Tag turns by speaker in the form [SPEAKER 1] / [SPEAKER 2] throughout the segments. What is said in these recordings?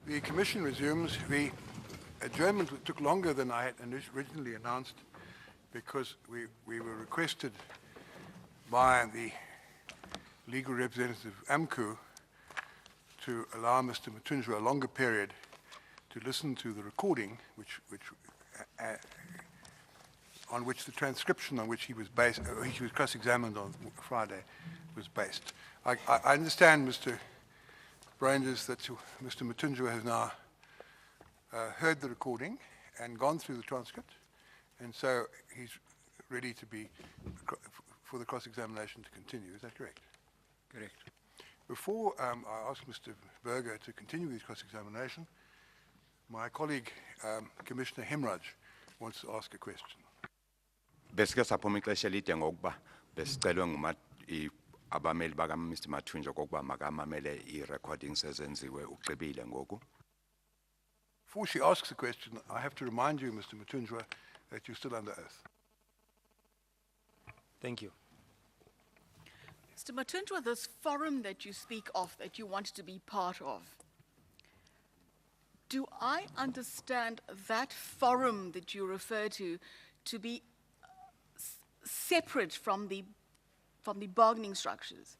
[SPEAKER 1] The Commission resumes. The adjournment took longer than I had originally announced because we were requested by the legal representative of AMCU to allow Mr. Mathunjwa a longer period to listen to the recording, on which the transcription on which he was based, he was cross-examined on Friday, was based. I understand, Mr. Branders, that Mr. Mathunjwa has now heard the recording and gone through the transcript, and so he's ready to be for the cross-examination to continue. Is that correct?
[SPEAKER 2] Correct.
[SPEAKER 1] Before I ask Mr. Berger to continue his cross-examination, my colleague, Commissioner Hemraj, wants to ask a question.
[SPEAKER 3] Besike saphuma ixesha elide ngokuba besicelwe abameli baka Mr. Mathunjwa kokuba makamamele i-recordings ezenziwe ugqibile ngoku.
[SPEAKER 1] Before she asks the question, I have to remind you, Mr. Mathunjwa, that you're still under oath.
[SPEAKER 2] Thank you.
[SPEAKER 4] Mr. Mathunjwa, this forum that you speak of, that you want to be part of, do I understand that forum that you refer to be separate from the bargaining structures?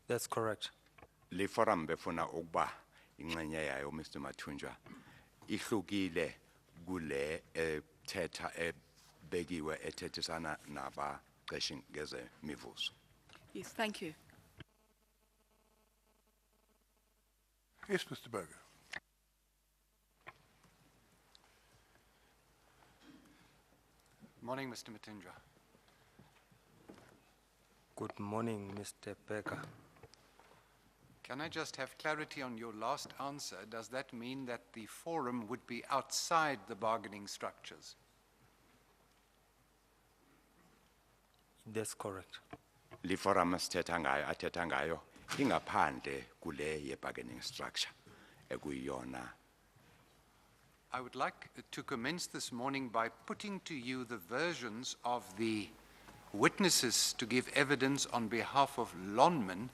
[SPEAKER 2] That's correct.
[SPEAKER 3] Le forum befuna ukuba ingxenye yayo Mr. Mathunjwa ihlukile kule ethetha ebekiwe ethethisana nabaqeshi ngeze mivuzo.
[SPEAKER 4] Yes, thank you.
[SPEAKER 1] Yes, Mr. Berger.
[SPEAKER 5] Morning, Mr. Mathunjwa.
[SPEAKER 2] Good morning, Mr. Becker.
[SPEAKER 5] Can I just have clarity on your last answer? Does that mean that the forum would be outside the bargaining structures?
[SPEAKER 2] That's correct.
[SPEAKER 3] Le forum athetha ngayo ingaphandle kule ye bargaining structure ekuyona.
[SPEAKER 5] I would like to commence this morning by putting to you the versions of the witnesses to give evidence on behalf of Lonman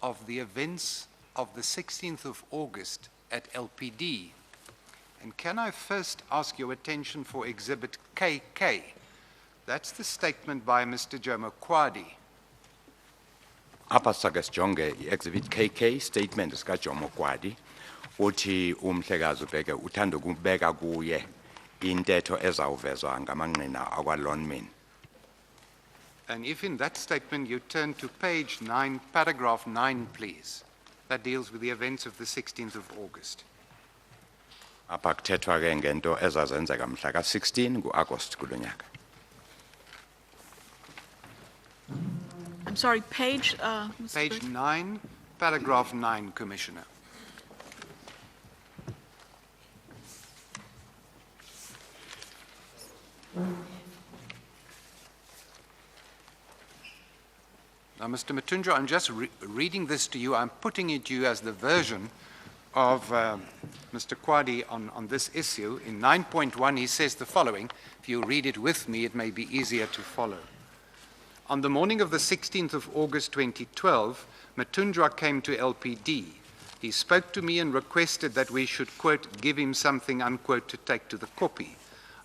[SPEAKER 5] of the events of the 16th of August at LPD. And can I first ask your attention for Exhibit KK? That's the statement by Mr. Joseph Mathunjwa.
[SPEAKER 3] Apha sake sijonge i-Exhibit KK statement sika Joseph Mathunjwa uthi umhlekazi ubheke uthanda ukubeka kuye intetho ezawuvezwa ngamanqina akwa-Lonman.
[SPEAKER 5] And if in that statement you turn to page 9, paragraph 9, please. That deals with the events of the 16th of August.
[SPEAKER 3] Apha kuthethwa ke ngento ezazenzeka mhla ka-16 ku-August kulo nyaka.
[SPEAKER 4] I'm sorry, page... Mr.
[SPEAKER 5] Page 9, paragraph 9, Commissioner. Now, Mr. Mathunjwa, I'm just reading this to you. I'm putting it to you as the version of Mr. Kwadi on this issue. In 9.1, he says the following. If you read it with me, it may be easier to follow. On the morning of the 16th of August 2012, Mathunjwa came to LPD. He spoke to me and requested that we should, quote, give him something, unquote, to take to the koppie.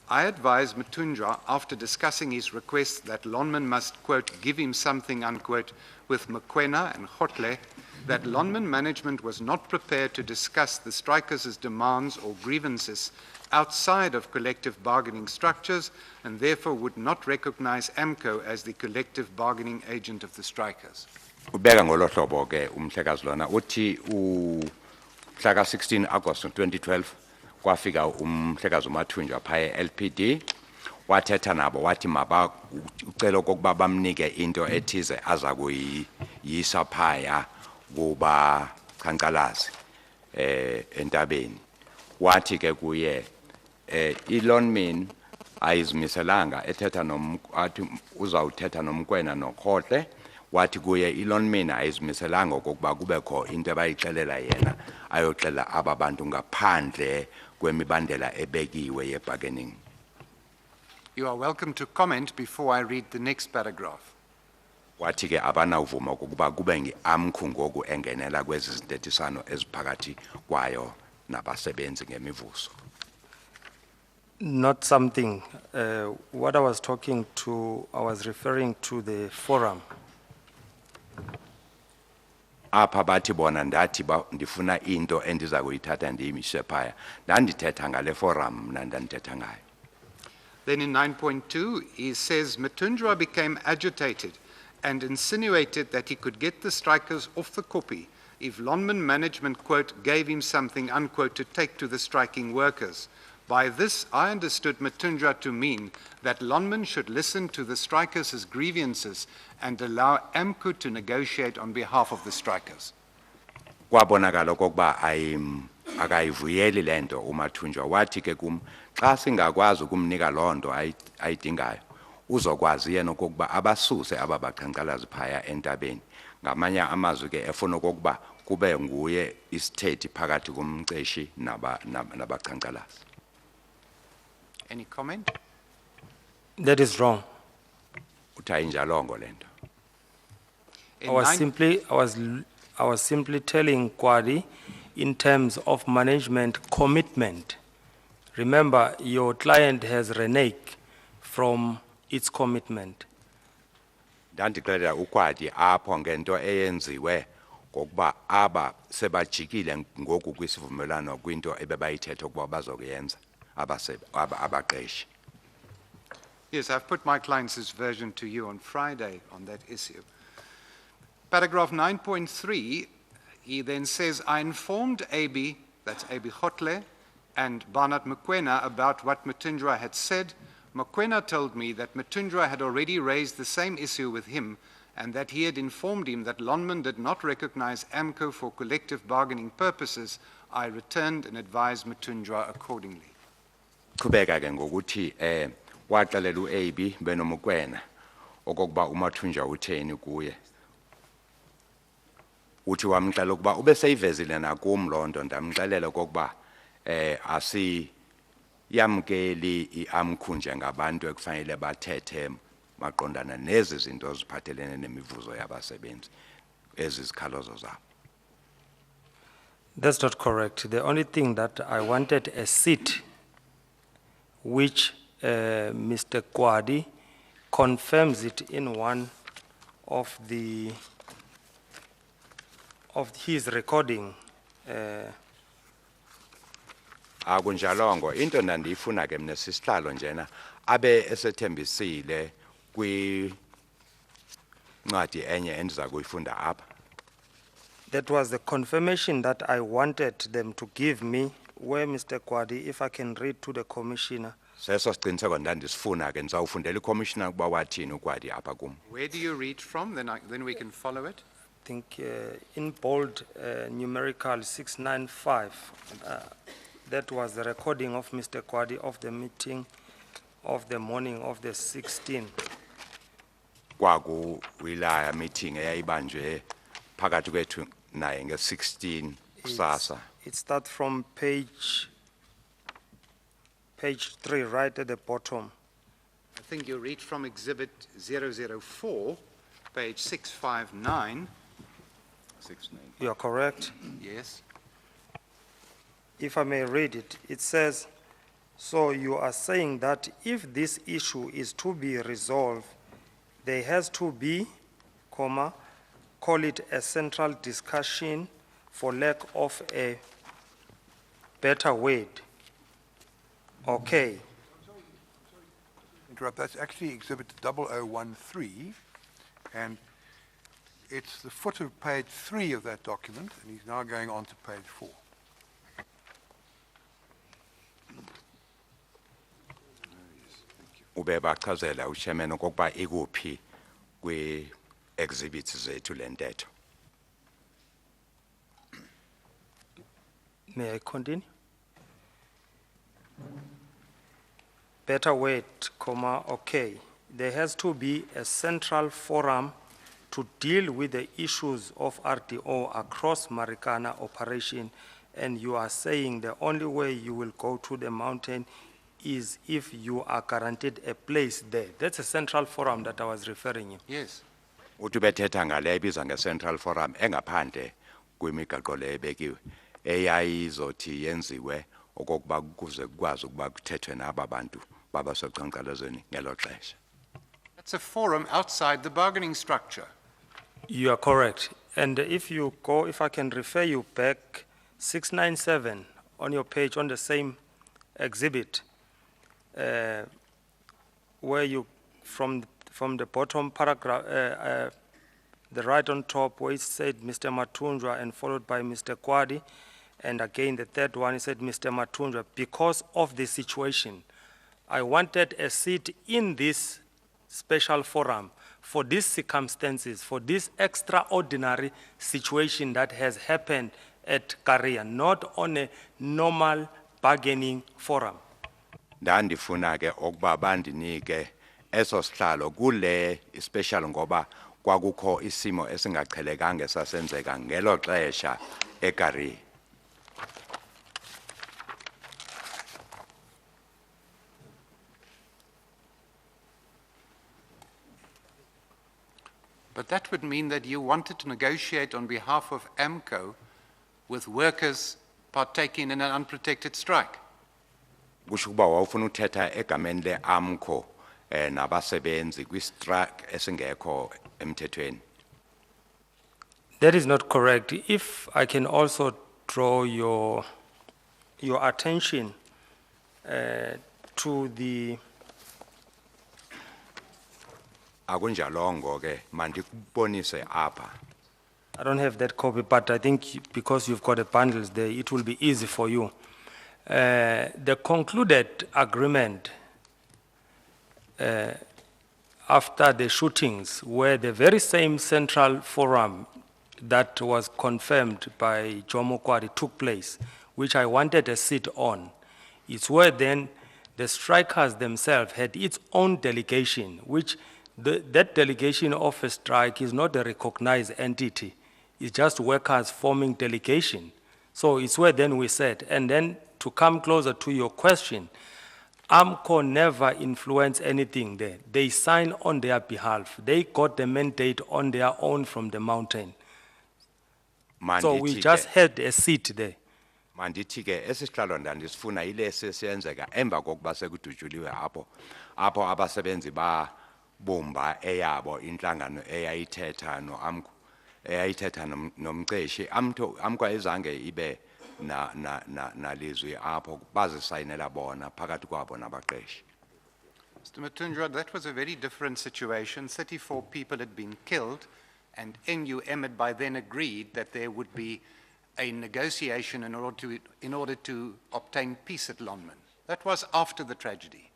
[SPEAKER 5] I advised Mathunjwa, after discussing his request that Lonman must, quote, give him something, unquote, with Mokoena and Gotle, that Lonman management was not prepared to discuss the strikers' demands or grievances outside of collective bargaining structures and therefore would not recognize AMCU as the collective bargaining agent of the strikers.
[SPEAKER 3] Ubeka ngolo hlobo ke umhlekazi lona uthi mhla ka-16 August 2012 kwafika umhlekazi uMathunjwa phaya LPD wathetha nabo wathi maba ucela kokuba bamnike into ethize aza kuyisa phaya kuba khankalazi entabeni wathi ke kuye iLonman ayizimiselanga ethetha athi uzawuthetha noMokoena noKgotle wathi kuye iLonman ayizimiselanga kokuba kubekho into abayixelela yena ayoxela aba bantu ngaphandle kwemibandela ebekiwe ye-bargaining.
[SPEAKER 5] You are welcome to comment before I read the next paragraph.
[SPEAKER 3] wathi ke abanawuvuma ukuba kube ngi-AMCU ngoku engenela kwezi zintethisano eziphakathi kwayo nabasebenzi ngemivuzo.
[SPEAKER 2] Not something. What I was talking to, I was referring to the forum.
[SPEAKER 3] Apha bathi bona ndathi ndifuna into endiza kuyithatha ndiyimise phaya ndandithetha ngale forum mna ndandithetha ngayo.
[SPEAKER 5] Then in 9.2, he says Mathunjwa became agitated and insinuated that he could get the strikers off the copy if Lonman management, quote, gave him something, unquote, to take to the striking workers. By this, I understood Mathunjwa to mean that Lonman should listen to the strikers' grievances and allow AMCU to negotiate on behalf of the strikers.
[SPEAKER 3] Kwabonakala okokuba akayivuyeli le nto uMathunjwa wathi ke kum xa singakwazi ukumnika loo nto ayidingayo uzokwazi yena okokuba abasuse aba baqhankqalazi phaya entabeni ngamanye amazwi ke efuna okokuba kube nguye isithethi phakathi komceshi nabaqhankqalazi.
[SPEAKER 5] Any comment?
[SPEAKER 2] That is wrong.
[SPEAKER 3] Uthi ayinjalongo le nto.
[SPEAKER 5] In
[SPEAKER 2] I was simply telling Kwadi in terms of management commitment. Remember, your client has reneged from its commitment.
[SPEAKER 3] Ndandixelela ukwadi apho ngento eyenziwe ngokuba aba sebajikile ngoku kwisivumelano kwinto ebebayithetha ukuba bazokuyenza abaqeshi.
[SPEAKER 5] Yes, I've put my client's version to you on Friday on that issue. Paragraph 9.3, he then says, I informed AB, that's AB Khotle, and Barnard Mokoena about what Mathunjwa had said. Mokoena told me that Mathunjwa had already raised the same issue with him and that he had informed him that Lonman did not recognize AMCU for collective bargaining purposes. I returned and advised Mathunjwa accordingly.
[SPEAKER 3] Qhubeka ke ngokuthi waxelela uAB benoMokoena okokuba uMathunjwa utheni kuye. Uthi wamxela ukuba ube seyivezile nakum loo nto ndamxelela okokuba asiyamkeli iAMCU njengabantu ekufanele bathethe maqondana nezi zinto ziphathelene nemivuzo yabasebenzi ezizikhalazo zabo.
[SPEAKER 2] That's not correct. The only thing that I wanted a seat which Mr. Kwadi confirms it in one of his recording.
[SPEAKER 3] Akunjalongo into ndandiyifuna ke mna sisihlalo njena abe esethembisile kwincwadi enye endiza kuyifunda apha.
[SPEAKER 2] That was the confirmation that I wanted them to give me, where Mr. Kwadi, if I can read to the commissioner.
[SPEAKER 3] Seso siqiniseko ndandisifuna ke ndizawufundela iCommissioner ukuba wathini ukwadi apha kum.
[SPEAKER 5] Where do you read from? Then we can follow it.
[SPEAKER 2] I think in bold numerical 695, that was the recording of Mr. Kwadi of the meeting of the morning of the 16th.
[SPEAKER 3] Kwaku wilaya meeting eyayibanjwe phakathi kwethu naye nge-16 kusasa.
[SPEAKER 2] It starts from page 3, right at the bottom.
[SPEAKER 5] I think you read from Exhibit 004, page 659.
[SPEAKER 2] You are correct.
[SPEAKER 5] Yes.
[SPEAKER 2] If I may read it, it says, so you are saying that if this issue is to be resolved, there has to be, call it a central discussion for lack of a better word. Okay.
[SPEAKER 1] Interrupt, that's actually Exhibit 0013, and it's the foot of page 3 of that document, and he's now going on to page 4.
[SPEAKER 3] Ube bachazela uchairman okokuba ikuphi kwi-exhibits zethu le ntetho.
[SPEAKER 2] May I continue? Better word, okay. There has to be a central forum to deal with the issues of RDO across Marikana operation, and you are saying the only way you will go to the mountain is if you are guaranteed a place there. That's a central forum that I was referring to.
[SPEAKER 5] Yes.
[SPEAKER 3] uthi bethetha ngale ibiza nge-Central Forum engaphandle kwimigaqo le ebekiwe eyayizothi yenziwe okokuba kuze kukwazi ukuba kuthethwe naba bantu babaseqhankqalazweni ngelo xesha.
[SPEAKER 5] That's a forum outside the bargaining structure.
[SPEAKER 2] You are correct. And if you go, if I can refer you back, 697 on your page on the same exhibit, where you, from the bottom paragraph, the right on top, where it said Mr. Mathunjwa and followed by Mr. Kwadi, and again the third one, it said Mr. Mathunjwa, because of the situation, I wanted a seat in this special forum for these circumstances, for this extraordinary situation that has happened at Korea, not on a normal bargaining forum.
[SPEAKER 3] Ndandifuna ke okuba bandinike eso sihlalo kule special ngoba kwakukho isimo esingaqhelekanga esasenzeka ngelo xesha eKari.
[SPEAKER 5] But that would mean that you wanted to negotiate on behalf of AMCU with workers partaking in an unprotected strike.
[SPEAKER 3] Kusho ukuba wawufuna uthetha egameni le-AMCU nabasebenzi kwi-strike esingekho emthethweni.
[SPEAKER 2] That is not correct. If I can also draw your attention to the
[SPEAKER 3] Akunjalongo ke mandikubonise apha.
[SPEAKER 2] I don't have that copy, but I think because you've got the bundles there, it will be easy for you. The concluded agreement after the shootings, where the very same central forum that was confirmed by Jomo Kwadi took place, which I wanted a seat on, it's where then the strikers themselves had its own delegation, which that delegation of a strike is not a recognized entity. It's just workers forming delegation. So it's where then we said, and then to come closer to your question, AMCU never influenced anything there. They signed on their behalf. They got the mandate on their own from the mountain. So we just had a seat there.
[SPEAKER 3] Mandithi ke esihlalo ndandisifuna ilesi siyenzeka emva kokuba sekudutyuliwe apho abasebenzi babumba eyabo inhlangano eyayithetha noAMCU eyayithetha nomceshi AMCU ayizange ibe nalizwi apho bazisayinela bona phakathi kwabo nabaqeshi.
[SPEAKER 5] Mr. Mathunjwa, that was a very different situation. 34 people had been killed, and NUM had by then agreed that there would be a negotiation in order to obtain peace at Lonmin. That was after the tragedy.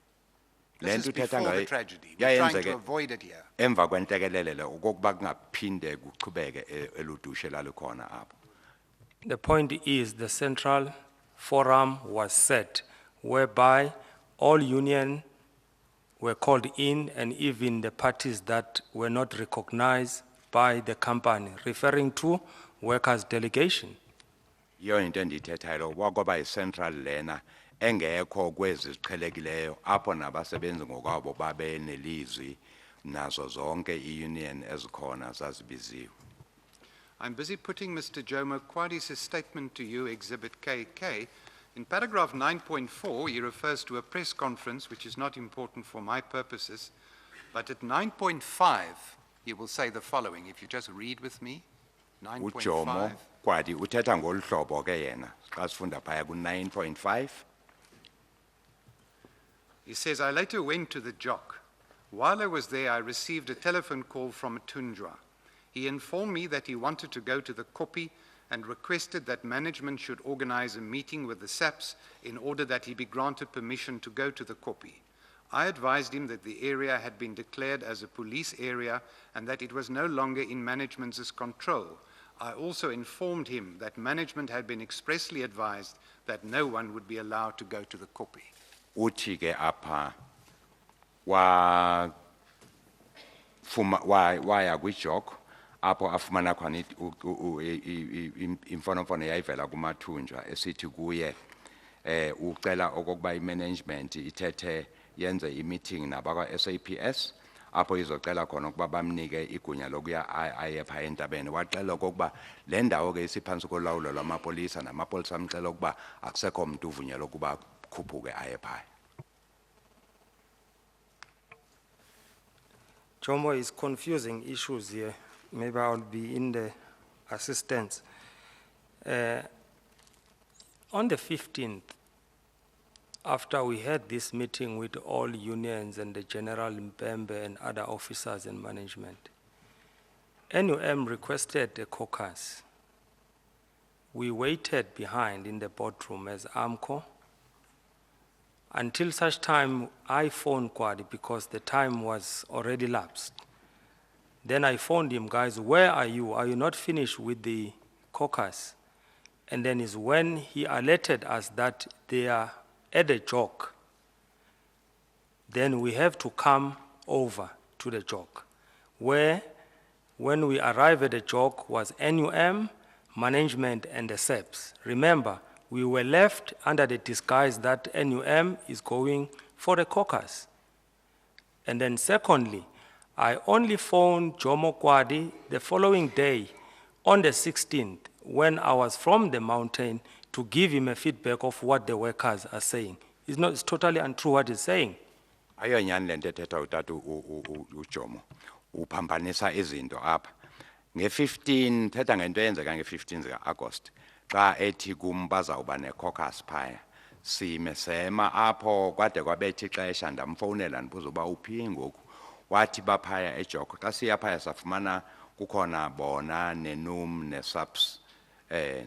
[SPEAKER 5] This is before the tragedy. We're trying to avoid it here.
[SPEAKER 3] Emva kwentekelele okokuba kungaphinde kuqhubeke eludushe lalukhona apho.
[SPEAKER 2] The point is the central forum was set, whereby all unions were called in, and even the parties that were not recognized by the company, referring to workers' delegation.
[SPEAKER 3] Iyo into endiyithethayo wakwaba yi-central lena engekho kwezi ziqhelekileyo apho nabasebenzi ngokwabo babe nelizwi nazo zonke i-union ezikhona zazibiziwe.
[SPEAKER 5] I'm busy putting Mr. Jomo Kwadi's statement to you, Exhibit KK. In paragraph 9.4, he refers to a press conference, which is not important for my purposes. But at 9.5, he will say the following. If you just read with me, 9.5.
[SPEAKER 3] uJomo Kwadi uthetha ngolu hlobo ke yena xa sifunda phaya ku-9.5.
[SPEAKER 5] He says, I later went to the jock. While I was there, I received a telephone call from Mathunjwa. He informed me that he wanted to go to the Kopi and requested that management should organize a meeting with the SAPs in order that he be granted permission to go to the Kopi. I advised him that the area had been declared as a police area and that it was no longer in management's control. I also informed him that management had been expressly advised that no one would be allowed to go to the Kopi.
[SPEAKER 3] Uthi ke apha waya kwijok apho afumana khona imfonomfono yayivela kuMathunjwa esithi kuye ucela okokuba imanagement ithethe yenze i-meeting nabakwa-SAPS apho izocela khona ukuba bamnike igunya lokuya aye phaa entabeni. Waxela okokuba le ndawo ke isiphantsi kolawulo lwamapolisa, namapolisa amxela ukuba akusekho mntu uvunyelwa ukuba khuphuke aye phaa.
[SPEAKER 2] Jomo is confusing issues here. Maybe I'll be in the assistance. On the 15th, after we had this meeting with all unions and the General Mpembe and other officers and management, NUM requested a caucus. We waited behind in the boardroom as AMCU until such time I phoned Kwadi because the time was already lapsed. Then I phoned him, guys, where are you? Are you not finished with the caucus? And then is when he alerted us that they are at a jog. Then we have to come over to the jog, where when we arrive at the jog was NUM, management, and the SEPs. Remember, we were left under the disguise that NUM is going for the caucus. And then secondly, I only phoned Jomo Kwadi the following day on the 16th when I was from the mountain to give him a feedback of what the workers are saying. It's totally untrue what he's saying.
[SPEAKER 3] Ayo nyani lento ethetha utata uJomo uphambanisa izinto apha. Nge-15 thetha ngento eyenzeka nge-15 zika-August xa ethi kum bazawuba ne-caucus phaya. Sime sema apho kwade kwabetha ixesha ndamfowunela ndibuza uba uphi ngoku. Wathi baphaya ejoko. Xa siya phaya safumana kukhona bona nenum ne-SAPS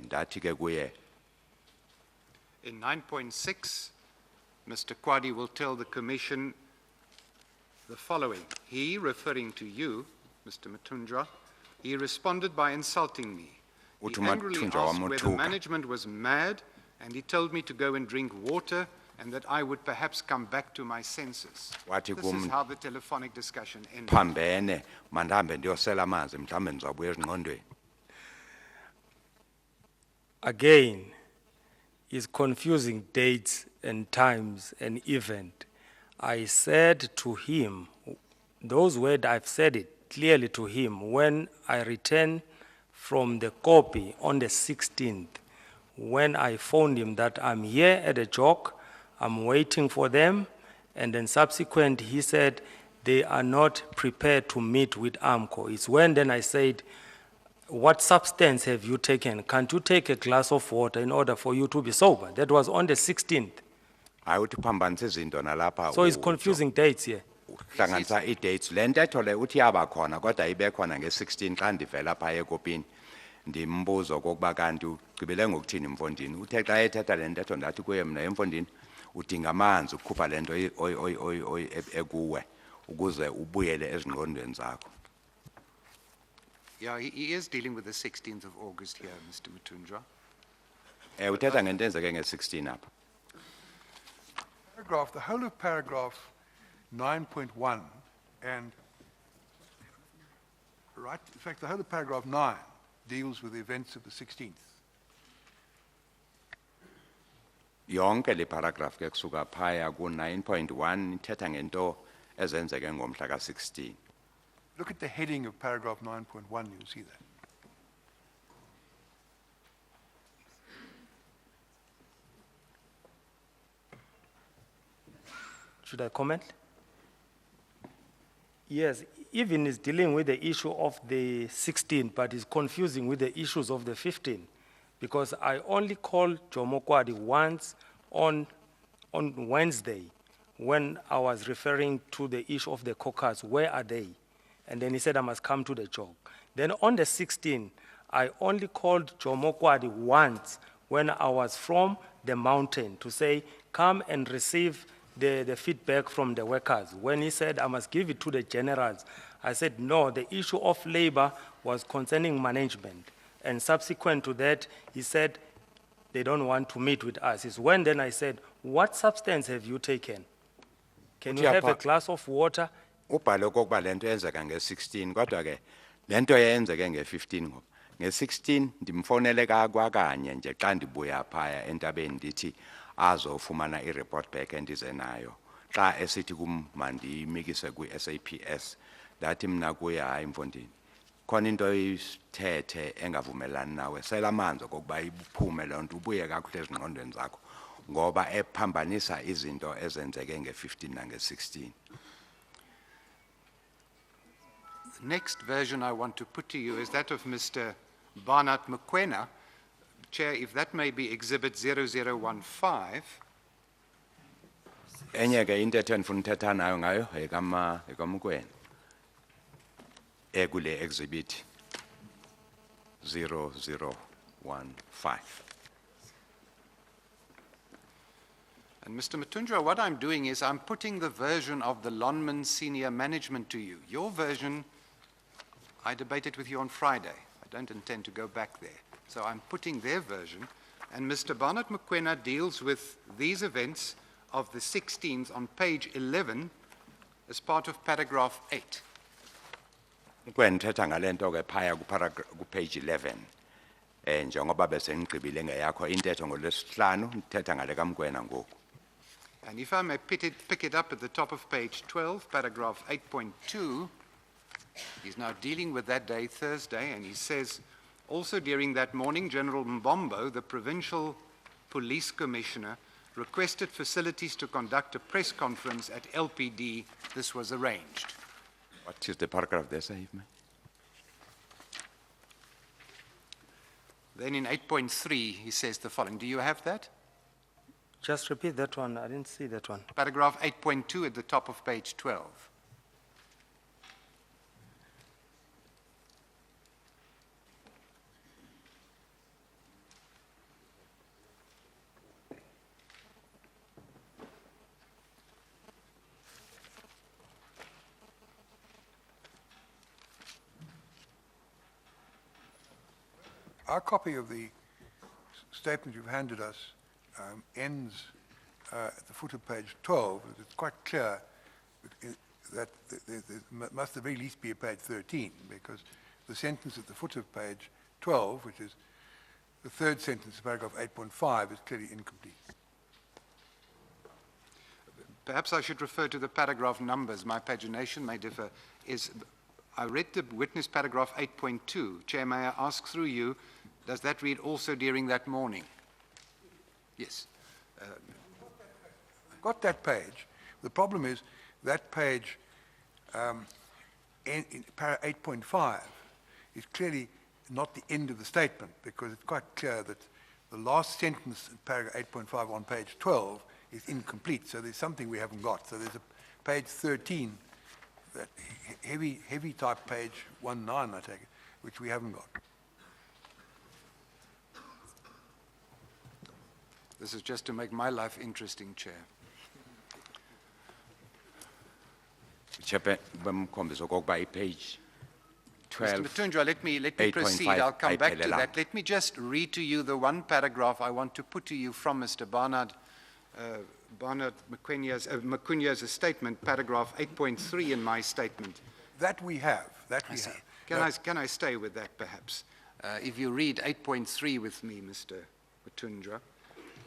[SPEAKER 3] ndathi ke kuye.
[SPEAKER 5] In 9.6, Mr. Kwadi will tell the Commission the following. He, referring to you, Mr. Mathunjwa, he responded by insulting me. He angrily asked whether management was mad, and he told me to go and drink water and that I would perhaps come back to my senses. This is how the telephonic discussion ended.
[SPEAKER 3] Phambene mandihambe ndiyosela amanzi mhlawumbe ndizabuya ezingqondweni.
[SPEAKER 2] Again, is confusing dates and times and event. I said to him, those words I've said it clearly to him when I returned from the copy on the 16th, when I phoned him that I'm here at a jog, I'm waiting for them, and then subsequent he said they are not prepared to meet with AMCU. It's when then I said, what substance have you taken? Can't you take a glass of water in order for you to be sober? That was on the 16th. So it's confusing dates here.
[SPEAKER 3] Hlanganisa i-dates. Le ntetho le uthi yaba khona kodwa ibe khona nge-16 xa ndivela phaya ekopini. Ndimbuzo kokuba kanti ugqibele ngokuthini mfondini. Uthe xa ethetha le ntetho ndathi kuye mna emfondini udinga amanzi ukukhupha le nto ekuwe ukuze ubuyele ezingqondweni zakho.
[SPEAKER 5] Yeah, he is dealing with the 16th of August here, Mr. Mathunjwa.
[SPEAKER 3] Uthetha ngento enzeke nge-16 apha.
[SPEAKER 1] The whole of paragraph 9.1 and, right, in fact, the whole of paragraph 9 deals with the events of the 16th.
[SPEAKER 3] Yonke le paragraph ke kusuka phaya ku 9.1 ithetha ngento ezenzeke ngomhla ka-16.
[SPEAKER 1] Look at the heading of paragraph 9.1, you'll see that.
[SPEAKER 2] Should I comment? Yes, even is dealing with the issue of the 16th, but is confusing with the issues of the 15th, because I only called Jomo Kwadi once on Wednesday when I was referring to the issue of the caucus, where are they? And then he said I must come to the jog. Then on the 16th, I only called Jomo Kwadi once when I was from the mountain to say, come and receive the feedback from the workers. When he said I must give it to the generals, I said no, the issue of labor was concerning management. And subsequent to that, he said they don't want to meet with us. It's when then I said, what substance have you taken? Can you have a glass of water?
[SPEAKER 3] Ubhale okokuba le nto yenzeka nge-16 kodwa ke le nto yenzeke nge-15 ngoba nge-16 ndimfonele kwakanye nje xa ndibuya phaya entabeni ndithi azofumana i-report back endize nayo. xa esithi kum mandiyimikise kwi-SAPS ndathi mna kuye hayi mfondini khona into isithethe engavumelani nawe sela amanzi okokuba iphume loo nto ubuye kakuhle ezingqondweni zakho ngoba ephambanisa izinto ezenzeke nge-15 nange-16.
[SPEAKER 5] The next version I want to put to you is that of Mr. Barnard Mokoena. Chair, if that may be Exhibit 0015.
[SPEAKER 3] Enye ke intetho endifuna uthetha nayo ngayo ekaMokoena ekule exhibit 0015.
[SPEAKER 5] And Mr. Mathunjwa, what I'm doing is I'm putting the version of the Lonman senior management to you. Your version, I debated with you on Friday. I don't intend to go back there. So I'm putting their version, and Mr. Barnard Mokoena deals with these events of the 16th on page 11 as part of paragraph 8.
[SPEAKER 3] Mokoena uthetha ngale nto ke phaya ku-page 11 njengoba besenigqibile ngeyakho intetho ngolwesihlanu uthetha ngale kaMokoena ngoku.
[SPEAKER 5] And if I may pick it up at the top of page 12, paragraph 8.2, he's now dealing with that day, Thursday, and he says, also during that morning, General Mbombo, the provincial police commissioner, requested facilities to conduct a press conference at LPD. This was arranged.
[SPEAKER 3] What is the paragraph there, Sahib?
[SPEAKER 5] Then in 8.3, he says the following. Do you have that?
[SPEAKER 2] Just repeat that one, I didn't see that one.
[SPEAKER 5] Paragraph 8.2 at the top of page 12.
[SPEAKER 1] Our copy of the statement you've handed us ends at the foot of page 12. It's quite clear that there must at the very least be a page 13, because the sentence at the foot of page 12, which is the third sentence of paragraph 8.5, is clearly incomplete.
[SPEAKER 5] Perhaps I should refer to the paragraph numbers. My pagination may differ. I read the witness paragraph 8.2. Chair, may I ask through you, does that read also during that morning? Yes.
[SPEAKER 1] I've got that page. The problem is that page in para 8.5 is clearly not the end of the statement, because it's quite clear that the last sentence in paragraph 8.5 on page 12 is incomplete. So there's something we haven't got. So there's a page 13, that heavy type page 19, I take it, which we haven't got.
[SPEAKER 5] This is just to make my life interesting, Chair.
[SPEAKER 3] Chepe bamkhombisa okokuba page 12.
[SPEAKER 5] Mr. Mathunjwa, let me
[SPEAKER 3] 8.5
[SPEAKER 5] proceed. I'll come back to
[SPEAKER 3] ayiphelelanga.
[SPEAKER 5] that. Let me just read to you the one paragraph I want to put to you from Mr. Barnard Mokoena's statement, paragraph 8.3 in my statement.
[SPEAKER 1] That we have. That we have.
[SPEAKER 5] Can I stay with that, perhaps? If you read 8.3 with me, Mr. Mathunjwa.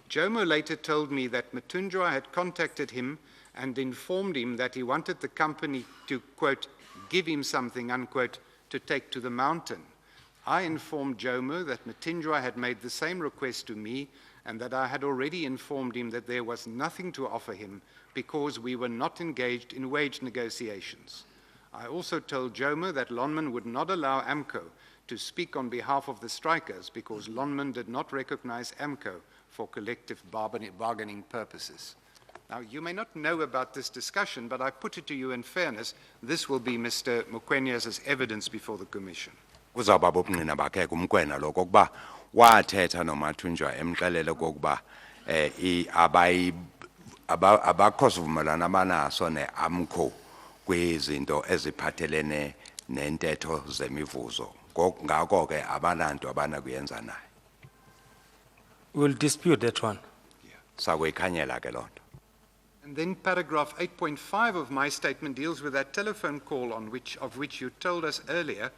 [SPEAKER 5] Jomo later told me that Mathunjwa had contacted him and informed him that he wanted the company to, quote, give him something, unquote, to take to the mountain. I informed Jomo that Mathunjwa had made the same request to me and that I had already informed him that there was nothing to offer him because we were not engaged in wage negotiations. I also told Jomo that Lonman would not allow AMCU to speak on behalf of the strikers because Lonman did not recognize AMCU for collective bargaining purposes. Now, you may not know about this discussion, but I put it to you in fairness. This will be Mr. Mokoena's evidence before the Commission.
[SPEAKER 3] Kuzawuba bobungqina bakhe kuMokoena lo kokuba wathetha noMathunjwa emxelele kokuba abakho sivumelwano abanaso ne-AMCU kwizinto eziphathelene nentetho zemivuzo. Ngako ke abananto abanakuyenza naye.
[SPEAKER 2] We'll dispute that one.
[SPEAKER 3] Sakuyikhanyela ke lonto.
[SPEAKER 5] And then paragraph 8.5 of my statement deals with that telephone call of which you told us earlier.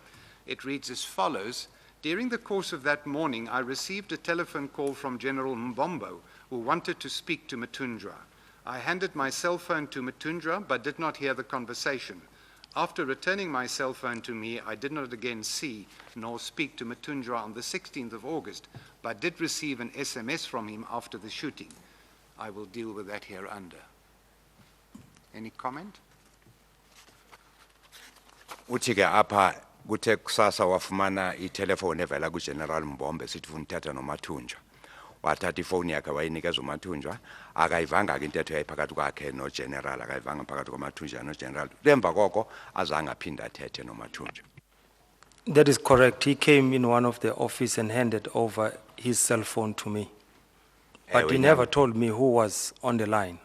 [SPEAKER 5] It reads as follows. During the course of that morning, I received a telephone call from General Mbombo, who wanted to speak to Mathunjwa. I handed my cell phone to Mathunjwa but did not hear the conversation. After returning my cell phone to me, I did not again see nor speak to Mathunjwa on the 16th of August, but did receive an SMS from him after the shooting. I will deal with that here under. Any comment?
[SPEAKER 3] uthi ke apha kuthe kusasa wafumana itelefone evela kuGeneral Mbombe sithi ufuna uthetha noMathunjwa wathatha ifoni yakhe wayinikeza uMathunjwa akayivanga ke intetho yayiphakathi kwakhe noGeneral akayivanga phakathi kwaMathunjwa noGeneral lemva koko azange aphinda athethe noMathunjwa.
[SPEAKER 2] That is correct. He came in one of the office and handed over his cell phone to me. But
[SPEAKER 3] Ewe,
[SPEAKER 2] he never told me who was on the line.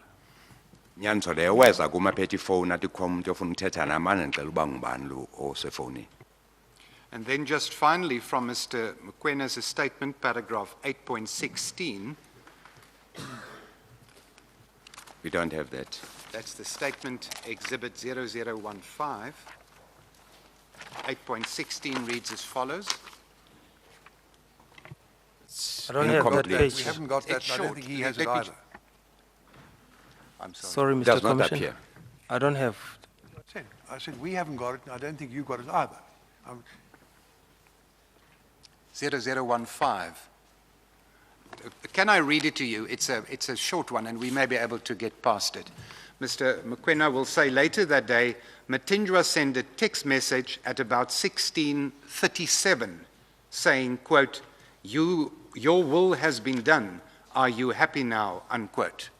[SPEAKER 3] Nyanzo leyo weza kumaphethe ifoni athi kho umuntu ofuna uthetha namani ngicela uba ngubani lo osefoni.
[SPEAKER 5] And then just finally from Mr. Mkwena's statement, paragraph 8.16,
[SPEAKER 3] We don't have that.
[SPEAKER 5] that's the statement exhibit 0015. 8.16 reads as follows.
[SPEAKER 2] I don't have that
[SPEAKER 3] Incomplete.
[SPEAKER 2] page.
[SPEAKER 1] We haven't got that.
[SPEAKER 5] It's
[SPEAKER 1] I don't
[SPEAKER 5] short.
[SPEAKER 1] think he has
[SPEAKER 5] Let
[SPEAKER 1] it
[SPEAKER 5] me-
[SPEAKER 1] either. I'm sorry.
[SPEAKER 2] Sorry, Mr.
[SPEAKER 3] Does not
[SPEAKER 2] Commissioner.
[SPEAKER 3] appear.
[SPEAKER 2] I don't have.
[SPEAKER 1] I said we haven't got it, and I don't think you got it either.
[SPEAKER 5] 0015. Can I read it to you? It's a short one, and we may be able to get past it. Mr. Mkwena will say later that day, Mathunjwa sent a text message at about 16:37 saying, quote, your will has been done. Are you happy now, unquote.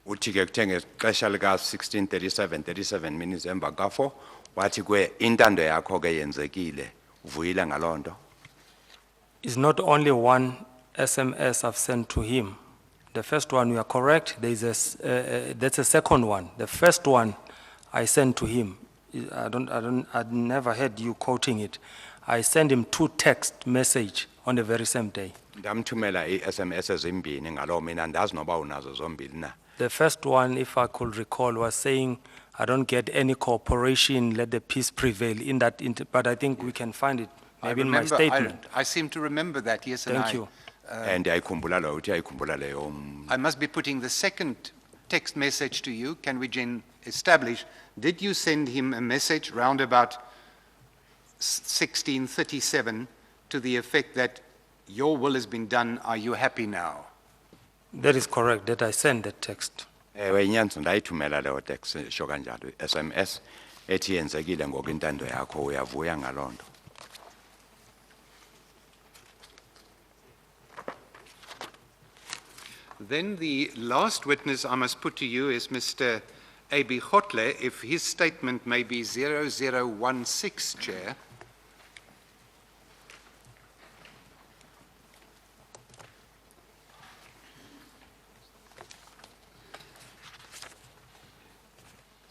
[SPEAKER 3] Uthi ke kuthe ngexesha lika 16:37 minutes emva kafo wathi kwe intando yakho ke yenzekile uvuyile ngalonto.
[SPEAKER 2] It's not only one SMS I've sent to him. The first one, you are correct. There is that's a second one. The first one I sent to him. I'd never heard you quoting it. I sent him 2 text message on the very same day.
[SPEAKER 3] Ndamthumela iSMS ezimbini ngalo mina andazi noba unazo zombili na.
[SPEAKER 2] The first one, if I could recall, was saying, I don't get any cooperation, let the peace prevail in that, but I think we can find it maybe in my statement.
[SPEAKER 5] I seem to remember that, yes.
[SPEAKER 2] Thank you.
[SPEAKER 3] And ayikhumbula lo uthi ayikhumbula leyo.
[SPEAKER 5] I must be putting the second text message to you. Can we establish, did you send him a message round about 16:37 to the effect that your will has been done, are you happy now?
[SPEAKER 2] That is correct, that I sent that text.
[SPEAKER 3] Ewe Nyanzo ndayithumela leyo text sho kanjalo SMS ethi yenzekile ngoku intando yakho uyavuya ngalonto.
[SPEAKER 5] Then the last witness I must put to you is Mr. A.B. Khotle, if his statement may be 0016, Chair.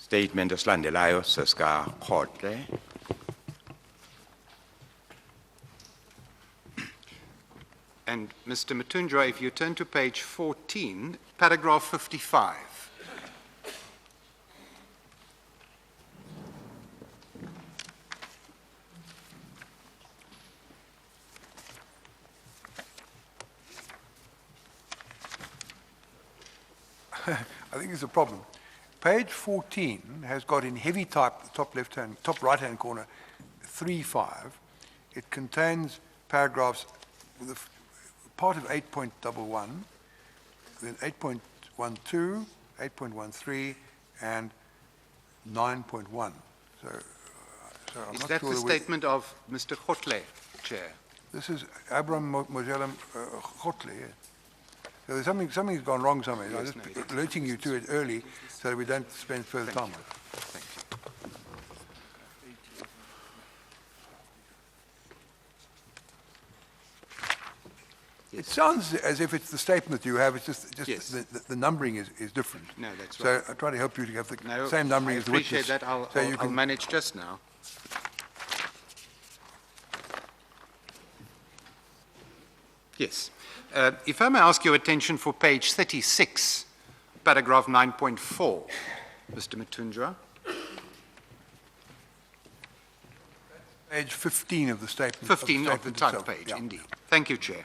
[SPEAKER 3] Statement esilandelayo sesika Khotle.
[SPEAKER 5] And Mr. Mathunjwa, if you turn to page 14, paragraph 55.
[SPEAKER 1] I think there's a problem. Page 14 has got in heavy type, top right-hand corner, 3.5. It contains paragraphs with a part of 8.11, then 8.12, 8.13, and 9.1. So I'm
[SPEAKER 5] Is
[SPEAKER 1] not
[SPEAKER 5] that
[SPEAKER 1] sure
[SPEAKER 5] the statement of Mr. Khotle, Chair?
[SPEAKER 1] This is Abram Mozelem Khotle. Yeah. So there's something's gone wrong somewhere. I'm
[SPEAKER 5] Yes,
[SPEAKER 1] just
[SPEAKER 5] no, it-
[SPEAKER 1] alerting you to it early so that we don't spend further time on it.
[SPEAKER 5] Thank you.
[SPEAKER 1] It sounds as if it's the statement you have, it's just
[SPEAKER 5] Yes.
[SPEAKER 1] the numbering is different.
[SPEAKER 5] No, that's
[SPEAKER 1] So
[SPEAKER 5] right.
[SPEAKER 1] I try to help you to have the
[SPEAKER 5] No,
[SPEAKER 1] same numbering
[SPEAKER 5] I
[SPEAKER 1] as the witness.
[SPEAKER 5] appreciate that. I'll
[SPEAKER 1] so you
[SPEAKER 5] I'll
[SPEAKER 1] can,
[SPEAKER 5] manage just now. Yes. If I may ask your attention for page 36, paragraph 9.4, Mr. Mathunjwa.
[SPEAKER 1] page 15 of the statement.
[SPEAKER 5] 15 of the
[SPEAKER 1] statement
[SPEAKER 5] type
[SPEAKER 1] itself.
[SPEAKER 5] page,
[SPEAKER 1] Yeah.
[SPEAKER 5] indeed. Thank you, Chair.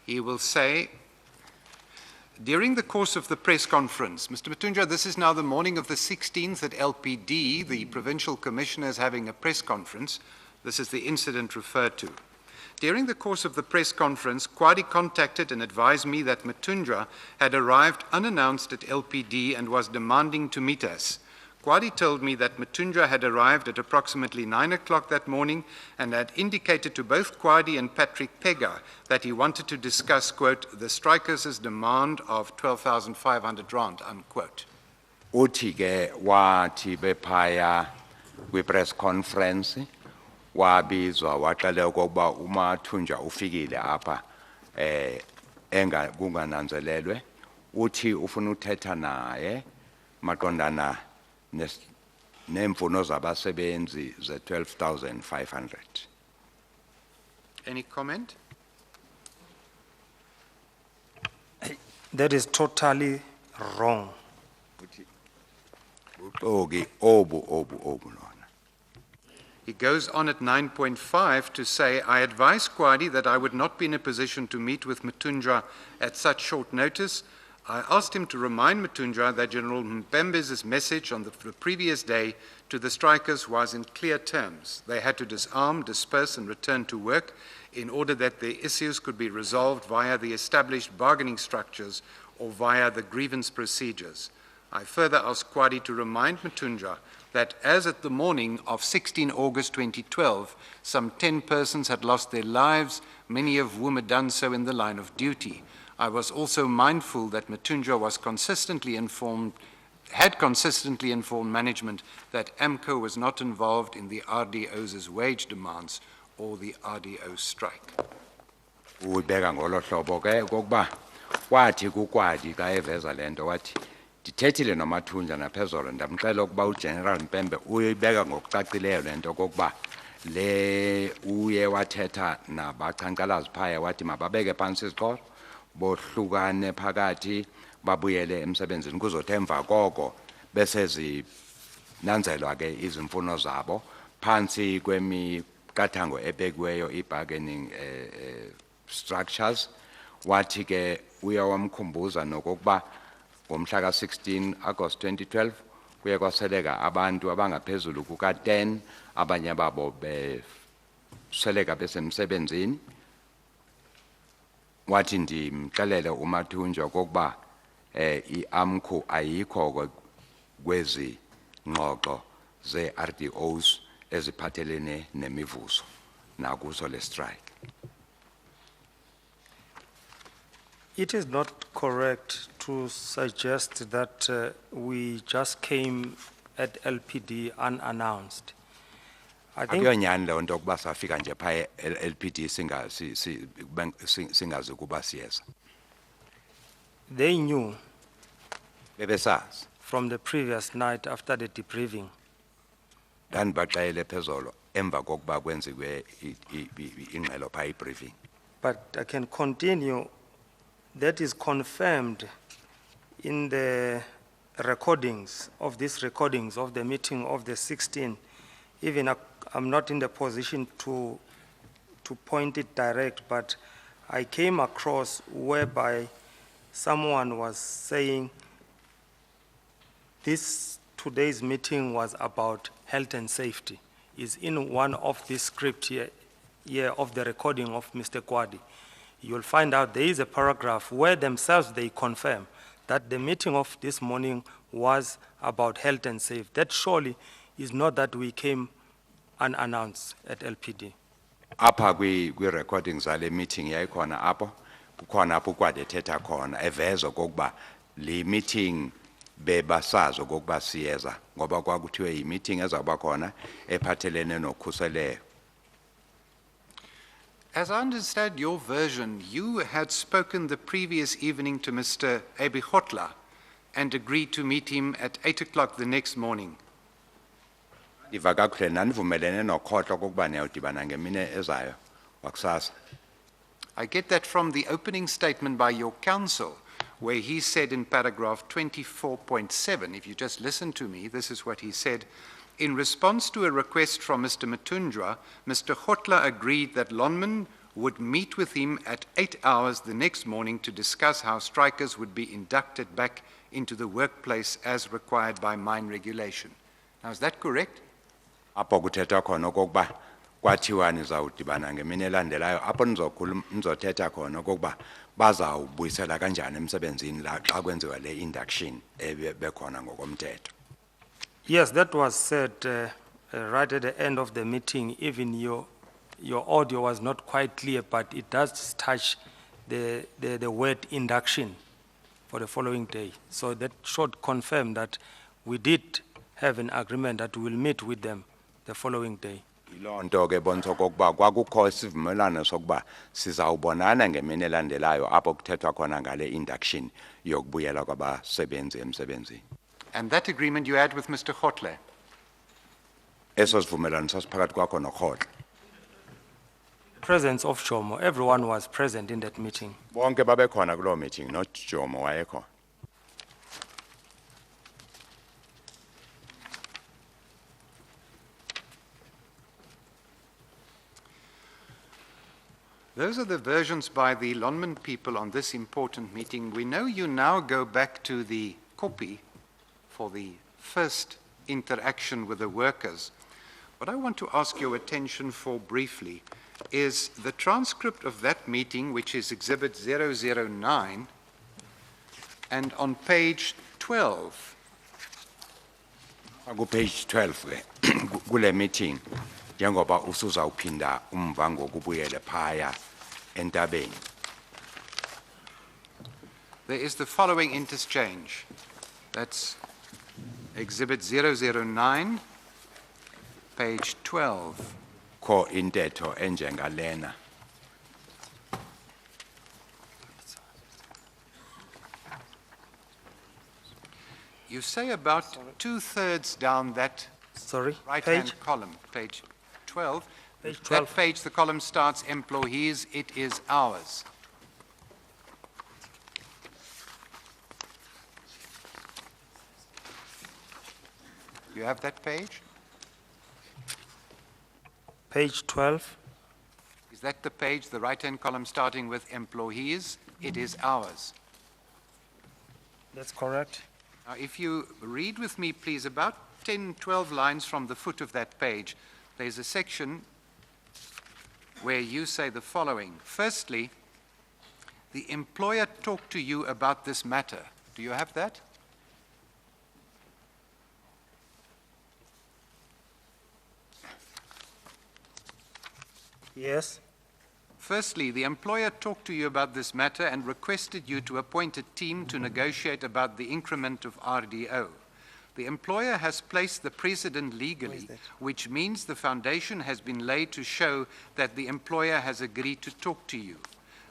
[SPEAKER 5] He will say, During the course of the press conference, Mr. Mathunjwa, this is now the morning of the 16th at LPD. The Provincial Commissioner is having a press conference. This is the incident referred to. During the course of the press conference, Kwadi contacted and advised me that Mathunjwa had arrived unannounced at LPD and was demanding to meet us. Kwadi told me that Mathunjwa had arrived at approximately 9 o'clock that morning and had indicated to both Kwadi and Patrick Pega that he wanted to discuss, quote, the strikers' demand of 12,500 rand, unquote.
[SPEAKER 3] Uthi ke wathi bephaya kwi-press conference wabizwa waxela ukuba uMathunjwa ufikile apha kungananzelelwe uthi ufuna uthetha naye maqondana nemfuno zabasebenzi ze-12,500.
[SPEAKER 5] Any comment?
[SPEAKER 2] That is totally wrong.
[SPEAKER 3] Uxoki obu lona.
[SPEAKER 5] He goes on at 9.5 to say, I advised Kwadi that I would not be in a position to meet with Mathunjwa at such short notice. I asked him to remind Mathunjwa that General Mpembe's message on the previous day to the strikers was in clear terms. They had to disarm, disperse, and return to work in order that their issues could be resolved via the established bargaining structures or via the grievance procedures. I further asked Kwadi to remind Mathunjwa that as at the morning of 16 August 2012, some 10 persons had lost their lives, many of whom had done so in the line of duty. I was also mindful that Mathunjwa had consistently informed management that AMCU was not involved in the RDO's wage demands or the RDO strike.
[SPEAKER 3] Ubeka ngolo hlobo ke kokuba wathi kukwadi xa eveza lento wathi ndithethile noMathunjwa naphezolo ndamxela ukuba uGeneral Mpembe uyibeka ngokucacileyo lento kokuba le uye wathetha nabachankcalazi phaya wathi mababeke phansi isiqholo bohlukane phakathi babuyele emsebenzini kuzothi emva koko bese zinanzelwa ke izimfuno zabo phansi kwemiqathango ebekiweyo i-bargaining structures. Wathi ke uyawamkhumbuza nokokuba ngomhla ka-16 August 2012 kuye kwaseleka abantu abangaphezulu kuka-10 abanye babo beseleka besemsebenzini. Wathi ndimxelele uMathunjwa kokuba i-AMCU ayikho kwezi ngxoxo ze-RDOs eziphathelene nemivuzo nakuso le strike.
[SPEAKER 2] It is not correct to suggest that we just came at LPD unannounced. I think
[SPEAKER 3] Akuyonyani leyo nto ukuba safika nje phaya LPD singazi kuba siyeza.
[SPEAKER 2] they knew
[SPEAKER 3] Bebesazi
[SPEAKER 2] from the previous night after the debriefing
[SPEAKER 3] ndandibaxele phezolo emva kokuba kwenziwe ingxelo phaya i-briefing.
[SPEAKER 2] but I can continue. That is confirmed in the recordings of the meeting of the 16th. Even I'm not in the position to point it direct, but I came across whereby someone was saying today's meeting was about health and safety. Is in one of the script here of the recording of Mr. Kwadi. You'll find out there is a paragraph where themselves they confirm that the meeting of this morning was about health and safety. That surely is not that we came unannounced at LPD.
[SPEAKER 3] Apha kwi-recordings zale meeting yayikhona apho kukhona apho uKwadi ethetha khona eveza kokuba le meeting bebasazi okokuba siyeza ngoba kwakuthiwe yi-meeting ezawuba khona ephathelene nokhuseleko.
[SPEAKER 5] As I understand your version, you had spoken the previous evening to Mr. Ebihotla and agreed to meet him at 8 o'clock the next morning.
[SPEAKER 3] Ndiva kakuhle nanivumelene nokhohlo kokuba niyawudibana ngemini ezayo wakusasa.
[SPEAKER 5] I get that from the opening statement by your counsel, where he said in paragraph 24.7, if you just listen to me, this is what he said. In response to a request from Mr. Mathunjwa, Mr. Hotla agreed that Lonman would meet with him at 8 hours the next morning to discuss how strikers would be inducted back into the workplace as required by mine regulation. Now, is that correct?
[SPEAKER 3] apho kuthethwa khona okokuba kwathiwa nizawudibana ngemini elandelayo apho nizothetha khona okokuba bazawubuyisela kanjani emsebenzini la xa kwenziwa le induction bekhona ngokomthetho.
[SPEAKER 2] Yes, that was said right at the end of the meeting. Even your audio was not quite clear, but it does touch the word induction for the following day. So that should confirm that we did have an agreement that we will meet with them the following day.
[SPEAKER 3] Yiloo nto ke bonisa okokuba kwakukho isivumelwano sokuba sizawubonana ngemini elandelayo apho kuthethwa khona ngale induction yokubuyela kwabasebenzi emsebenzini.
[SPEAKER 5] And that agreement you had with Mr. Khotle?
[SPEAKER 3] Eso sivumelwano sasiphakathi kwakho noRhotle.
[SPEAKER 2] Presence of Jomo, everyone was present in that meeting.
[SPEAKER 3] Bonke babekhona kuloo meeting, not Jomo wayekho.
[SPEAKER 5] Those are the versions by the Lonmin people on this important meeting. We know you now go back to the copy for the first interaction with the workers. What I want to ask your attention for briefly is the transcript of that meeting, which is Exhibit 009, and on page 12.
[SPEAKER 3] Page 12 ke kule meeting njengoba usuzawuphinda umva ngokubuyele phaya entabeni.
[SPEAKER 5] There is the following interchange. That's Exhibit 009, page 12.
[SPEAKER 3] Kho intetho enjengalena.
[SPEAKER 5] You say about 2/3 down that
[SPEAKER 2] Sorry,
[SPEAKER 5] right-hand
[SPEAKER 2] page?
[SPEAKER 5] column, page 12.
[SPEAKER 2] Page
[SPEAKER 5] That
[SPEAKER 2] 12.
[SPEAKER 5] page, the column starts employees, it is ours. You have that page?
[SPEAKER 2] Page 12.
[SPEAKER 5] Is that the page, the right-hand column starting with employees, it is ours?
[SPEAKER 2] That's correct.
[SPEAKER 5] Now, if you read with me, please, about 10, 12 lines from the foot of that page, there's a section where you say the following. Firstly, the employer talked to you about this matter. Do you have that?
[SPEAKER 2] Yes.
[SPEAKER 5] Firstly, the employer talked to you about this matter and requested you to appoint a team to negotiate about the increment of RDO. The employer has placed the precedent legally, which means the foundation has been laid to show that the employer has agreed to talk to you.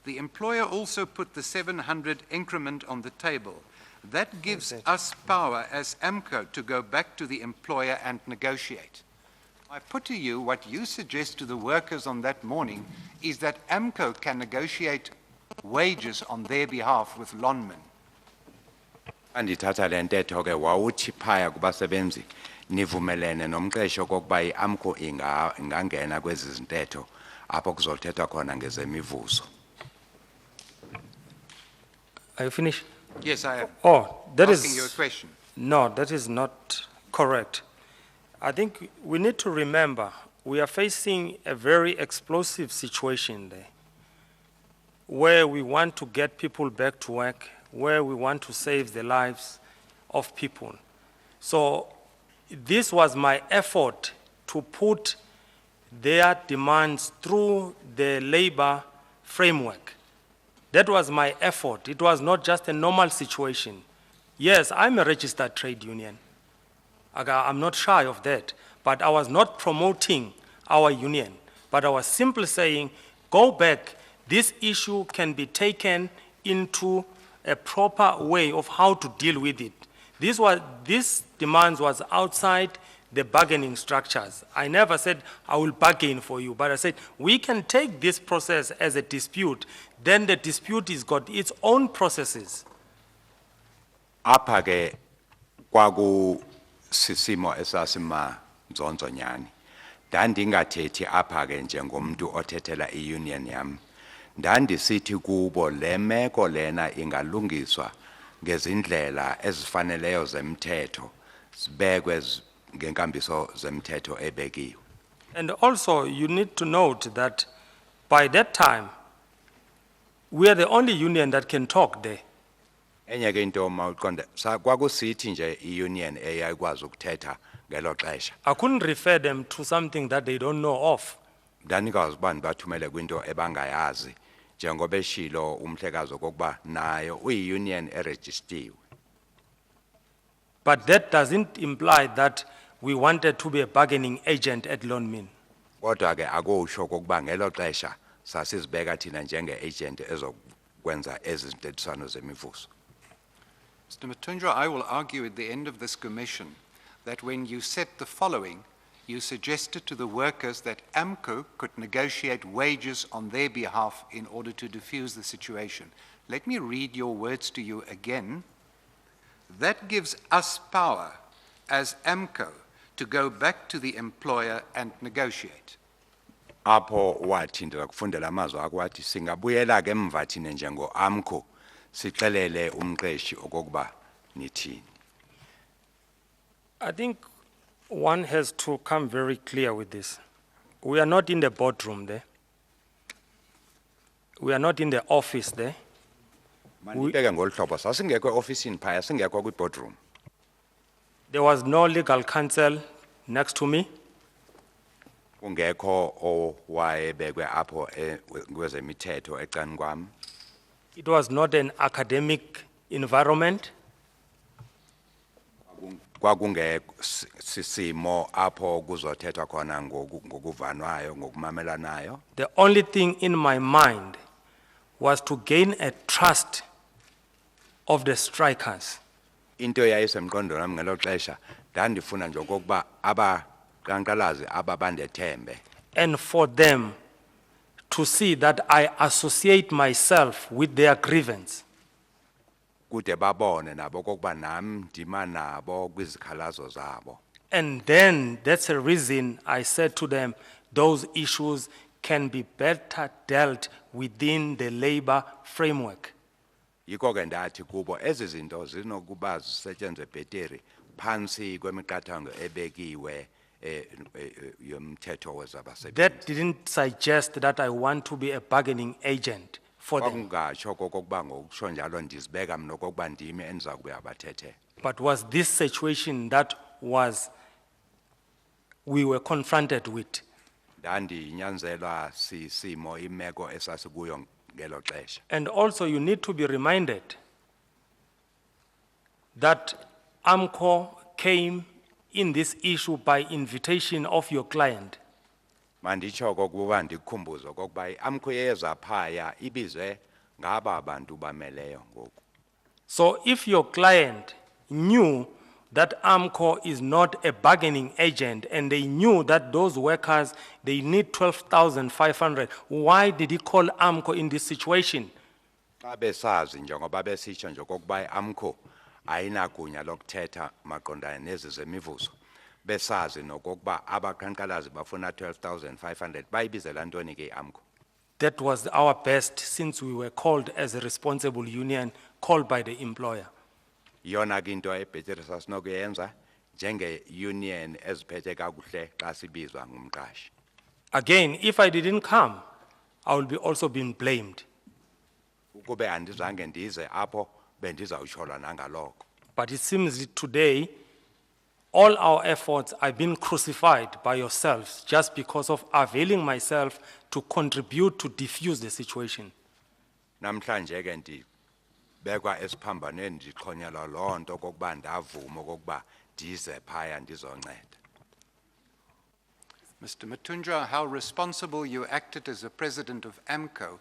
[SPEAKER 5] The employer also put the 700 increment on the table. That gives us power as AMCU to go back to the employer and negotiate. I put to you what you suggest to the workers on that morning is that AMCU can negotiate wages on their behalf with Lonmin.
[SPEAKER 3] Andithatha le ntetho ke wawuthi phaya kubasebenzi nivumelene nomqeshi okokuba iAMCU ingangena kwezi zintetho apho kuzothethwa khona ngezemivuzo.
[SPEAKER 2] Are you finished?
[SPEAKER 5] Yes, I am
[SPEAKER 2] Oh, that
[SPEAKER 5] asking you a
[SPEAKER 2] is,
[SPEAKER 5] question.
[SPEAKER 2] no, that is not correct. I think we need to remember we are facing a very explosive situation there where we want to get people back to work, where we want to save the lives of people. So this was my effort to put their demands through the labor framework. That was my effort. It was not just a normal situation. Yes, I'm a registered trade union. I'm not shy of that. But I was not promoting our union. But I was simply saying, go back. This issue can be taken into a proper way of how to deal with it. This demands was outside the bargaining structures. I never said, I will bargain for you, but I said, we can take this process as a dispute. Then the dispute has got its own processes.
[SPEAKER 3] Apha ke kwaku sisimo esasima nzonzo nyani ndandingathethi apha ke njengomntu othethela i-union yam ndandisithi kubo le meko lena ingalungiswa ngezindlela ezifaneleyo zemthetho zibekwe ngenkambiso zemthetho ebekiwe.
[SPEAKER 2] And also, you need to note that by that time, we are the only union that can talk there.
[SPEAKER 3] Enye ke into mawuqonde kwakusithi nje i-union eyayikwazi ukuthetha ngelo xesha.
[SPEAKER 2] I couldn't refer them to something that they don't know of.
[SPEAKER 3] Ndanikazi uba ndibathumele kwinto ebangayazi njengoba eshilo umhlekazi okokuba nayo uyi-union erejistiwe.
[SPEAKER 2] But that doesn't imply that we wanted to be a bargaining agent at Lonmin.
[SPEAKER 3] Kodwa ke akusho okokuba ngelo xesha sasizibeka thina njenge-agent ezokwenza ezi zintethiswano zemivuzo.
[SPEAKER 5] Mr. Mathunjwa, I will argue at the end of this commission that when you said the following, you suggested to the workers that AMCU could negotiate wages on their behalf in order to diffuse the situation. Let me read your words to you again. That gives us power as AMCU to go back to the employer and negotiate.
[SPEAKER 3] Apho wathi ndakufundela amazwi akho wathi singabuyela ke emva thina njengo-AMCU sixelele umqeshi okokuba nithini.
[SPEAKER 2] I think one has to come very clear with this. We are not in the boardroom there. We are not in the office there.
[SPEAKER 3] Mandibeke ngolu hlobo sasingekho eofisini phaya singekho kwi-boardroom.
[SPEAKER 2] There was no legal counsel next to me.
[SPEAKER 3] Kungekho owayebekwe apho kwezemithetho ecani kwam.
[SPEAKER 2] It was not an academic environment.
[SPEAKER 3] Sisimo apho kuzothethwa khona ngokuvanwayo ngokumamelanayo.
[SPEAKER 2] The only thing in my mind was to gain a trust of the strikers.
[SPEAKER 3] Into yayisemqondweni wami ngelo xesha ndandifuna nje okokuba abaqhankqalazi ababandethembe.
[SPEAKER 2] And for them to see that I associate myself with their grievance.
[SPEAKER 3] Kude babone nabo okokuba nami ndima nabo kwizikhalazo zabo.
[SPEAKER 2] And then that's a reason I said to them, those issues can be better dealt within the labor framework.
[SPEAKER 3] Yiko ke ndathi kubo ezi zinto zinokuba zisetshenzwe bheteri phansi kwemiqathango ebekiwe yomthetho wezabasebenzi.
[SPEAKER 2] That didn't suggest that I want to be a bargaining agent for them,
[SPEAKER 3] Kwakungatsho kokokuba ngokusho njalo ndizibeka mna okokuba ndimi endiza kubuya bathethe.
[SPEAKER 2] but was this situation that we were confronted with.
[SPEAKER 3] Ndandinyanzelwa simo imeko esasikuyo ngelo xesha.
[SPEAKER 2] And also you need to be reminded that AMCU came in this issue by invitation of your client.
[SPEAKER 3] Manditsho kokuba ndikukhumbuze kokuba iAMCU yeza phaya ibizwe ngaba bantu bameleyo ngoku.
[SPEAKER 2] So if your client knew that AMCU is not a bargaining agent and they knew that those workers, they need 12,500, why did he call AMCU in this situation?
[SPEAKER 3] Xa besazi njengoba besitsho nje kokuba iAMCU ayinagunya lokuthetha maqondana nezi zemivuzo. Besazi nokokuba abaqhankqalazi bafuna 12,500 bayibizela ntoni ke iAMCU.
[SPEAKER 2] That was our best since we were called as a responsible union called by the employer.
[SPEAKER 3] Yona ke into ebhetele sasinokuyenza njenge-union eziphethe kakuhle xa sibizwa ngumqashi.
[SPEAKER 2] Again, if I didn't come, I will be also being blamed.
[SPEAKER 3] Ukube andizange ndize apho bendizawutshola nangaloko.
[SPEAKER 2] But it seems that today, all our efforts are being crucified by yourselves just because of availing myself to contribute to diffuse the situation.
[SPEAKER 3] Namhlanje ke ndibekwa esiphambanweni ndixhonyelwa loo nto kokuba ndavuma okokuba ndize phaya ndizonceda.
[SPEAKER 5] Mr. Mathunjwa, how responsible you acted as a president of AMCU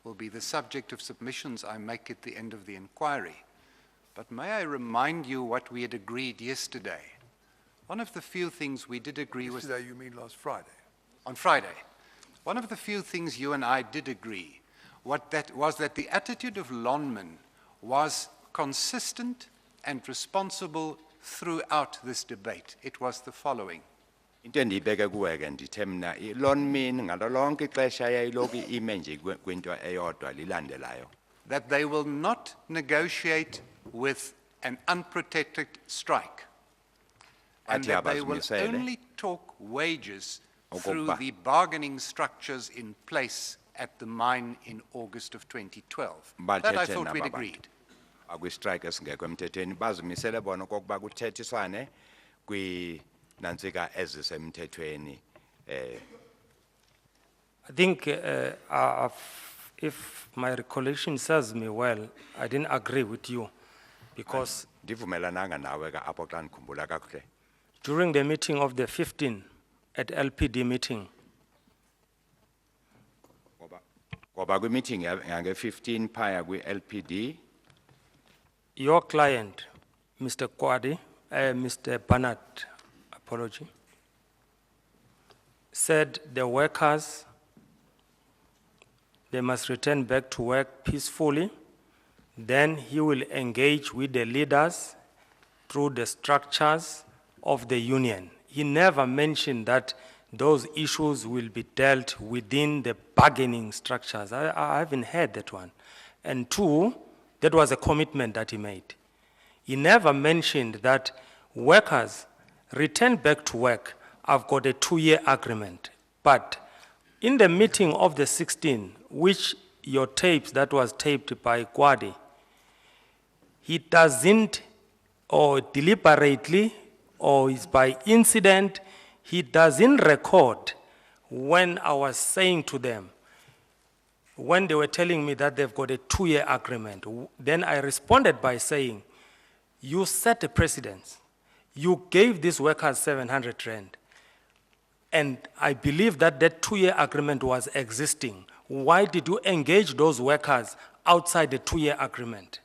[SPEAKER 5] will be the subject of submissions I make at the end of the inquiry. But may I remind you what we had agreed yesterday? One of the few things we did agree was
[SPEAKER 1] Yesterday, you mean last Friday?
[SPEAKER 5] on Friday. One of the few things you and I did agree was that the attitude of Lonmin was consistent and responsible throughout this debate. It was the following.
[SPEAKER 3] Into endiyibeke kuwe ke ndithe mna loo mini ngalo lonke ixesha yayiloku ime nje kwinto eyodwa lilandelayo.
[SPEAKER 5] that they will not negotiate with an unprotected strike, and
[SPEAKER 3] Athi
[SPEAKER 5] that they will
[SPEAKER 3] abazimisele.
[SPEAKER 5] only talk wages through
[SPEAKER 3] Okokuba.
[SPEAKER 5] the bargaining structures in place at the mine in August of 2012. That I
[SPEAKER 3] Bathethe
[SPEAKER 5] thought we'd
[SPEAKER 3] naba bantu.
[SPEAKER 5] agreed.
[SPEAKER 3] Akwi-strike esingekho emthethweni bazimisele bona okokuba kuthethiswane kwinantsika ezisemthethweni.
[SPEAKER 2] I think if my recollection serves me well, I didn't agree with you because
[SPEAKER 3] Ndivumelananga nawe ka apho xa ndikhumbula kakuhle.
[SPEAKER 2] during the meeting of the 15 at LPD meeting,
[SPEAKER 3] Ngoba kwi-meeting yange-15 phaya kwi-LPD,
[SPEAKER 2] your client, Mr. Kwadi, Mr. Bernard, apology, said the workers, they must return back to work peacefully. Then he will engage with the leaders through the structures of the union. He never mentioned that those issues will be dealt within the bargaining structures. I haven't heard that one. And two, that was a commitment that he made. He never mentioned that workers return back to work. I've got a 2-year agreement. But in the meeting of the 16th, which your tapes, that was taped by Kwadi, he doesn't, or deliberately, or is by incident, he doesn't record when I was saying to them, when they were telling me that they've got a 2-year agreement. Then I responded by saying, you set a precedence. You gave these workers 700 rand. And I believe that that 2-year agreement was existing. Why did you engage those workers outside the 2-year agreement?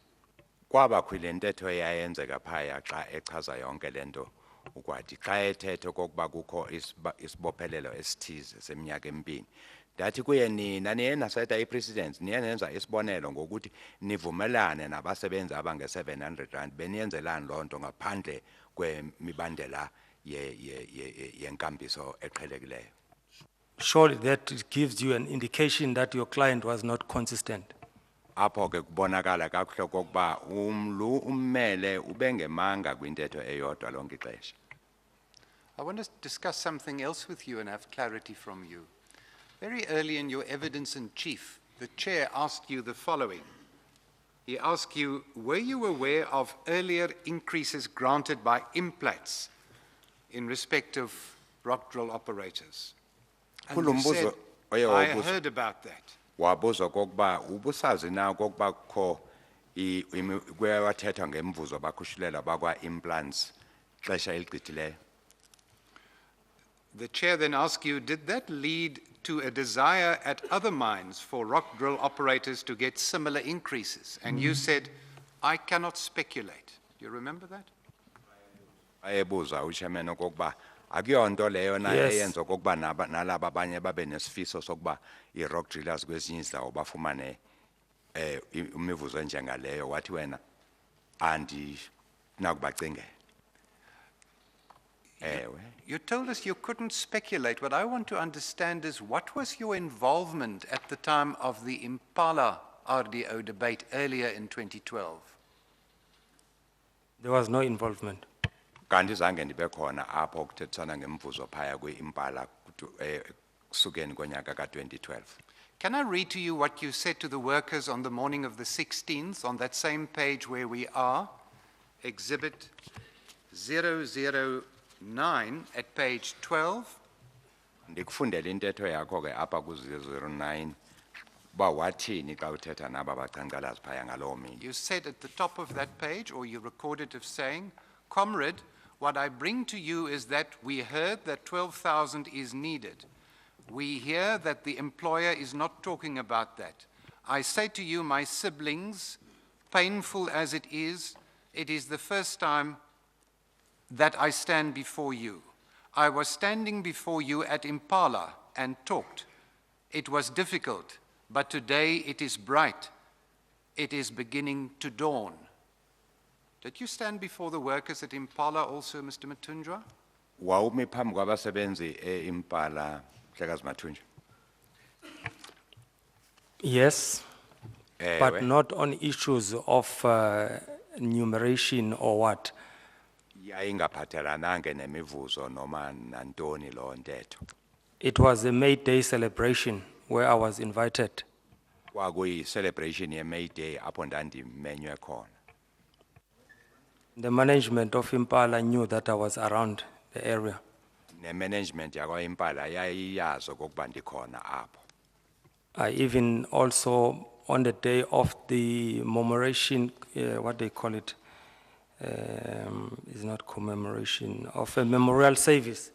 [SPEAKER 3] kwaba khwile ntetho eyayenzeka phaya xa echaza yonke lento ukwathi xa ethethe okokuba kukho isibophelelo esithize seminyaka emibini. Ndathi kuye nina niye naseta i-precedence niye nenza isibonelo ngokuthi nivumelane nabasebenzi abange-700 rand beniyenzelani loo nto ngaphandle kwemibandela yenkambiso eqhelekileyo.
[SPEAKER 2] Surely that gives you an indication that your client was not consistent.
[SPEAKER 3] Apho ke kubonakala kakuhle okokuba ummele ubengemanga kwintetho eyodwa lonke ixesha.
[SPEAKER 5] I want to discuss something else with you and have clarity from you. Very early in your evidence in chief, the chair asked you the following. He asked you, were you aware of earlier increases granted by Implats in respect of rock drill operators? And you said, I heard about that.
[SPEAKER 3] Wabuza okokuba ubusazi na okokuba kukho kwathetha ngemvuzo bakhushulelwa bakwa-implants xesha eligqithileyo.
[SPEAKER 5] The chair then asked you, did that lead to a desire at other mines for rock drill operators to get similar increases? And you said, I cannot speculate. Do you remember that?
[SPEAKER 3] Ayebuza uchairman okokuba akuyonto leyo na
[SPEAKER 2] Yes.
[SPEAKER 3] eyenza okokuba nalaba abanye babe nesifiso sokuba i-rock drillers kwezinye izindawo bafumane imivuzo enjengaleyo wathi wena andinakubacingela. Ewe.
[SPEAKER 5] You told us you couldn't speculate. What I want to understand is what was your involvement at the time of the Impala RDO debate earlier in 2012?
[SPEAKER 2] There was no involvement.
[SPEAKER 3] Kanti zange ndibe khona apho kuthethisana ngemvuzo phaya kwi-Impala kusukeni konyaka ka-2012.
[SPEAKER 5] Can I read to you what you said to the workers on the morning of the 16th on that same page where we are? Exhibit 009 at page 12.
[SPEAKER 3] Ndikufundela intetho yakho ke apha ku-009 uba wathini xa uthetha naba bacankcalazi phaya ngaloo mini.
[SPEAKER 5] You said at the top of that page, or you recorded of saying, Comrade, what I bring to you is that we heard that 12,000 is needed. We hear that the employer is not talking about that. I say to you, my siblings, painful as it is the first time that I stand before you. I was standing before you at Impala and talked. It was difficult, but today it is bright. It is beginning to dawn. Did you stand before the workers at Impala also, Mr. Mathunjwa?
[SPEAKER 3] Wawumi phambi kwabasebenzi eImpala Mhlekazi Mathunjwa?
[SPEAKER 2] Yes, but
[SPEAKER 3] Ewe.
[SPEAKER 2] not on issues of numeration or what.
[SPEAKER 3] Yayingaphathelananga nemivuzo noma nantoni lo ntetho.
[SPEAKER 2] It was a May Day celebration where I was invited.
[SPEAKER 3] Kwakuyi celebration ye May Day apho ndandimenywe khona.
[SPEAKER 2] The management of Impala knew that I was around the area.
[SPEAKER 3] Ne management yakwa Impala yayiyazi okokuba ndikhona apho.
[SPEAKER 2] I even also, on the day of the commemoration, what they call it, is not commemoration, of a memorial service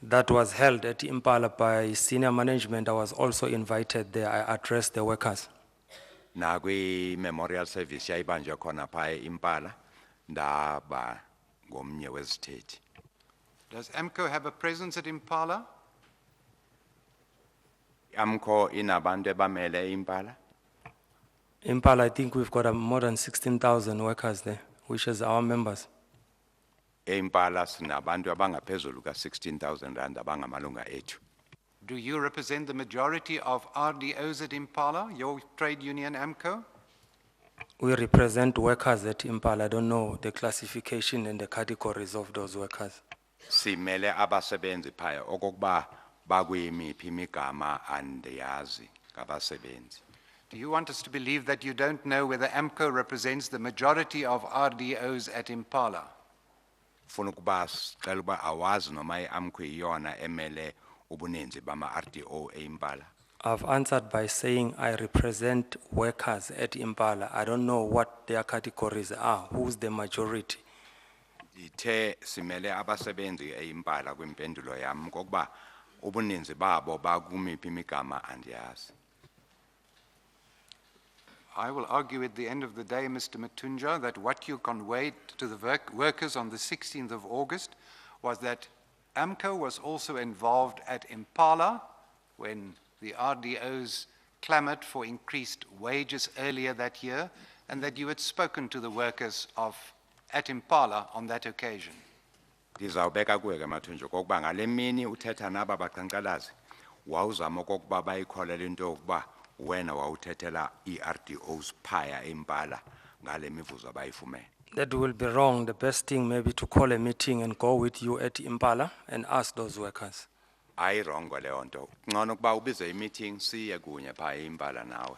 [SPEAKER 2] that was held at Impala by senior management. I was also invited there. I addressed the workers.
[SPEAKER 3] Na kwi memorial service yayibanjwe khona pha eImpala ndaba ngomnye wezithethi.
[SPEAKER 5] Does AMCU have a presence at Impala?
[SPEAKER 3] AMCU inabantu ebamele eImpala?
[SPEAKER 2] Impala, I think we've got more than 16,000 workers there, which is our members.
[SPEAKER 3] eImpala sinabantu abangaphezulu ka16,000 rand abangamalunga ethu.
[SPEAKER 5] Do you represent the majority of RDOs at Impala, your trade union AMCU?
[SPEAKER 2] We represent workers at Impala. I don't know the classification and the categories of those workers.
[SPEAKER 3] Simele abasebenzi phaya okokuba bakuyimiphi imigama andiyazi ngabasebenzi.
[SPEAKER 5] Do you want us to believe that you don't know whether AMCU represents the majority of RDOs at Impala?
[SPEAKER 3] Funa ukuba sicela uba awazi noma iAMCU iyona emele ubuninzi bama RDO eImpala.
[SPEAKER 2] I've answered by saying I represent workers at Impala. I don't know what their categories are, who's the majority.
[SPEAKER 3] Ithe simele abasebenzi eImpala kwimpendulo yami kokuba ubuninzi babo bakumiphi imigama andiyazi.
[SPEAKER 5] I will argue at the end of the day, Mr. Mathunjwa, that what you conveyed to the workers on the 16th of August was that AMCU was also involved at Impala when the RDOs clamored for increased wages earlier that year, and that you had spoken to the workers at Impala on that occasion.
[SPEAKER 3] Ndizawubeka kuwe ke Mathunjwa kokuba ngale mini uthetha naba baqhankqalazi wawuzama okokuba bayikholele into yokuba wena wawuthethela iRDOs phaya eImpala ngale mivuzo abayifumene.
[SPEAKER 2] That will be wrong. The best thing maybe to call a meeting and go with you at Impala and ask those workers.
[SPEAKER 3] Ayirongo leyo nto. Ngcono ukuba ubize imeeting siye kunye phaya eImpala nawe.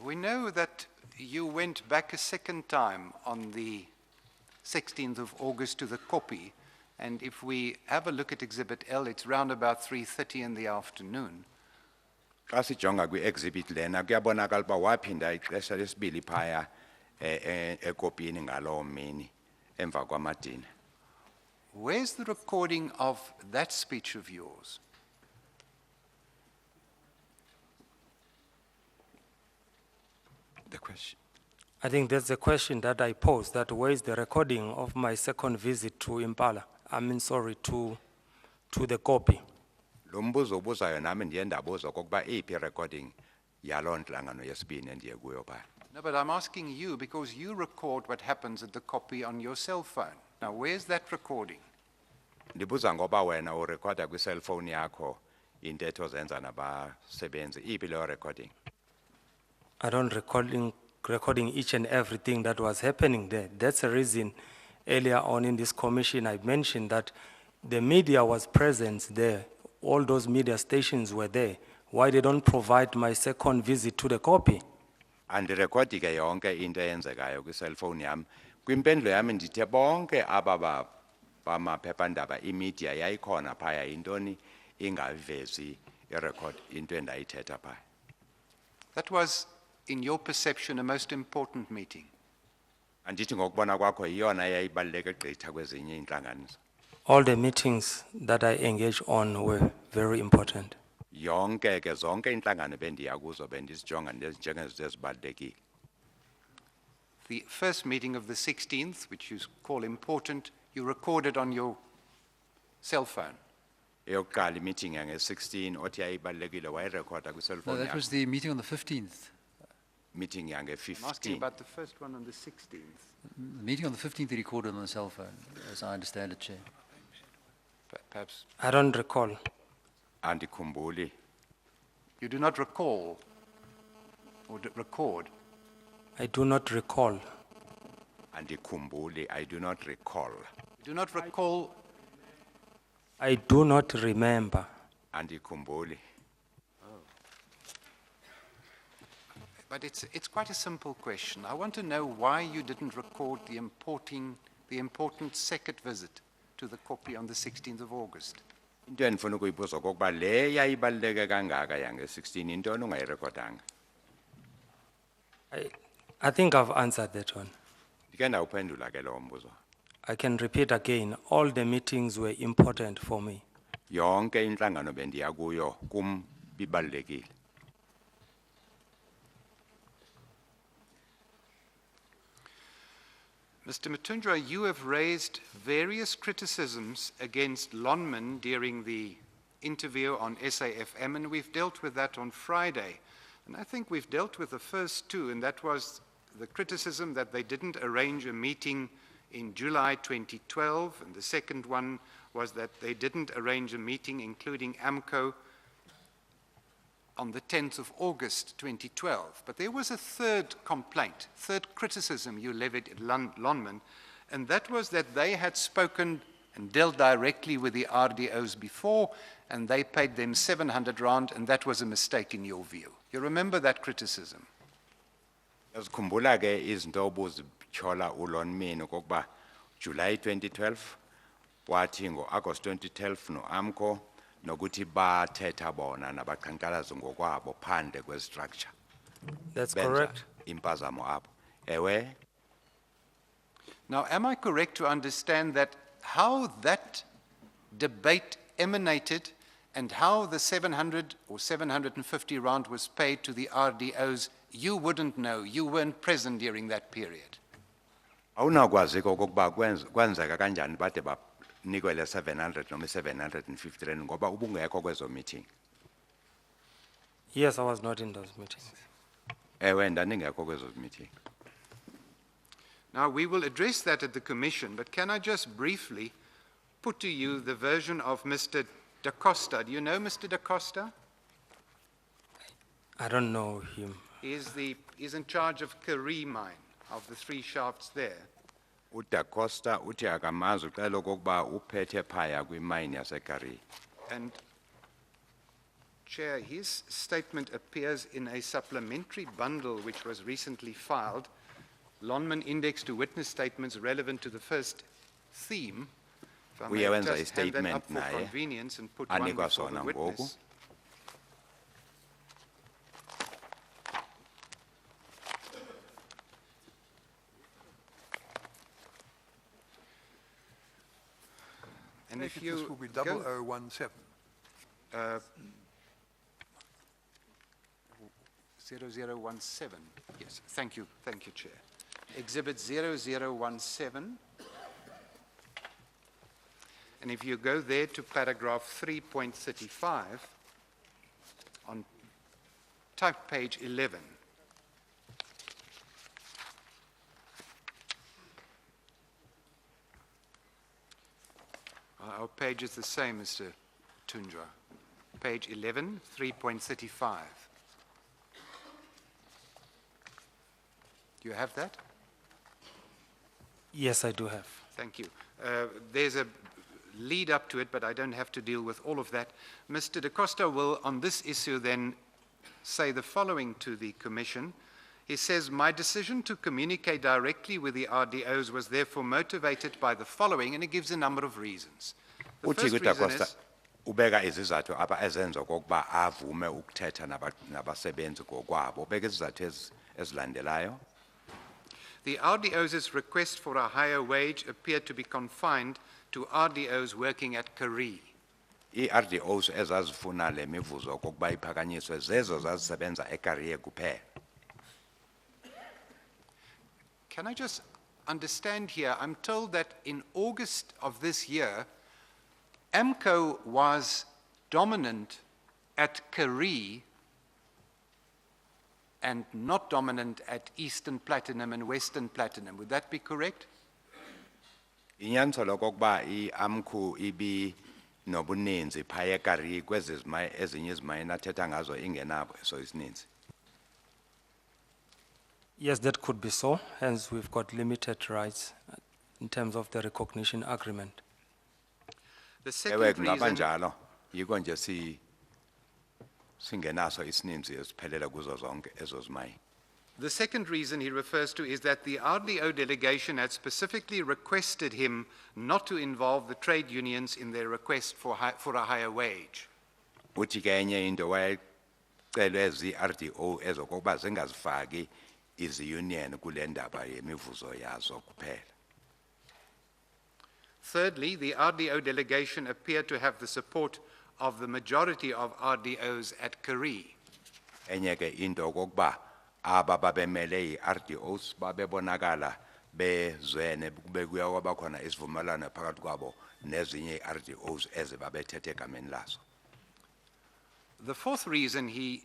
[SPEAKER 5] We know that you went back a second time on the 16th of August to the copy, and if we have a look at Exhibit L, it's round about 3:30 in the afternoon.
[SPEAKER 3] Xa sijonga kwi-exhibit lena kuyabonakala uba waphinda ixesha lesibili phaya ekopini ngaloo mini emva kwamadina.
[SPEAKER 5] Where's the recording of that speech of yours?
[SPEAKER 3] The question.
[SPEAKER 2] I think that's the question that I posed, that where is the recording of my second visit to Impala? to the copy.
[SPEAKER 3] Lo mbuzo ubuzayo nami ndiye ndabuza okokuba iphi recording yaloo ntlangano yesibini endiye kuyo phaya.
[SPEAKER 5] No, but I'm asking you because you record what happens at the copy on your cell phone. Now, where's that recording?
[SPEAKER 3] Ndibuza ngoba wena urekhoda kwi-cellphone yakho intetho zenza nabasebenzi iphi leyo recording.
[SPEAKER 2] I don't recording each and everything that was happening there. That's the reason earlier on in this commission I mentioned that the media was present there. All those media stations were there. Why they don't provide my second visit to the copy?
[SPEAKER 3] Andirekhodi ke yonke into eyenzekayo kwi-cellphone yami. Kwimpendulo yami ndithe bonke aba bamaphephandaba imedia yayikhona phaya intoni ingavezi irecord into endayithetha phaya.
[SPEAKER 5] That was, in your perception, a most important meeting.
[SPEAKER 3] Andithi ngokubona kwakho iyona eyayibaluleke gqitha kwezinye iintlanganiso.
[SPEAKER 2] All the meetings that I engaged on were very important.
[SPEAKER 3] Yonke ke zonke inhlangano bendiya kuzo bendizijonga njengezinto ezibalulekile.
[SPEAKER 5] The first meeting of the 16th, which you call important, you recorded on your cell phone.
[SPEAKER 3] Eyokuqala imeeting yange-16 othi yayibalulekile wayirekhoda
[SPEAKER 6] No,
[SPEAKER 3] kwi-cellphone
[SPEAKER 6] that
[SPEAKER 3] yakho.
[SPEAKER 6] was the meeting on the 15th.
[SPEAKER 3] meeting yange
[SPEAKER 5] I'm asking
[SPEAKER 3] 15.
[SPEAKER 5] about the first one on the 16th.
[SPEAKER 6] The meeting on the 15th, he recorded on the cell phone, as I understand it, Chair.
[SPEAKER 5] Perhaps
[SPEAKER 2] I don't recall.
[SPEAKER 3] Andikhumbuli.
[SPEAKER 5] you do not recall or record.
[SPEAKER 2] I do not recall.
[SPEAKER 3] Andikhumbuli, I do not recall.
[SPEAKER 5] You do not recall.
[SPEAKER 2] I do not remember.
[SPEAKER 3] Andikhumbuli.
[SPEAKER 5] But it's quite a simple question. I want to know why you didn't record the important second visit to the Kopi on the 16th of August.
[SPEAKER 3] Into endifuna ukuyibuza okokuba le yayibaluleke kangaka yange 16 intoni ungayirekhodanga.
[SPEAKER 2] I think I've answered that one.
[SPEAKER 3] Ndike ndawuphendula ke lo mbuzo.
[SPEAKER 2] I can repeat again. All the meetings were important for me.
[SPEAKER 3] Yonke inhlangano bendiya kuyo kum bibalulekile.
[SPEAKER 5] Mr. Mathunjwa, you have raised various criticisms against Lonman during the interview on SAFM, and we've dealt with that on Friday. And I think we've dealt with the first two, and that was the criticism that they didn't arrange a meeting in July 2012, and the second one was that they didn't arrange a meeting, including AMCU, on the 10th of August 2012. But there was a third complaint, third criticism you levied at Lonman, and that was that they had spoken and dealt directly with the RDOs before, and they paid them 700 rand, and that was a mistake in your view. You remember that criticism?
[SPEAKER 3] Yazikhumbula ke izinto obuzitshola uLonmin okokuba July 2012 wathi ngo-August 2012 no-AMCO nokuthi bathetha bona nabaqhankqalazi ngokwabo phandle kwe-structure.
[SPEAKER 2] That's
[SPEAKER 3] Benza
[SPEAKER 2] correct.
[SPEAKER 3] impazamo apho. Ewe,
[SPEAKER 5] Now, am I correct to understand that how that debate emanated and how the 700 or 750 rand was paid to the RDOs, you wouldn't know, you weren't present during that period?
[SPEAKER 3] awunakwazi okokuba kwenzeka kanjani bade banikwe le 700 noma 750 rand ngoba ubungekho kwezo meeting.
[SPEAKER 2] Yes, I was not in those meetings.
[SPEAKER 3] Ewe, ndandingekho kwezo meeting.
[SPEAKER 5] Now, we will address that at the Commission, but can I just briefly put to you the version of Mr. Da Costa? Do you know Mr. Da Costa?
[SPEAKER 2] I don't know him.
[SPEAKER 5] He's in charge of Karee mine, of the 3 shafts there.
[SPEAKER 3] uDa Costa uthi akamazi ucela okokuba uphethe phaya kwimine yaseKaree.
[SPEAKER 5] And, Chair, his statement appears in a supplementary bundle which was recently filed, Lonman Index to Witness Statements relevant to the first theme. If I may
[SPEAKER 3] Uyawenza
[SPEAKER 5] just hand that up
[SPEAKER 3] i-statement
[SPEAKER 5] for
[SPEAKER 3] naye,
[SPEAKER 5] convenience and put one
[SPEAKER 3] anikwa
[SPEAKER 5] before the
[SPEAKER 3] sona
[SPEAKER 5] witness.
[SPEAKER 3] ngoku.
[SPEAKER 5] And if
[SPEAKER 1] This
[SPEAKER 5] you
[SPEAKER 1] will be
[SPEAKER 5] go-
[SPEAKER 1] 0017.
[SPEAKER 5] 0017. Yes, thank you, Chair. Exhibit 0017. And if you go there to paragraph 3.35 on type page 11. Our page is the same, Mr. Mathunjwa. Page 11, 3.35. Do you have that?
[SPEAKER 2] Yes, I do have.
[SPEAKER 5] Thank you. There's a lead up to it, but I don't have to deal with all of that. Mr. Da Costa will, on this issue, then say the following to the Commission. He says, my decision to communicate directly with the RDOs was therefore motivated by the following, and he gives a number of reasons. The
[SPEAKER 3] Uthi
[SPEAKER 5] first
[SPEAKER 3] uDa
[SPEAKER 5] reason
[SPEAKER 3] Costa
[SPEAKER 5] is,
[SPEAKER 3] ubeka izizathu apha ezenza okokuba avume ukuthetha nabasebenzi ngokwabo. Ubeka izizathu ezilandelayo.
[SPEAKER 5] the RDO's request for a higher wage appeared to be confined to RDOs working at Karee.
[SPEAKER 3] I-RDOs ezazifuna le mivuzo okokuba iphakanyiswe zezo zazisebenza eKaree kuphela.
[SPEAKER 5] Can I just understand here? I'm told that in August of this year, AMCU was dominant at Karee and not dominant at Eastern Platinum and Western Platinum. Would that be correct?
[SPEAKER 3] Inyaniselo kokuba i-AMCU ibi nobuninzi phaya eKaree kwezi ezinye izimayini athetha ngazo ingenabo eso isininzi.
[SPEAKER 2] Yes, that could be so, hence we've got limited rights in terms of the recognition agreement.
[SPEAKER 5] The
[SPEAKER 3] Ewe
[SPEAKER 5] second
[SPEAKER 3] kungaba
[SPEAKER 5] reason,
[SPEAKER 3] njalo yiko nje singenaso isininzi esiphelela kuzo zonke ezo zimayini.
[SPEAKER 5] the second reason he refers to is that the RDO delegation had specifically requested him not to involve the trade unions in their request for a higher wage.
[SPEAKER 3] Uthi ke enye into wayecelwe zi-RDO ezokokuba zingazifaki izi-union kule ndaba yemivuzo yazo kuphela.
[SPEAKER 5] Thirdly, the RDO delegation appeared to have the support of the majority of RDOs at Karee.
[SPEAKER 3] Enye ke into kokuba aba babemele i-RDOs babebonakala bezwene kube kuyakwaba khona isivumelwano phakathi kwabo nezinye i-RDOs ezibabethethe egameni lazo.
[SPEAKER 5] The fourth reason he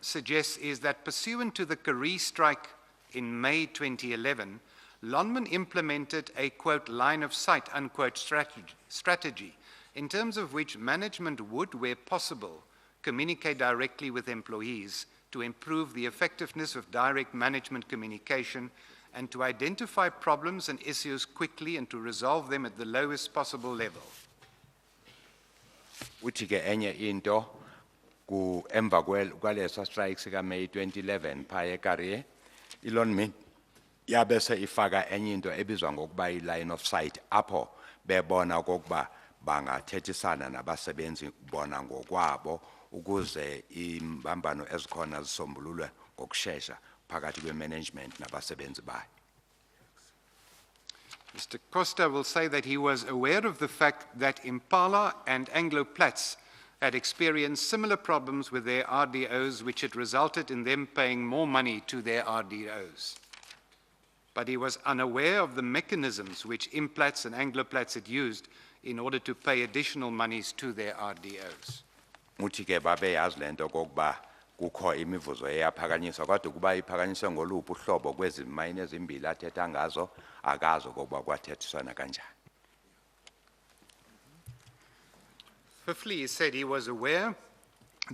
[SPEAKER 5] suggests is that pursuant to the Karee strike in May 2011, Lonman implemented a, quote, line of sight, unquote, strategy, in terms of which management would, where possible, communicate directly with employees to improve the effectiveness of direct management communication and to identify problems and issues quickly and to resolve them at the lowest possible level.
[SPEAKER 3] Uthi ke enye into ku emva kwaleso strike sika May 2011 phaya eKaree iLonmin yabese ifaka enye into ebizwa ngokuba i-line of sight apho bebona okokuba bangathethisana nabasebenzi bona ngokwabo ukuze imbambano ezikhona zisombululwe ngokushesha phakathi kwe-management nabasebenzi bayo.
[SPEAKER 5] Mr. Costa will say that he was aware of the fact that Impala and Anglo-Platz had experienced similar problems with their RDOs, which had resulted in them paying more money to their RDOs. But he was unaware of the mechanisms which Implatz and Anglo-Platz had used in order to pay additional monies to their RDOs.
[SPEAKER 3] Uthi ke babeyazi lento kokuba kukho imivuzo eyaphakanyiswa kodwa kuba iphakanyiswe ngoluphi uhlobo kwezi mayini ezimbili athetha ngazo akazi okokuba kwathethiswana kanjani.
[SPEAKER 5] Fifthly, he said he was aware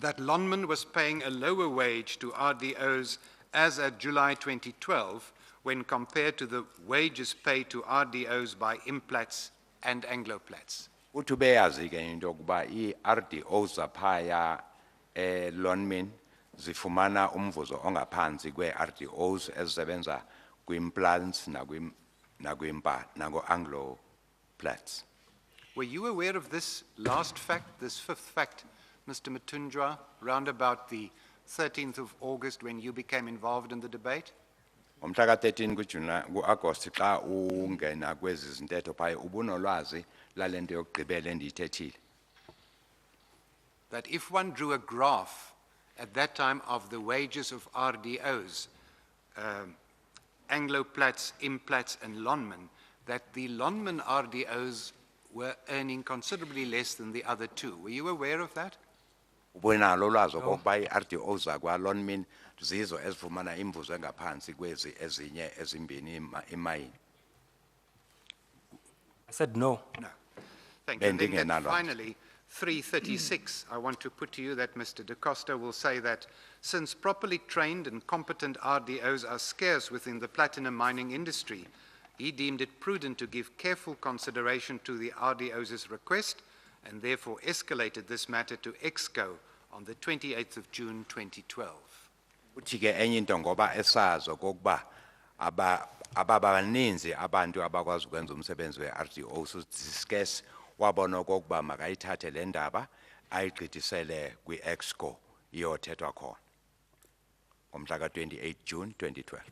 [SPEAKER 5] that Lonman was paying a lower wage to RDOs as at July 2012 when compared to the wages paid to RDOs by Implatz and Anglo-Platz.
[SPEAKER 3] Uthi ubeyazi ke into yokuba i-RDOs zaphaya eLonmin zifumana umvuzo ongaphansi kwe-RDOs ezisebenza kwi-Implatz nango-Anglo-Platz.
[SPEAKER 5] Were you aware of this last fact, this fifth fact, Mr. Mathunjwa, round about the 13th of August when you became involved in the debate?
[SPEAKER 3] Ngomhla ka-13 ku-Agosti xa ungena kwezi zintetho phaya ubunolwazi lalento yokugqibela endiyithethile.
[SPEAKER 5] That if one drew a graph at that time of the wages of RDOs, Anglo-Platz, Implatz, and Lonman, that the Lonman RDOs were earning considerably less than the other two. Were you aware of that?
[SPEAKER 3] Ubunalo ulwazi okokuba i-RDOs zakwa-Lonmin zizo ezifumana imvuzo engaphansi kwezi ezinye ezimbini imayini.
[SPEAKER 2] I said no.
[SPEAKER 5] No. Thank you. And then
[SPEAKER 3] Bendingenalo.
[SPEAKER 5] finally, 336, I want to put to you that Mr. Da Costa will say that since properly trained and competent RDOs are scarce within the platinum mining industry, he deemed it prudent to give careful consideration to the RDO's request and therefore escalated this matter to EXCO on the 28th of June 2012.
[SPEAKER 3] Uthi ke enye into ngoba esazi okokuba ababaninzi abantu abakwazi ukwenza umsebenzi we-RDOs scarce wabona okokuba makayithathe le ndaba ayigqithisele kwi-EXCO iyothethwa khona ngomhla ka-28 June 2012.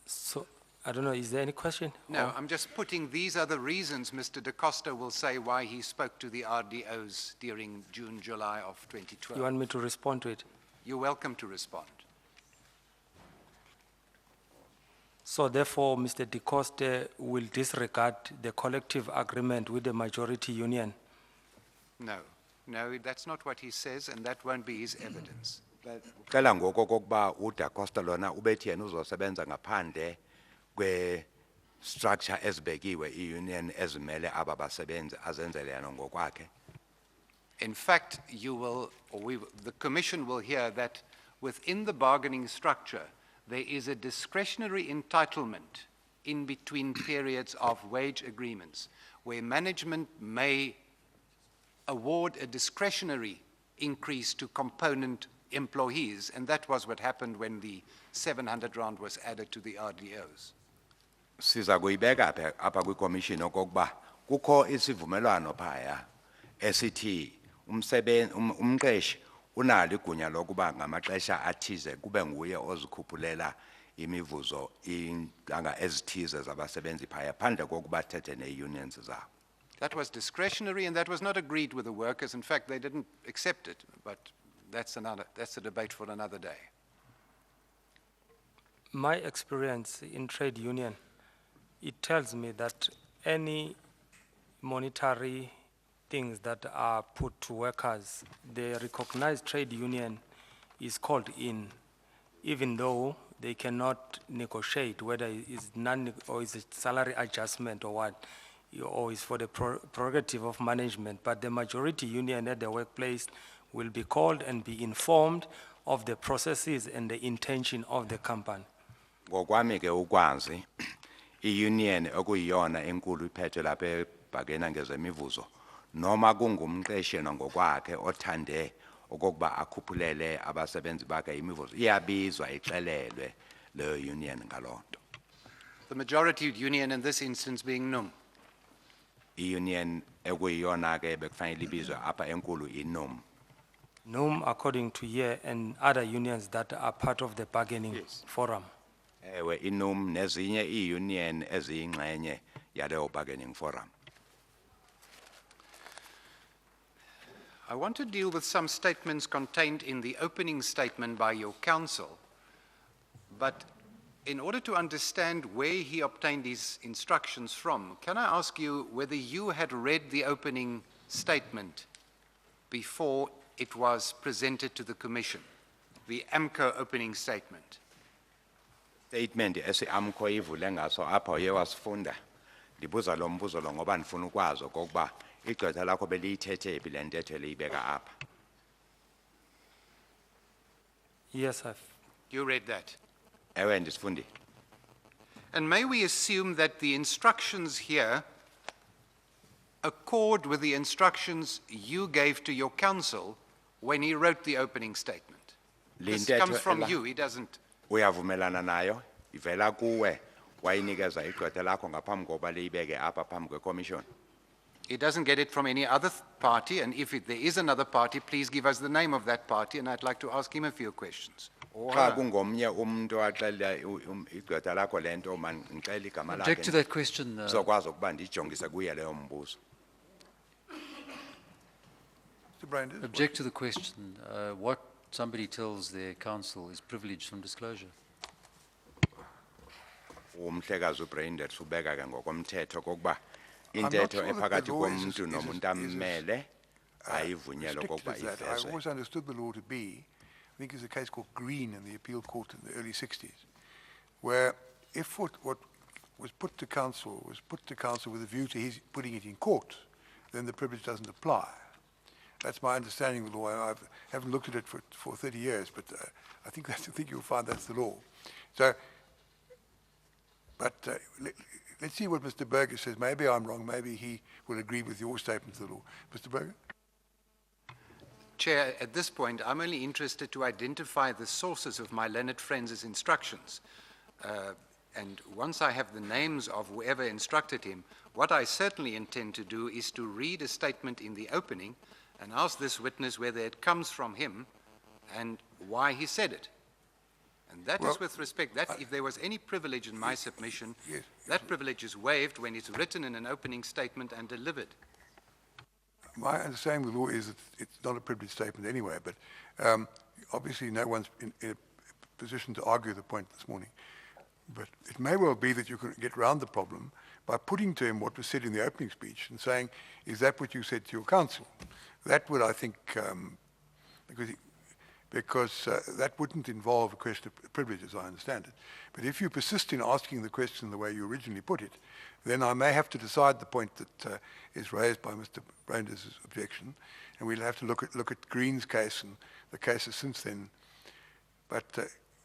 [SPEAKER 2] So, I don't know, is there any question?
[SPEAKER 5] No,
[SPEAKER 2] Or-
[SPEAKER 5] I'm just putting, these are the reasons Mr. Da Costa will say why he spoke to the RDOs during June, July of 2012.
[SPEAKER 2] You want me to respond to it?
[SPEAKER 5] You're welcome to respond.
[SPEAKER 2] So therefore, Mr. De Costa will disregard the collective agreement with the majority union.
[SPEAKER 5] No, no, that's not what he says, and that won't be his evidence.
[SPEAKER 3] Ucela ngoko kokuba uDa Costa lona ubethi yena uzosebenza ngaphandle structure ezibekiwe i-union ezimele aba basebenzi azenzele yena ngokwakhe.
[SPEAKER 5] In fact, the Commission will hear that within the bargaining structure, there is a discretionary entitlement in between periods of wage agreements, where management may award a discretionary increase to component employees, and that was what happened when the 700 rand was added to the RDOs.
[SPEAKER 3] Siza kuyibeka apha kwi-commission okokuba kukho isivumelwano phaya esithi umqeshi unalo igunya lokuba ngamaxesha athize kube nguye ozikhuphulela imivuzo iintanga ezithize zabasebenzi phaya phandle kokuba thethe nee-unions zabo.
[SPEAKER 5] That was discretionary, and that was not agreed with the workers. In fact, they didn't accept it, but that's a debate for another day.
[SPEAKER 2] My experience in trade union, it tells me that any monetary things that are put to workers, the recognized trade union is called in, even though they cannot negotiate whether it's or is it salary adjustment or what, or is for the prerogative of management. But the majority union at the workplace will be called and be informed of the processes and the intention of the company.
[SPEAKER 3] Ngokwami ke ukwazi i-union okuyiyona enkulu iphethe lapha ebhakena ngezemivuzo noma kungumqeshi ngokwakhe othande okokuba akhuphulele abasebenzi bakhe imivuzo iyabizwa ixelelwe le union ngalonto.
[SPEAKER 5] The majority union in this instance being NUM.
[SPEAKER 3] I-union ekuyiyona ke bekufanele ibizwe apha enkulu iNUM.
[SPEAKER 2] NUM, according to here, and other unions that are part of the bargaining forum.
[SPEAKER 3] Ewe iNUM nezinye i-union eziyingxenye yaleyo bargaining forum.
[SPEAKER 5] I want to deal with some statements contained in the opening statement by your counsel, but in order to understand where he obtained his instructions from, can I ask you whether you had read the opening statement before it was presented to the Commission, the AMCU opening statement?
[SPEAKER 3] Statement esi-AMCU ivule ngaso apha uye wasifunda ndibuza lo mbuzo lo ngoba ndifuna ukwazi okokuba igqwetha lakho beliyithethe phi le ntetho eliyibeka apha.
[SPEAKER 2] Yes,
[SPEAKER 5] You read that.
[SPEAKER 3] Ewe ndisifundile.
[SPEAKER 5] And may we assume that the instructions here accord with the instructions you gave to your counsel when he wrote the opening statement? This comes from you, he doesn't.
[SPEAKER 3] Uyavumelana nayo ivela kuwe wayinikeza igqwetha lakho ngaphambi kokuba liyibeke apha phambi kwe-commission.
[SPEAKER 5] He doesn't get it from any other party, and if there is another party, please give us the name of that party, and I'd like to ask him a few questions.
[SPEAKER 3] Xa kungomnye umuntu axelela igqwetha lakho le nto mandixele igama
[SPEAKER 6] Object to
[SPEAKER 3] lakhe
[SPEAKER 6] that question.
[SPEAKER 3] sizokwazi ukuba ndijongise kuye leyo mbuzo.
[SPEAKER 1] Mr. Brandis?
[SPEAKER 6] Object to the question. What somebody tells their counsel is privileged from disclosure.
[SPEAKER 3] Umhlekazi uBrandis ubeka ke ngokomthetho kokuba
[SPEAKER 1] I'm not
[SPEAKER 3] intetho
[SPEAKER 1] sure that
[SPEAKER 3] ephakathi
[SPEAKER 1] the law is
[SPEAKER 3] komuntu nomuntu ammele ayivunyelwe
[SPEAKER 1] Strict
[SPEAKER 3] kokuba
[SPEAKER 1] as that. I
[SPEAKER 3] ivezwe.
[SPEAKER 1] always understood the law to be, I think there's a case called Green in the appeal court in the early 60s, where if what was put to counsel with a view to his putting it in court, then the privilege doesn't apply. That's my understanding of the law. I haven't looked at it for 30 years, but I think you'll find that's the law. So, but let's see what Mr. Berger says. Maybe I'm wrong. Maybe he will agree with your statement of the law. Mr. Berger?
[SPEAKER 5] Chair, at this point, I'm only interested to identify the sources of my learned friends' instructions. And once I have the names of whoever instructed him, what I certainly intend to do is to read a statement in the opening and ask this witness whether it comes from him and why he said it. And that is with respect, that if there was any privilege in my submission,
[SPEAKER 1] Yes.
[SPEAKER 5] that privilege is waived when it's written in an opening statement and delivered.
[SPEAKER 1] My understanding of the law is that it's not a privileged statement anyway, but obviously no one's in a position to argue the point this morning. But it may well be that you can get around the problem by putting to him what was said in the opening speech and saying, is that what you said to your counsel? That would, I think, because that wouldn't involve a question of privilege, as I understand it. But if you persist in asking the question the way you originally put it, then I may have to decide the point that is raised by Mr. Brainder's objection, and we'll have to look at Green's case and the cases since then. But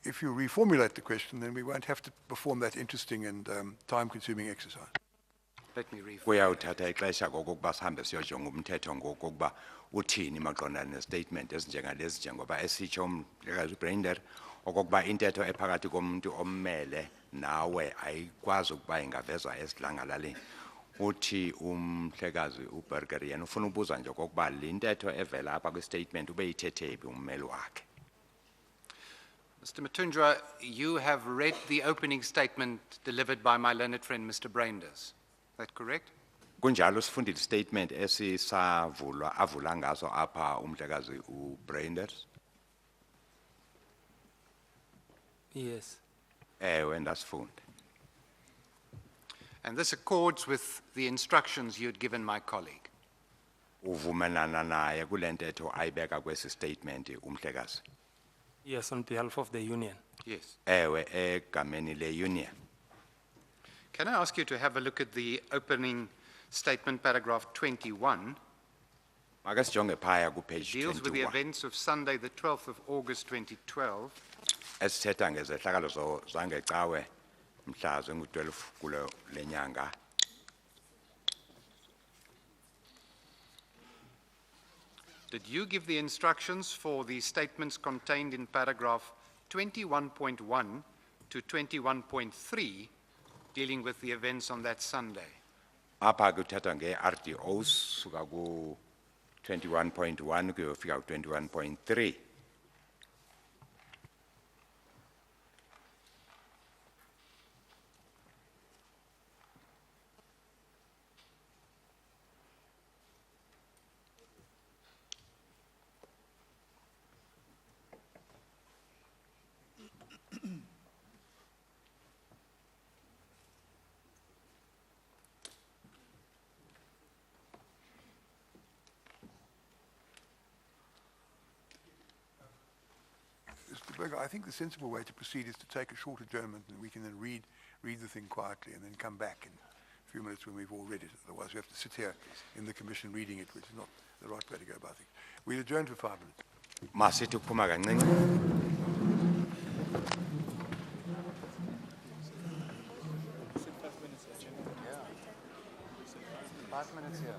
[SPEAKER 1] if you reformulate the question, then we won't have to perform that interesting and time-consuming exercise.
[SPEAKER 5] Let me read.
[SPEAKER 3] kuyawuthatha ixesha kokokuba sihambe siyojonga umthetho ngokokuba uthini maqondana nestatement ezinjengalezi njengoba esitsho umhlekazi uBrander okokuba intetho ephakathi komuntu ommele nawe ayikwazi ukuba ingavezwa esidlangalaleni. Uthi umhlekazi uBurger yena ufuna ubuza nje okokuba le ntetho evela apha kwistatement ube ithethephi ummeli wakhe.
[SPEAKER 5] Mr. Mathunjwa, you have read the opening statement delivered by my learned friend, Mr. Brainders. Is that correct?
[SPEAKER 3] Kunjalo sifundile statement esisavulwa avula ngaso apha umhlekazi uBrainders.
[SPEAKER 2] Yes.
[SPEAKER 3] Ewe ndasifunda.
[SPEAKER 5] And this accords with the instructions you had given my colleague.
[SPEAKER 3] Uvumelana naye kule ntetho ayibeka kwesi statement umhlekazi.
[SPEAKER 2] Yes, on behalf of the union.
[SPEAKER 5] Yes.
[SPEAKER 3] Ewe egameni le union.
[SPEAKER 5] Can I ask you to have a look at the opening statement, paragraph 21?
[SPEAKER 3] Make sijonge phaya ku page
[SPEAKER 5] Deals with the
[SPEAKER 3] 21.
[SPEAKER 5] events of Sunday, the 12th of August, 2012.
[SPEAKER 3] Esithetha ngezehlakalo zangecawe mhla zingu-12 kulo lenyanga.
[SPEAKER 5] Did you give the instructions for the statements contained in paragraph 21.1 to 21.3 dealing with the events on that Sunday?
[SPEAKER 3] Apha kuthetha nge-RDOs suka ku 21.1 kuyofika ku 21.3.
[SPEAKER 1] Mr. Berger, I think the sensible way to proceed is to take a short adjournment, and we can then read the thing quietly and then come back in a few minutes when we've all read it. Otherwise, we have to sit here in the commission reading it, which is not the right way to go about things. We'll adjourn for 5 minutes.
[SPEAKER 3] Masithi ukuphuma kancinci.
[SPEAKER 5] 5 minutes here.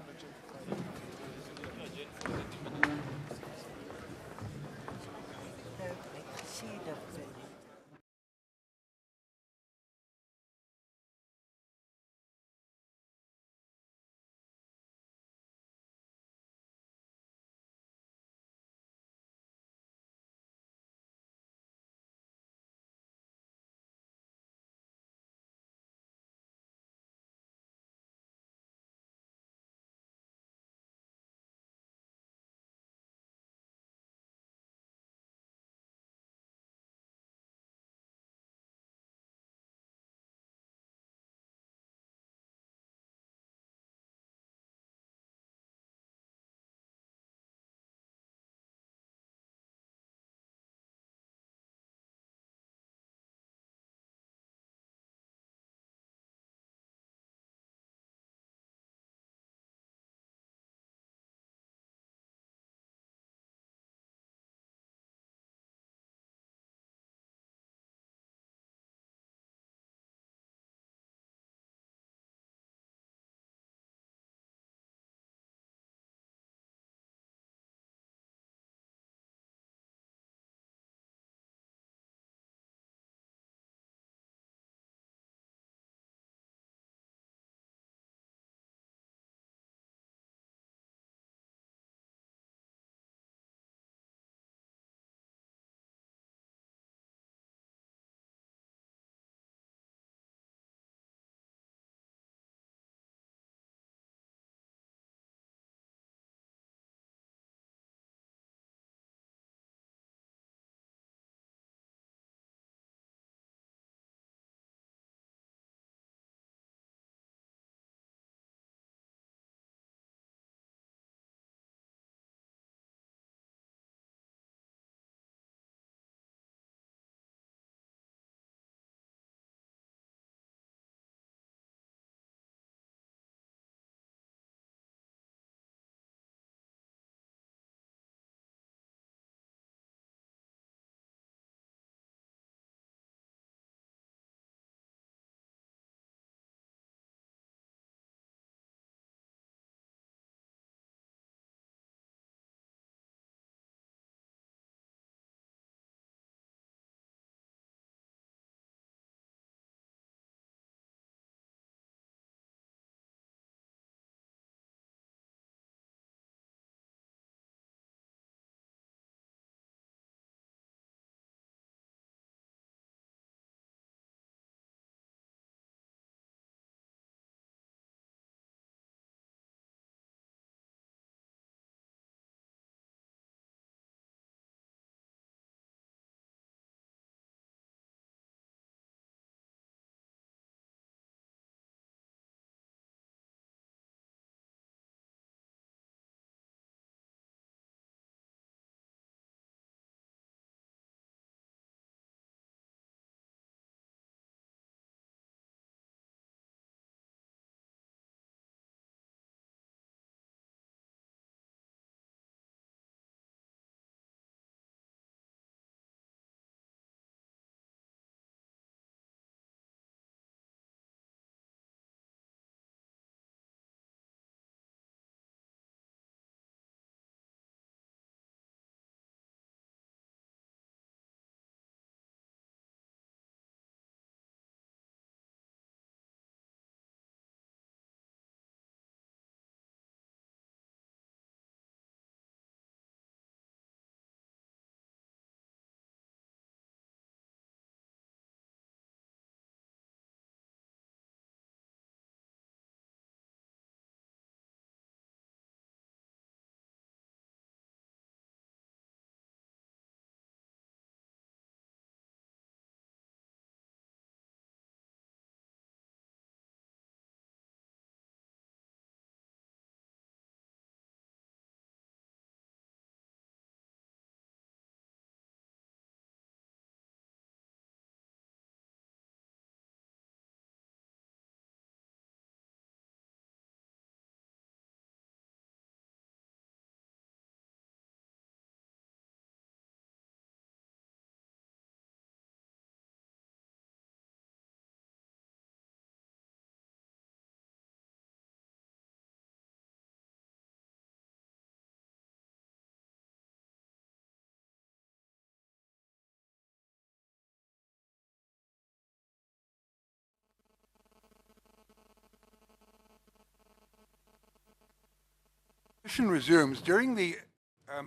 [SPEAKER 1] Session resumes. During the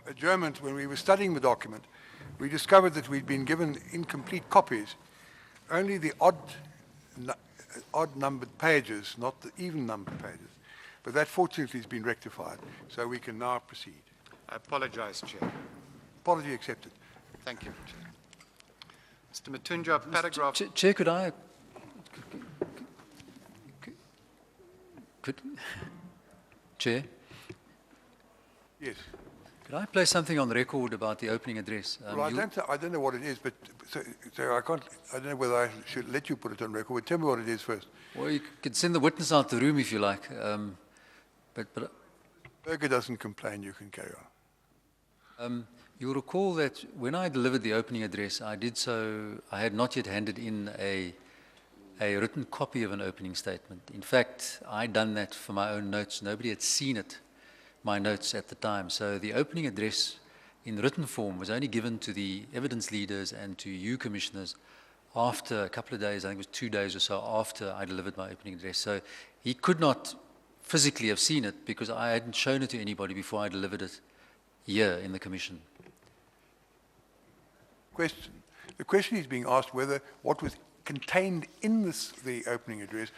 [SPEAKER 1] adjournment, when we were studying the document, we discovered that we'd been given incomplete copies, only the odd numbered pages, not the even numbered pages. But that fortunately has been rectified, so we can now proceed.
[SPEAKER 5] I apologize, Chair.
[SPEAKER 1] Apology accepted.
[SPEAKER 5] Thank you, Chair. Mr. Mathunjwa, paragraph...
[SPEAKER 6] Chair, could I... Chair,
[SPEAKER 1] Yes.
[SPEAKER 6] could I place something on the record about the opening address?
[SPEAKER 1] Well, I don't know what it is, but so I don't know whether I should let you put it on record. Tell me what it is first.
[SPEAKER 6] Well, you could send the witness out the room if you like. But
[SPEAKER 1] Berger doesn't complain, you can carry on.
[SPEAKER 6] you'll recall that when I delivered the opening address, I did so, I had not yet handed in a written copy of an opening statement. In fact, I'd done that for my own notes. Nobody had seen it, my notes at the time. So the opening address in written form was only given to the evidence leaders and to you commissioners after a couple of days, I think it was 2 days or so after I delivered my opening address. So he could not physically have seen it because I hadn't shown it to anybody before I delivered it here in the commission.
[SPEAKER 1] Question. The question is being asked whether what was contained in the opening address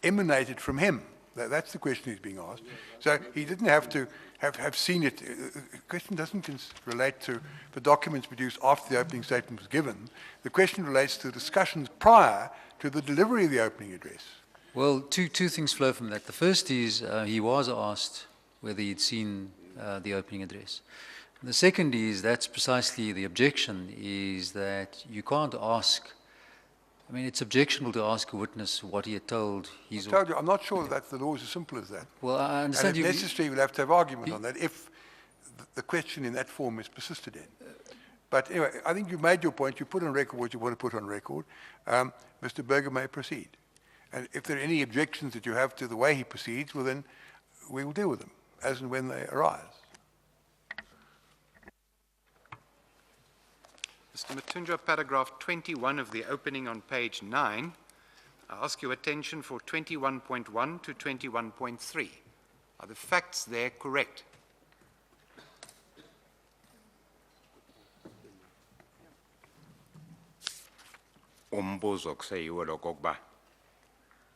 [SPEAKER 1] emanated from him. That's the question he's being asked. So he didn't have to have seen it. The question doesn't relate to the documents produced after the opening statement was given. The question relates to discussions prior to the delivery of the opening address.
[SPEAKER 6] Well, two things flow from that. The first is he was asked whether he'd seen the opening address. The second is, that's precisely the objection, is that you can't ask, I mean, it's objectionable to ask a witness what he had told his...
[SPEAKER 1] I told you, I'm not sure that the law is as simple as that.
[SPEAKER 6] Well, I understand
[SPEAKER 1] and if necessary, we'll have to have argument on that if the question in that form is persisted in. But anyway, I think you made your point. You put on record what you want to put on record. Mr. Berger may proceed. And if there are any objections that you have to the way he proceeds, well, then we will deal with them as and when they arise.
[SPEAKER 5] Mr. Mathunjwa, paragraph 21 of the opening on page 9. I ask your attention for 21.1 to 21.3. Are the facts there correct?
[SPEAKER 3] Umbuzo kuseyiwo lokokuba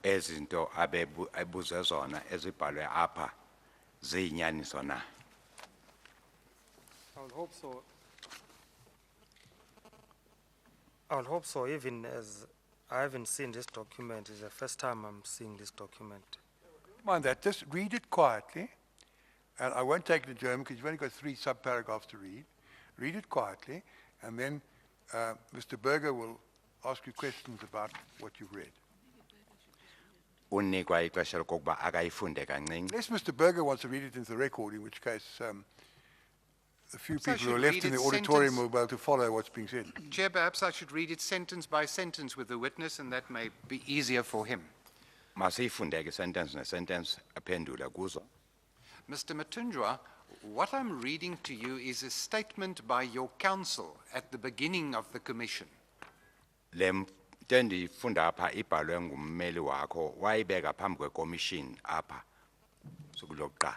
[SPEAKER 3] ezinto abebuze zona ezibhalwe apha ziyinyaniso na.
[SPEAKER 2] I would hope so. I would hope so, even as I haven't seen this document. It's the first time I'm seeing this document.
[SPEAKER 1] Mind that, just read it quietly, and I won't take it in German because you've only got 3 subparagraphs to read. Read it quietly, and then Mr. Berger will ask you questions about what you've read.
[SPEAKER 3] Unikwa ixesha lokokuba akayifunde kancinci.
[SPEAKER 1] Unless Mr. Berger wants to read it into the record, in which case the few
[SPEAKER 5] So I
[SPEAKER 1] people who are
[SPEAKER 5] should
[SPEAKER 1] left
[SPEAKER 5] read
[SPEAKER 1] in the
[SPEAKER 5] it
[SPEAKER 1] auditorium
[SPEAKER 5] sentence-
[SPEAKER 1] will be able to follow what's being said.
[SPEAKER 5] Chair, perhaps I should read it sentence by sentence with the witness, and that may be easier for him.
[SPEAKER 3] Masiyifunde ke sentence nesentence aphendule kuzo.
[SPEAKER 5] Mr. Mathunjwa, what I'm reading to you is a statement by your counsel at the beginning of the commission.
[SPEAKER 3] Le ndifunda apha ibhalwe ngummeli wakho wayibeka phambi kwekomishini apha sukulokuqala.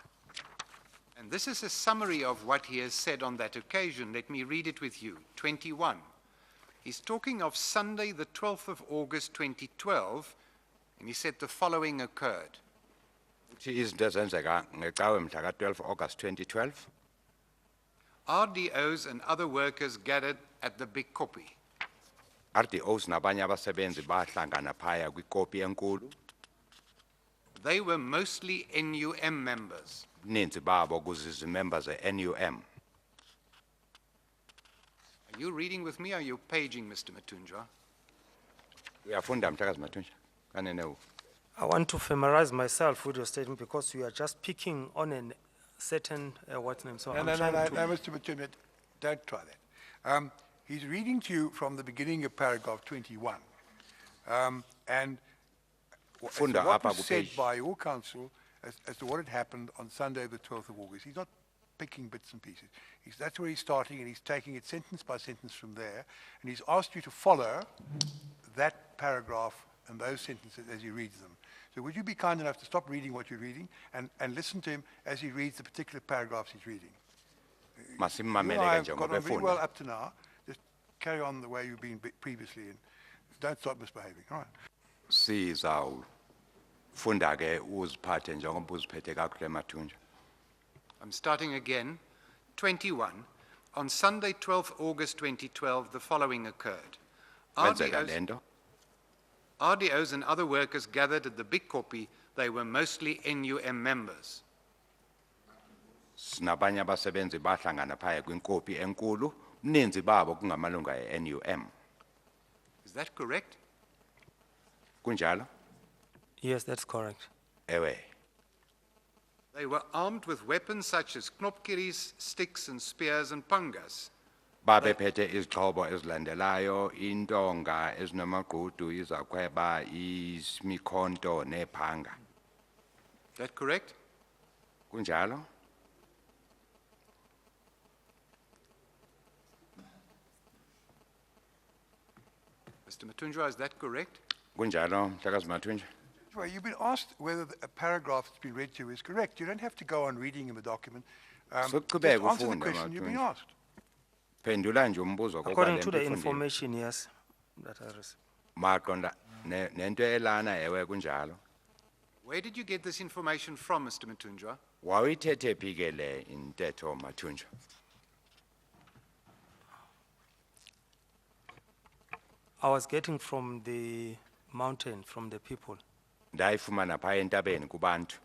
[SPEAKER 5] And this is a summary of what he has said on that occasion. Let me read it with you. 21. He's talking of Sunday, the 12th of August, 2012, and he said the following occurred.
[SPEAKER 3] Izinto ezenzeka ngecawe mhla ka-12 August 2012.
[SPEAKER 5] RDOs and other workers gathered at the big kopi.
[SPEAKER 3] RDOs nabanye abasebenzi bahlangana phaya kwikopi enkulu.
[SPEAKER 5] They were mostly NUM members.
[SPEAKER 3] Ninzi babo kuzizimembers ze-NUM.
[SPEAKER 5] Are you reading with me or are you paging, Mr. Mathunjwa?
[SPEAKER 3] Uyafunda mhlakazi Mathunjwa? Kanene
[SPEAKER 2] I want to familiarize myself with your statement because you are just picking on a certain what's name. So
[SPEAKER 1] No,
[SPEAKER 2] I'm
[SPEAKER 1] no,
[SPEAKER 2] trying to.
[SPEAKER 1] Mr. Mathunjwa, don't try that. He's reading to you from the beginning of paragraph 21. And
[SPEAKER 3] Funda
[SPEAKER 1] what
[SPEAKER 3] apha
[SPEAKER 1] was said
[SPEAKER 3] kupage.
[SPEAKER 1] by your counsel as to what had happened on Sunday, the 12th of August. He's not picking bits and pieces. That's where he's starting, and he's taking it sentence by sentence from there. And he's asked you to follow that paragraph and those sentences as he reads them. So would you be kind enough to stop reading what you're reading and listen to him as he reads the particular paragraphs he's reading? You and
[SPEAKER 3] Masimmamele
[SPEAKER 1] I
[SPEAKER 3] ke
[SPEAKER 1] have got
[SPEAKER 3] njengoba
[SPEAKER 1] on very well
[SPEAKER 3] efunda.
[SPEAKER 1] up to now. Just carry on the way you've been previously and don't stop misbehaving. All right.
[SPEAKER 3] Sizawufunda ke uziphathe njengoba uziphethe kakuhle Mathunjwa.
[SPEAKER 5] I'm starting again. 21. On Sunday, 12th August 2012, the following occurred.
[SPEAKER 3] Kwenzeka lento.
[SPEAKER 5] RDOs and other workers gathered at the big kopi. They were mostly NUM members.
[SPEAKER 3] Sinabanye abasebenzi bahlangana phaya kwinkopi enkulu, uninzi babo kungamalunga e-NUM.
[SPEAKER 5] Is that correct?
[SPEAKER 3] Kunjalo?
[SPEAKER 2] Yes, that's correct.
[SPEAKER 3] Ewe.
[SPEAKER 5] They were armed with weapons such as knopkiris, sticks and spears and pangas.
[SPEAKER 3] Babephethe izixhobo ezilandelayo, intonga ezinamagqudu, izakhweba, imikhonto nephanga.
[SPEAKER 5] Is that correct?
[SPEAKER 3] Kunjalo?
[SPEAKER 5] Mr. Mathunjwa, is that correct?
[SPEAKER 3] Kunjalo, Mhlekazi Mathunjwa?
[SPEAKER 1] Well, you've been asked whether a paragraph that's been read to you is correct. You don't have to go on reading in the document. Just
[SPEAKER 3] Suqhubeke
[SPEAKER 1] answer the
[SPEAKER 3] ufunde,
[SPEAKER 1] question you've been
[SPEAKER 3] Mathunjwa.
[SPEAKER 1] asked.
[SPEAKER 3] Phendula nje umbuzo
[SPEAKER 2] According to
[SPEAKER 3] lento
[SPEAKER 2] the
[SPEAKER 3] ifundile.
[SPEAKER 2] information, yes, that I received.
[SPEAKER 3] Maqonda nento elana ewe kunjalo.
[SPEAKER 5] Where did you get this information from, Mr. Mathunjwa?
[SPEAKER 3] Wawuyithethe phi ke le intetho Mathunjwa?
[SPEAKER 2] I was getting from the mountain, from the people.
[SPEAKER 3] Ndayifumana phaya entabeni kubantu.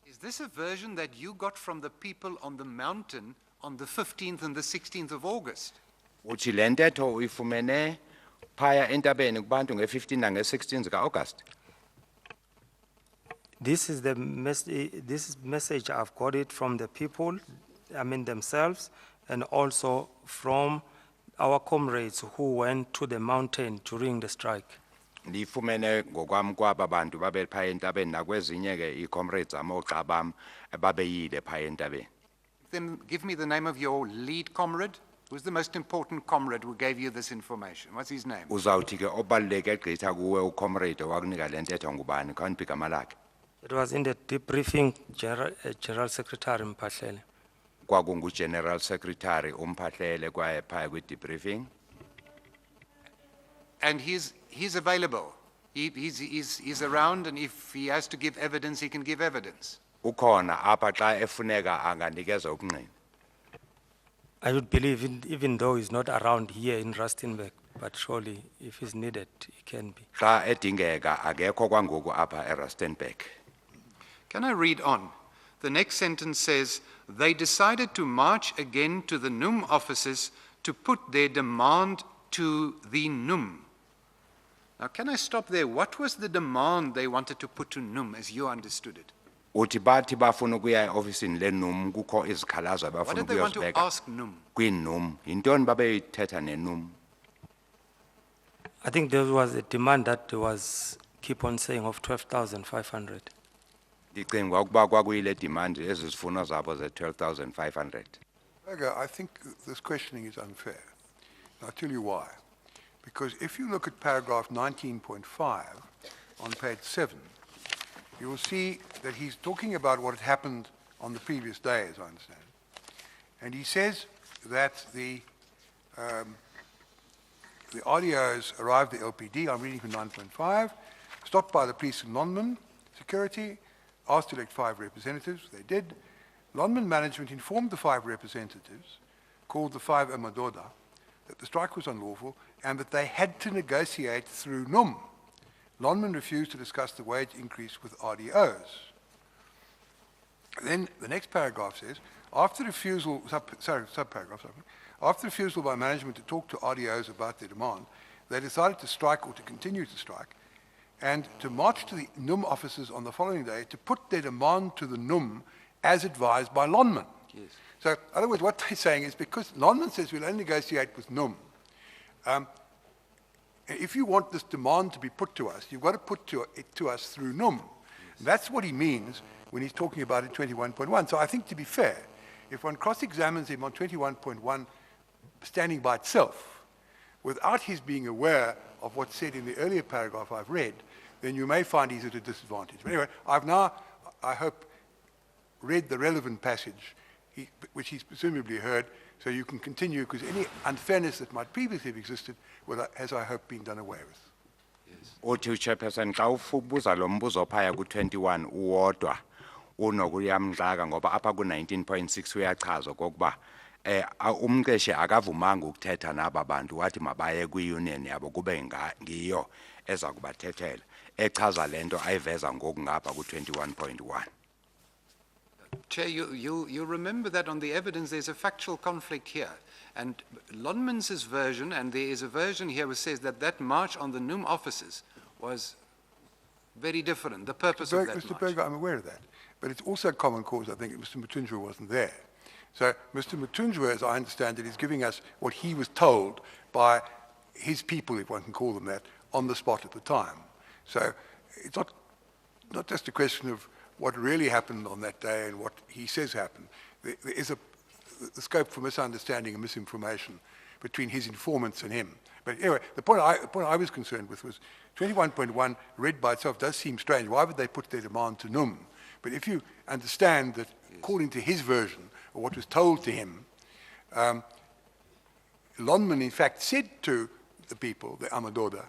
[SPEAKER 5] Is this a version that you got from the people on the mountain on the 15th and the 16th of August?
[SPEAKER 3] Uthi le ntetho uyifumene phaya entabeni kubantu nge-15 nange-16 ka-August.
[SPEAKER 2] This is the message I've got it from the people, I mean themselves, and also from our comrades who went to the mountain during the strike.
[SPEAKER 3] Ndiyifumene ngokwami kwaba bantu babe phaya entabeni nakwezinye ke ii-comrades amoxa bam ababeyile phaya entabeni.
[SPEAKER 5] Then give me the name of your lead comrade. Who's the most important comrade who gave you this information? What's his name?
[SPEAKER 3] Uzawuthi ke obaluleke gqitha kuwe ucomrade owakunika le ntetho ngubani? Khawundiphi igama lakhe?
[SPEAKER 2] It was in the debriefing, General Secretary Mpahlele.
[SPEAKER 3] Kwakungu-General Secretary umphahlele kwaye phaya kwi-debriefing.
[SPEAKER 5] And he's available. He's around, and if he has to give evidence, he can give evidence.
[SPEAKER 3] Ukhona apha xa efuneka anganikeza ubungqina.
[SPEAKER 2] I would believe, even though he's not around here in Rustenburg, but surely if he's needed, he can be.
[SPEAKER 3] Xa edingeka akekho kwangoku apha eRustenburg.
[SPEAKER 5] Can I read on? The next sentence says, they decided to march again to the NUM offices to put their demand to the NUM. Now, can I stop there? What was the demand they wanted to put to NUM, as you understood it?
[SPEAKER 3] Uthi bathi bafuna ukuya e-ofisini le-NUM kukho izikhalazo
[SPEAKER 5] What
[SPEAKER 3] abafuna
[SPEAKER 5] did they want to
[SPEAKER 3] ukuyozibeka
[SPEAKER 5] ask NUM?
[SPEAKER 3] kwi-NUM. Yintoni babeyithetha ne-NUM?
[SPEAKER 2] I think there was a demand that was keep on saying of 12,500.
[SPEAKER 3] Ndicinga ukuba kwakuyile demand ezi zifuno zabo ze-12,500.
[SPEAKER 1] Okay, I think this questioning is unfair. And I'll tell you why. Because if you look at paragraph 19.5 on page 7, you will see that he's talking about what had happened on the previous day, as I understand. And he says that the RDOs arrived at LPD, I'm reading from 9.5, stopped by the police and Lonman security, asked to elect 5 representatives, they did. Lonman management informed the 5 representatives, called the 5 Amadoda, that the strike was unlawful and that they had to negotiate through NUM. Lonman refused to discuss the wage increase with RDOs. Then the next paragraph says, after refusal, subparagraph, after refusal by management to talk to RDOs about their demand, they decided to strike or to continue to strike and to march to the NUM offices on the following day to put their demand to the NUM as advised by Lonman.
[SPEAKER 5] Yes.
[SPEAKER 1] So, in other words, what they're saying is because Lonman says we'll only negotiate with NUM, if you want this demand to be put to us, you've got to put it to us through NUM. That's what he means when he's talking about it 21.1. So I think to be fair, if one cross-examines him on 21.1 standing by itself, without his being aware of what's said in the earlier paragraph I've read, then you may find he's at a disadvantage. But anyway, I've now, I hope, read the relevant passage, which he's presumably heard, so you can continue, because any unfairness that might previously have existed has, I hope, been done away with.
[SPEAKER 3] Uthi Chairperson xa ubuza lo mbuzo phaya ku-21 uwodwa unokuyamdlaka ngoba apha ku-19.6 uyachazwa kokuba umqeshi akavumanga ukuthetha naba bantu wathi mabaye kwi-union yabo kube ngiyo eza kubathethela echaza lento ayiveza ngoku ngapha ku-21.1.
[SPEAKER 5] Chair, you remember that on the evidence there's a factual conflict here. And Lonman's version, and there is a version here which says that that march on the NUM offices was very different, the purpose of that
[SPEAKER 1] Mr.
[SPEAKER 5] march.
[SPEAKER 1] Berger, I'm aware of that. But it's also a common cause, I think, that Mr. Mathunjwa wasn't there. So Mr. Mathunjwa, as I understand it, is giving us what he was told by his people, if one can call them that, on the spot at the time. So it's not just a question of what really happened on that day and what he says happened. There is the scope for misunderstanding and misinformation between his informants and him. But anyway, the point I was concerned with was 21.1 read by itself does seem strange. Why would they put their demand to NUM? But if you understand that, according to his version, or what was told to him, Lonman in fact said to the people, the Amadoda,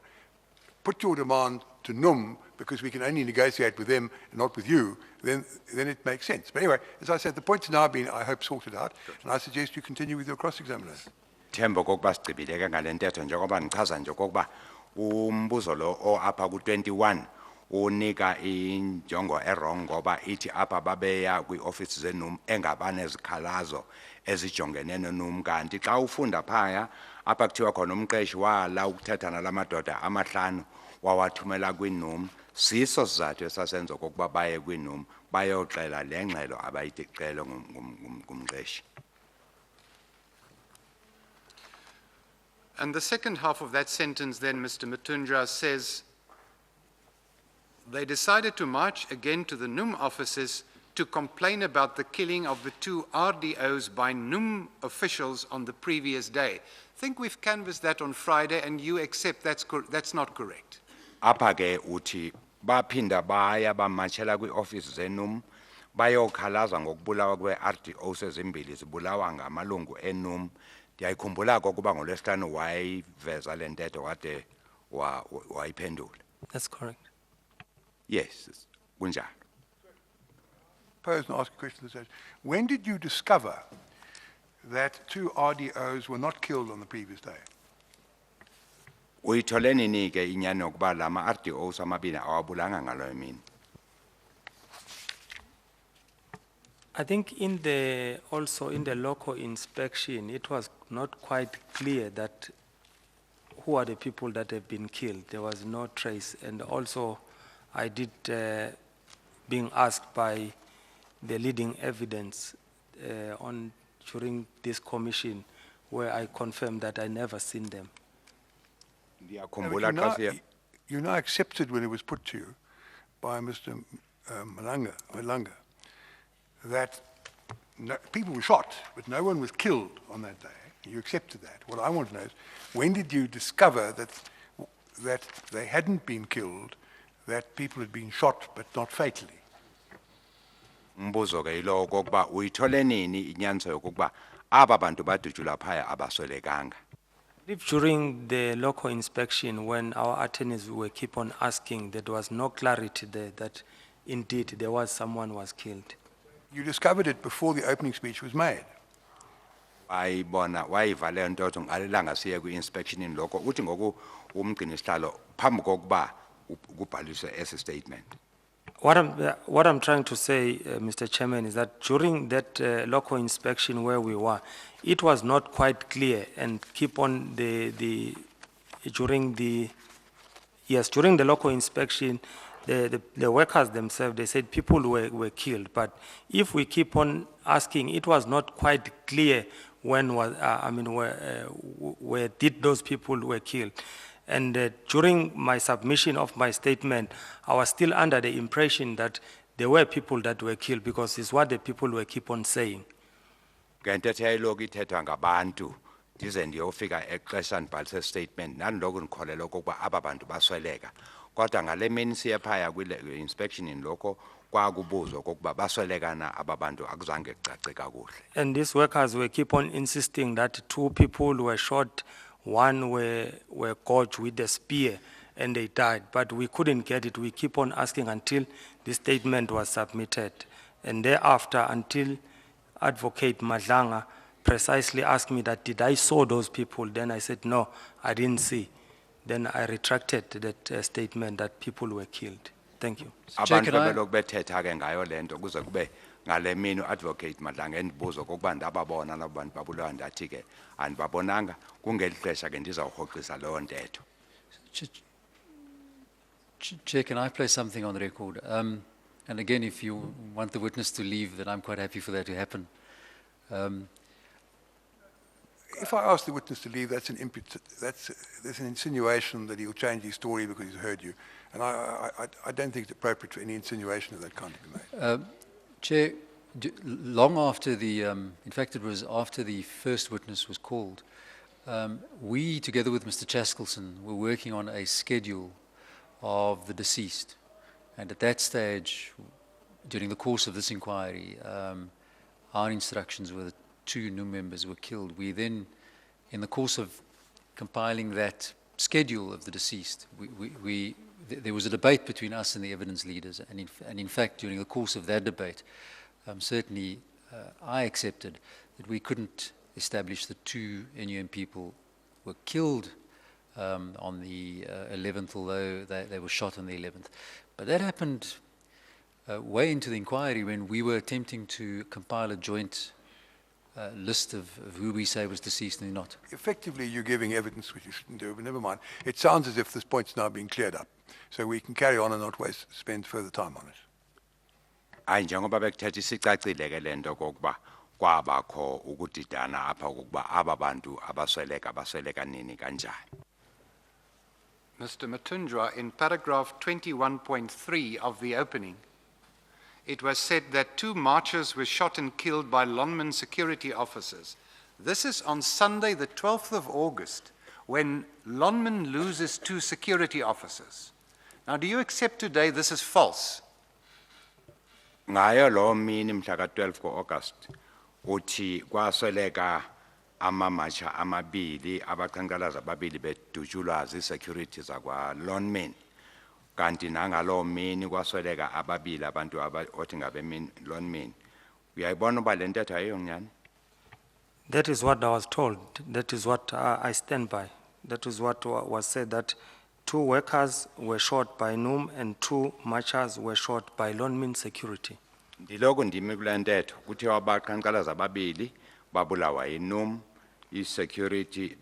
[SPEAKER 1] put your demand to NUM because we can only negotiate with them and not with you, then it makes sense. But anyway, as I said, the point's now been, I hope, sorted out, and I suggest you continue with your cross-examination.
[SPEAKER 3] Themba kokuba sigqibile ke ngale ntetho njengoba ndichaza nje kokuba umbuzo lo apha ku-21 unika injongo erong ngoba ithi apha babeya kwi-office zenum engabanezikhalazo ezijongene nenum kanti xa ufunda phaya apha kuthiwa khona umqeshi wala ukuthetha nalamadoda amahlanu wawathumela kwinum siso sizathu esasenza kokuba baye kwinum bayoxela le ngxelo abayitiqele ngumqeshi.
[SPEAKER 5] And the second half of that sentence then, Mr. Mathunjwa says, they decided to march again to the NUM offices to complain about the killing of the 2 RDOs by NUM officials on the previous day. I think we've canvassed that on Friday and you accept that's not correct.
[SPEAKER 3] Apha ke uthi baphinda baya bamatshela kwi-office zenum bayokhalaza ngokubulawa kwe-RDOs ezimbili zibulawa ngamalungu enum. Ndiyayikhumbula kokuba ngolwesihlanu wayiveza le ntetho wade wayiphendula.
[SPEAKER 2] That's correct.
[SPEAKER 3] Yes, kunjalo.
[SPEAKER 1] Pose and ask a question to the judge. When did you discover that 2 RDOs were not killed on the previous day?
[SPEAKER 3] Uyithole nini ke inyani yokuba lama RDOs amabini awabulanga ngalo emini?
[SPEAKER 2] I think also in the local inspection, it was not quite clear that who are the people that have been killed. There was no trace. And also, I did, being asked by the leading evidence during this commission, where I confirmed that I never seen them.
[SPEAKER 3] Ndiyakhumbula xa siya
[SPEAKER 1] You now accepted when it was put to you by Mr. Malanga that people were shot, but no one was killed on that day. You accepted that. What I want to know is, when did you discover that they hadn't been killed, that people had been shot, but not fatally?
[SPEAKER 3] umbuzo ke yilo kokuba uyithole nini inyaniso yokuba aba bantu badujula phaya abaswelekanga?
[SPEAKER 2] If during the local inspection, when our attorneys were keep on asking, there was no clarity there that indeed there was someone was killed.
[SPEAKER 1] You discovered it before the opening speech was made.
[SPEAKER 3] Wayibona wayivale nto ngalelanga siye kwi-inspection in loko uthi ngoku umgcini sihlalo phambi kokuba kubhaliswe ese statement.
[SPEAKER 2] What I'm trying to say, Mr. Chairman, is that during that local inspection where we were, it was not quite clear, and keep on during the local inspection, the workers themselves, they said people were killed. But if we keep on asking, it was not quite clear when was, where did those people were killed. And during my submission of my statement, I was still under the impression that there were people that were killed because it's what the people were keep on saying.
[SPEAKER 3] Ngentethe yayiloko ithethwa ngabantu ndize ndiyofika exesha ndibhalise statement nandiloko ndikholelwa okokuba aba bantu basweleka kodwa ngale mini siye phaya kwi-inspection loko kwakubuzwa okokuba basweleka na aba bantu akuzange kucace kakuhle.
[SPEAKER 2] And these workers will keep on insisting that 2 people were shot, 1 were gouged with a spear, and they died. But we couldn't get it. We keep on asking until the statement was submitted. And thereafter, until Advocate Madlanga precisely asked me that, did I saw those people? Then I said, no, I didn't see. Then I retracted that statement that people were killed. Thank you.
[SPEAKER 6] Chair,
[SPEAKER 3] Abantu
[SPEAKER 6] can I-
[SPEAKER 3] bebelokhu bethetha ke ngayo lento kuze kube ngale mini uadvocate Madlanga endibuzo kokuba ndababona labo bantu babulawa ndathi ke andibabonanga kungeli xesha ke ndizawurhoqisa leyo ntetho.
[SPEAKER 6] Chair, can I place something on the record? And again, if you want the witness to leave, then I'm quite happy for that to happen.
[SPEAKER 1] If I ask the witness to leave, there's an insinuation that he'll change his story because he's heard you. And I don't think it's appropriate for any insinuation of that kind to be made.
[SPEAKER 6] Chair, long after the, in fact, it was after the first witness was called, we, together with Mr. Chaskelson, were working on a schedule of the deceased. And at that stage, during the course of this inquiry, our instructions were that 2 new members were killed. We then, in the course of compiling that schedule of the deceased, there was a debate between us and the evidence leaders, and in fact, during the course of that debate, certainly I accepted that we couldn't establish that 2 NUM people were killed on the 11th, although they were shot on the 11th. But that happened way into the inquiry when we were attempting to compile a joint list of who we say was deceased and who not.
[SPEAKER 1] Effectively, you're giving evidence which you shouldn't do, but never mind. It sounds as if this point's now being cleared up, so we can carry on and not spend further time on it.
[SPEAKER 3] Hayi njengoba bekuthetha isicacile ke lento kokuba kwabakho ukudidana apha kokuba aba bantu abasweleka nini kanjani.
[SPEAKER 5] Mr. Mathunjwa, in paragraph 21.3 of the opening, it was said that 2 marchers were shot and killed by Lonmin security officers. This is on Sunday, the 12th of August, when Lonmin loses 2 security officers. Now, do you accept today this is false?
[SPEAKER 3] Ngayo lo mini mhla ka-12 August uthi kwasweleka amamatsha amabili abaqhankqalazi ababili bedutshulwa zii-security zakwa Lonmin kanti nangalo mini kwasweleka ababili abantu othi ngabe Lonmin. Uyayibona uba le ntetho ayiyo nyani?
[SPEAKER 2] That is what I was told. That is what I stand by. That is what was said, that 2 workers were shot by NUM and 2 marchers were shot by Lonmin security.
[SPEAKER 3] Ndiloko ndimi kule ntetho kuthiwa abaqhankqalazi ababili babulawa yiNUM i-security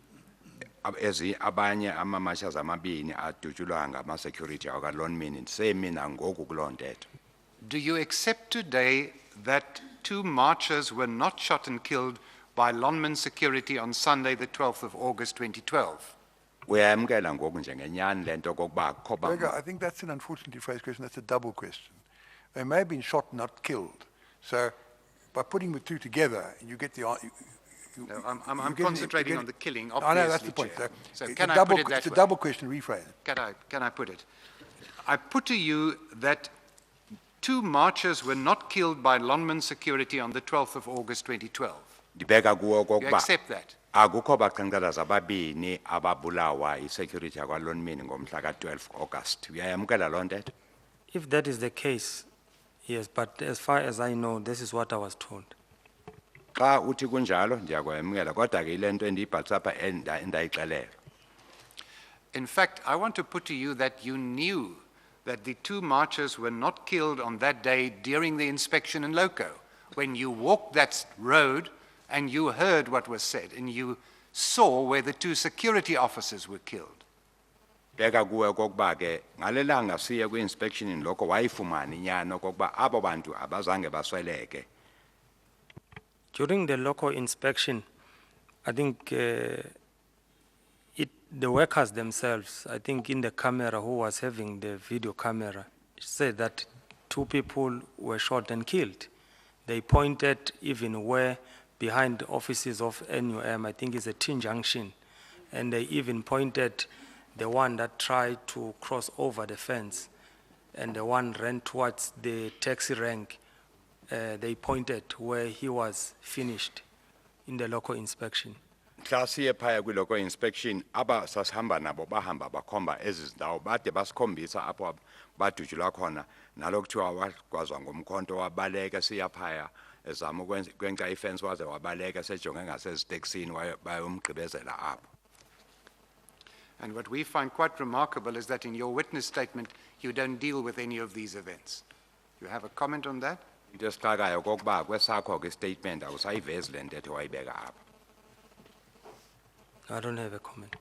[SPEAKER 3] abanye ama-marshals amabini adutshulwa ngama-security akwa-Lonmin ndisemina ngoku kuloo ntetho.
[SPEAKER 5] Do you accept today that 2 marchers were not shot and killed by Lonmin security on Sunday, the 12th of August, 2012?
[SPEAKER 3] Uyayamkela ngoku njengenyani le nto kokuba akho
[SPEAKER 1] Berger, I think that's an unfortunately phrased question. That's a double question. They may have been shot, not killed. So by putting the 2 together, you get the...
[SPEAKER 5] No, I'm concentrating on the killing, obviously.
[SPEAKER 1] I know, that's the point.
[SPEAKER 5] Chair. So
[SPEAKER 1] it's
[SPEAKER 5] can
[SPEAKER 1] a
[SPEAKER 5] I
[SPEAKER 1] double,
[SPEAKER 5] put it that
[SPEAKER 1] it's a
[SPEAKER 5] way?
[SPEAKER 1] double question, rephrase it.
[SPEAKER 5] Can I put it? I put to you that 2 marchers were not killed by Lonmin security on the 12th of August 2012.
[SPEAKER 3] ndibeka kuwo
[SPEAKER 5] You
[SPEAKER 3] kokuba
[SPEAKER 5] accept that?
[SPEAKER 3] akukho baqhankqalazi ababini ababulawa i-security yakwa-Lonmin ngomhla ka-12 August. Uyayamkela loo ntetho?
[SPEAKER 2] If that is the case, yes, but as far as I know, this is what I was told.
[SPEAKER 3] Xa uthi kunjalo ndiyakwamkela kodwa ke ile nto endiyibhalisa apha endayixelela.
[SPEAKER 5] In fact, I want to put to you that you knew that the 2 marchers were not killed on that day during the inspection in Loco, when you walked that road and you heard what was said and you saw where the 2 security officers were killed.
[SPEAKER 3] Beka kuwe kokuba ke ngalelanga siye kwi-inspection lokho wayifumana inyani okokuba abo bantu abazange basweleke.
[SPEAKER 2] During the local inspection, I think the workers themselves, I think in the camera who was having the video camera, said that 2 people were shot and killed. They pointed even where behind the offices of NUM, I think it's a Tin Junction. And they even pointed the one that tried to cross over the fence and the one ran towards the taxi rank. They pointed where he was finished in the local inspection.
[SPEAKER 3] Mhla siye phaya kwiloko inspection aba sasihamba nabo bahamba bakhomba ezizindawo bade basikhombisa apho badujulwa khona nalokuthiwa wakwazwa ngomkhonto wabaleka siya phaya ezama ukwenza ifence waze wabaleka sejonge ngaseziteksini bayomgqibezela apho.
[SPEAKER 5] And what we find quite remarkable is that in your witness statement, you don't deal with any of these events. You have a comment on that?
[SPEAKER 3] Into esixakayo kokuba kwesakho ke statement awusayivezi le ntetho wayibeka apha.
[SPEAKER 2] I don't have a comment.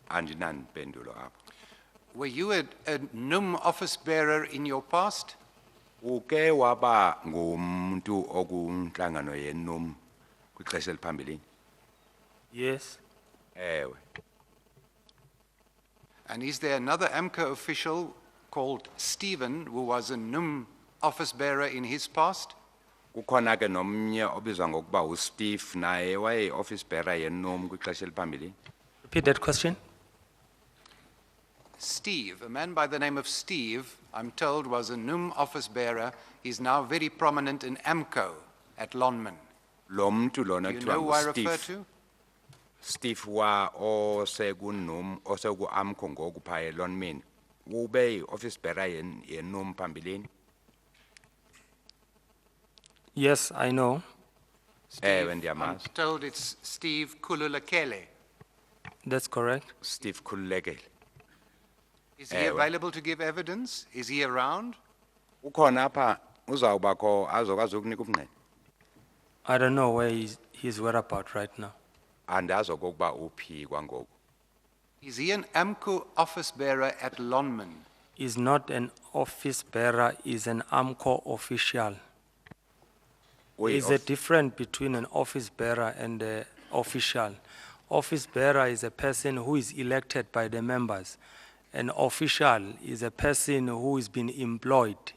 [SPEAKER 3] Andinampendulo apha.
[SPEAKER 5] Were you a NUM office bearer in your past?
[SPEAKER 3] Uke waba ngumuntu okunhlangano yenum kwixesha eliphambili?
[SPEAKER 2] Yes.
[SPEAKER 3] Ewe.
[SPEAKER 5] And is there another AMCU official called Stephen who was a NUM office bearer in his past?
[SPEAKER 3] Kukhona ke nomnye obizwa ngokuba uSteve naye waye office bearer yenum kwixesha eliphambili?
[SPEAKER 2] Repeat that question.
[SPEAKER 5] Steve, a man by the name of Steve, I'm told was a NUM office bearer. He's now very prominent in AMCU at Lonman.
[SPEAKER 3] Lo mntu lona
[SPEAKER 5] Do you
[SPEAKER 3] kuthiwa
[SPEAKER 5] know who I refer
[SPEAKER 3] nguSteve.
[SPEAKER 5] to?
[SPEAKER 3] Steve wa osekunum oseku AMCU ngoku phaya eLonmin. Ube office bearer yenum phambilini?
[SPEAKER 2] Yes, I know.
[SPEAKER 3] Ewe
[SPEAKER 5] I'm
[SPEAKER 3] ndiyamazi.
[SPEAKER 5] told it's Steve Kululekele.
[SPEAKER 2] That's correct.
[SPEAKER 3] Steve Khululekile.
[SPEAKER 5] Is he
[SPEAKER 3] Ewe.
[SPEAKER 5] available to give evidence? Is he around?
[SPEAKER 3] Ukhona apha uzawubakho azokwazi ukunika ubungqina.
[SPEAKER 2] I don't know where his whereabouts right now.
[SPEAKER 3] Andazi okokuba uphi kwangoku.
[SPEAKER 5] Is he an AMCU office bearer at Lonman?
[SPEAKER 2] He's not an office bearer, he's an AMCO official.
[SPEAKER 3] Uyi
[SPEAKER 2] There's a difference between an office bearer and an official. Office bearer is a person who is elected by the members. An official is a person who has been employed.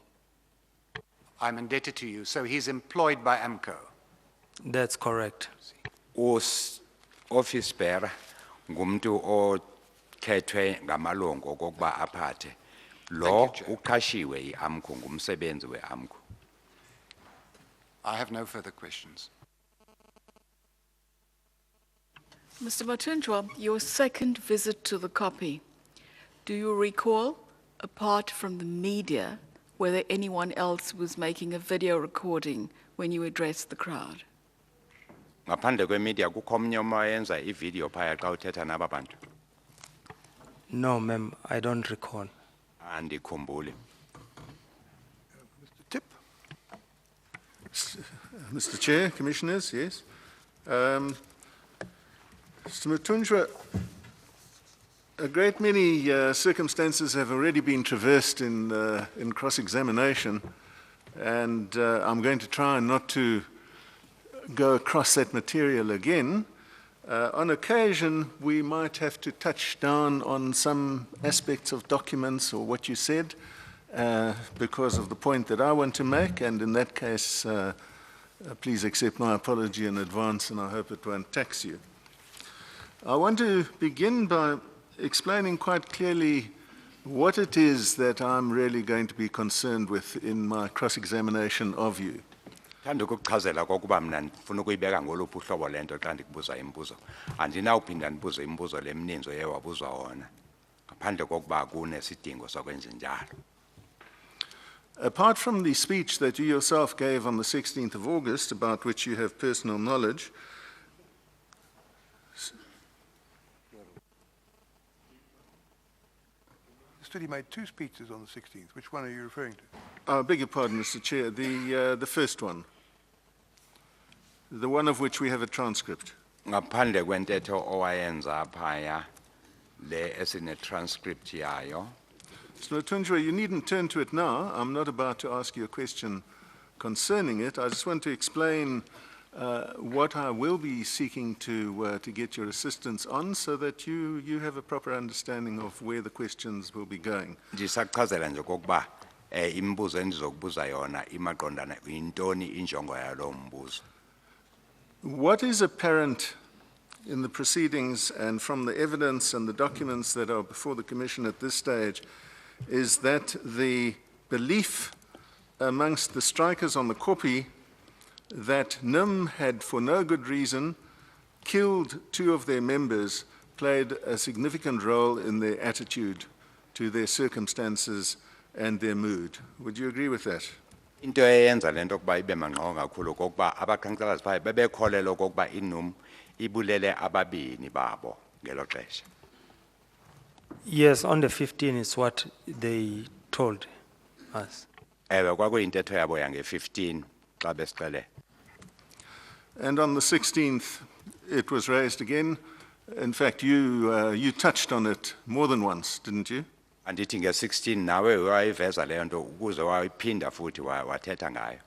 [SPEAKER 5] I'm indebted to you, so he's employed by AMCU.
[SPEAKER 2] That's correct.
[SPEAKER 3] Office bearer ngumuntu okhethwe ngamalungu okokuba aphathe. Lo
[SPEAKER 5] Thank you, Chair.
[SPEAKER 3] uqashiwe yiAMCU ngumsebenzi weAMCU.
[SPEAKER 5] I have no further questions.
[SPEAKER 4] Mr. Mathunjwa, your second visit to the copy, do you recall, apart from the media, whether anyone else was making a video recording when you addressed the crowd?
[SPEAKER 3] Ngaphandle kwemedia kukho omnye omayenza ivideo phaya xa uthetha naba bantu?
[SPEAKER 2] No, ma'am, I don't recall.
[SPEAKER 3] Andikhumbuli.
[SPEAKER 1] Mr. Tip?
[SPEAKER 7] Mr. Chair, Commissioners, yes. Mr. Mathunjwa, a great many circumstances have already been traversed in cross-examination, and I'm going to try not to go across that material again. On occasion, we might have to touch down on some aspects of documents or what you said because of the point that I want to make, and in that case, please accept my apology in advance, and I hope it won't tax you. I want to begin by explaining quite clearly what it is that I'm really going to be concerned with in my cross-examination of you.
[SPEAKER 3] Thanda ukukuchazela kokuba mina ndifuna ukuyibeka ngoluphi uhlobo lento xa ndikubuza imibuzo. Andinawuphinda ndibuze imibuzo lemninzo yewabuzwa wona. Ngaphandle kokuba kunesidingo sokwenza njalo.
[SPEAKER 7] Apart from the speech that you yourself gave on the 16th of August, about which you have personal knowledge,
[SPEAKER 1] He made two speeches on the 16th. Which one are you referring to?
[SPEAKER 7] I beg your pardon, Mr. Chair, the first one, the one of which we have a transcript.
[SPEAKER 3] Ngaphandle kwentetho owayenza phaya le esine transcript yayo.
[SPEAKER 7] Mr. Mathunjwa, you needn't turn to it now. I'm not about to ask you a question concerning it. I just want to explain what I will be seeking to get your assistance on so that you have a proper understanding of where the questions will be going.
[SPEAKER 3] Ndisachazela nje kokuba imibuzo endizokubuza yona imaqondana intoni injongo yalo mbuzo.
[SPEAKER 7] What is apparent in the proceedings and from the evidence and the documents that are before the Commission at this stage is that the belief amongst the strikers on the Kopi that NIM had, for no good reason, killed two of their members played a significant role in their attitude to their circumstances and their mood. Would you agree with that?
[SPEAKER 3] Into eyenza lento kuba ibe mangqongo kakhulu kokuba abaqhankqalazi phaye bebekholelwa okokuba inum ibulele ababini babo ngelo xesha.
[SPEAKER 2] Yes, on the 15 is what they told us.
[SPEAKER 3] Ewe kwakuyintetho yabo yange-15 xa besixele.
[SPEAKER 7] And on the 16th, it was raised again. In fact, you touched on it more than once, didn't you?
[SPEAKER 3] Andithi nge-16 nawe wayiveza leyo nto ukuze wayiphinda futhi wathetha ngayo.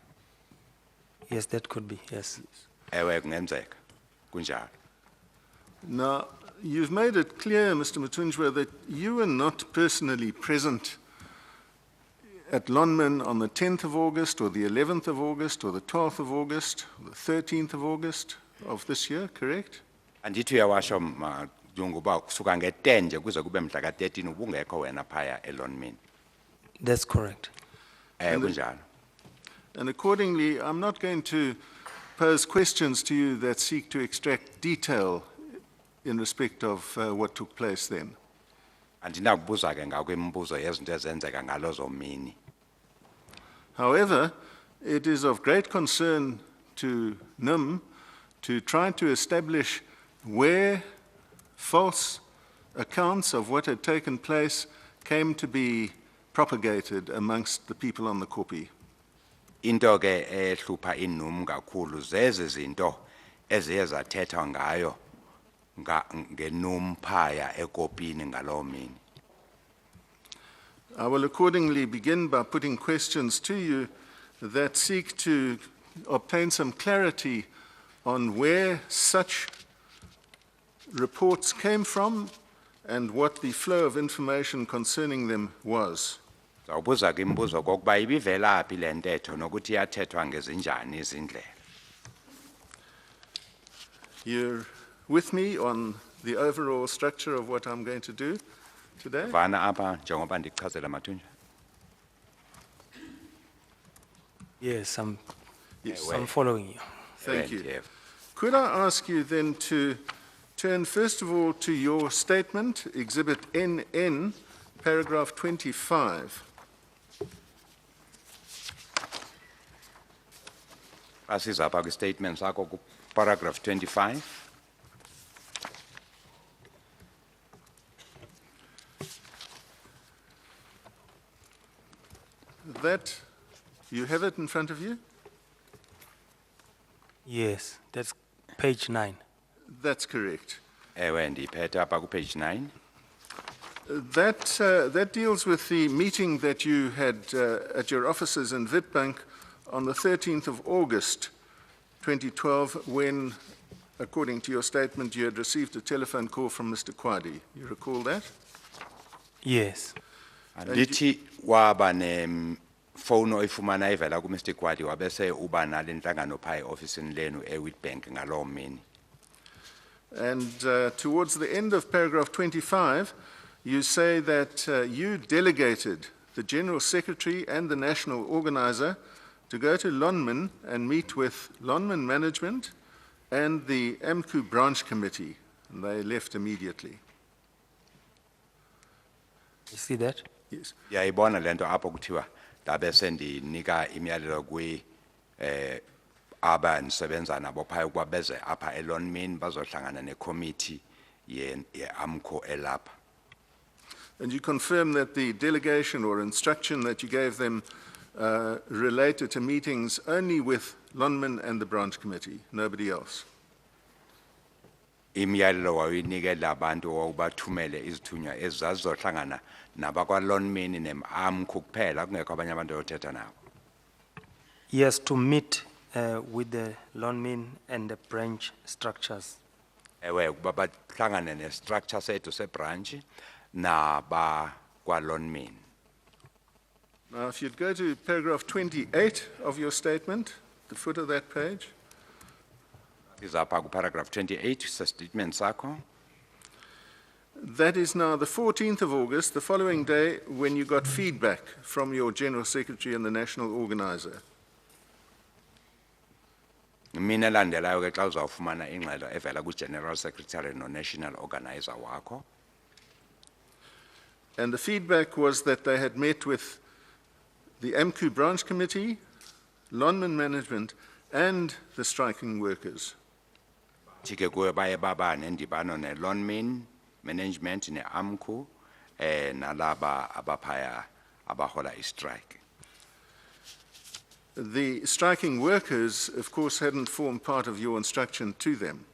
[SPEAKER 2] Yes, that could be, yes.
[SPEAKER 3] Ewe kungenzeka kunjalo.
[SPEAKER 7] Now, you've made it clear, Mr. Mathunjwa, that you were not personally present at Lonmin on the 10th of August, or the 11th of August, or the 12th of August, or the 13th of August of this year, correct?
[SPEAKER 3] Andithi uyawasho Majungu uba kusuka nge-10 nje kuze kube mhla ka-13 ubungekho wena phaya eLonmin.
[SPEAKER 2] That's correct.
[SPEAKER 3] Kunjalo.
[SPEAKER 7] And accordingly, I'm not going to pose questions to you that seek to extract detail in respect of what took place then.
[SPEAKER 3] Andinakubuza ke ngakwimibuzo yezinto ezenzeka ngalo zomini.
[SPEAKER 7] However, it is of great concern to NIM to try to establish where false accounts of what had taken place came to be propagated amongst the people on the Kopi.
[SPEAKER 3] Into ke ehlupha inum kakhulu zezi zinto eziye zathethwa ngayo ngenum phaya ekopini ngalo mini.
[SPEAKER 7] I will accordingly begin by putting questions to you that seek to obtain some clarity on where such reports came from and what the flow of information concerning them was.
[SPEAKER 3] Zawubuza ke imibuzo kokuba ibivela phi le ntetho nokuthi iyathethwa ngezinjani izindlela.
[SPEAKER 7] You're with me on the overall structure of what I'm going to do today?
[SPEAKER 3] Vana apha njengoba ndichazela Mathunjwa.
[SPEAKER 2] Yes, I'm
[SPEAKER 7] Yes.
[SPEAKER 2] I'm following you.
[SPEAKER 7] Thank you.
[SPEAKER 3] Yeah.
[SPEAKER 7] Could I ask you then to turn first of all to your statement, Exhibit NN, paragraph 25.
[SPEAKER 3] Asiza apha kwi-statement sakho ku paragraph 25.
[SPEAKER 7] That, you have it in front of you?
[SPEAKER 2] Yes, that's page 9.
[SPEAKER 7] That's correct.
[SPEAKER 3] Ewe ndiphethe apha ku-page 9.
[SPEAKER 7] That deals with the meeting that you had at your offices in Witbank on the 13th of August 2012 when, according to your statement, you had received a telephone call from Mr. Kwadi. You recall that?
[SPEAKER 2] Yes.
[SPEAKER 3] Andithi waba phone oyifumana ivela ku-Mr. Kwadi wabese uba nale nhlangano phaya e-ofisini lenu eWitbank ngaloo mini.
[SPEAKER 7] And towards the end of paragraph 25, you say that you delegated the General Secretary and the National Organizer to go to Lonmin and meet with Lonmin management and the AMCU branch committee, and they left immediately.
[SPEAKER 2] You see that?
[SPEAKER 7] Yes.
[SPEAKER 3] Yayibona lento apho kuthiwa ndabe sendinika imiyalelo aba ndisebenza nabo phaya ukuba beze apha eLonmin bazohlangana necommittee ye-AMCU elapha.
[SPEAKER 7] And you confirm that the delegation or instruction that you gave them related to meetings only with Lonmin and the branch committee, nobody else?
[SPEAKER 3] Imiyalelo wayinikela abantu wawubathumele izithunywa ezazizohlangana nabakwa-Lonmin ne-AMCU kuphela kungekho abanye abantu yothetha nabo.
[SPEAKER 2] Yes, to meet with the Lonmin and the branch structures.
[SPEAKER 3] Ewe ukuba bahlangane ne-structure sethu sebranch nabakwa-Lonmin.
[SPEAKER 7] Now, if you'd go to paragraph 28 of your statement, the foot of that page.
[SPEAKER 3] Izapha paragraph 28 statement sakho.
[SPEAKER 7] That is now the 14th of August, the following day, when you got feedback from your General Secretary and the National Organizer.
[SPEAKER 3] Mina landelayo ke xa uzawufumana ingxelo evela ku-General Secretary no-National Organizer wakho.
[SPEAKER 7] And the feedback was that they had met with the AMCU branch committee, Lonman management, and the striking workers.
[SPEAKER 3] Thike kuwe baye baba nendibano ne-Lonmin management ne-AMCU nalaba abaphaya abahola i-strike.
[SPEAKER 7] The striking workers, of course, hadn't formed part of your instruction to them.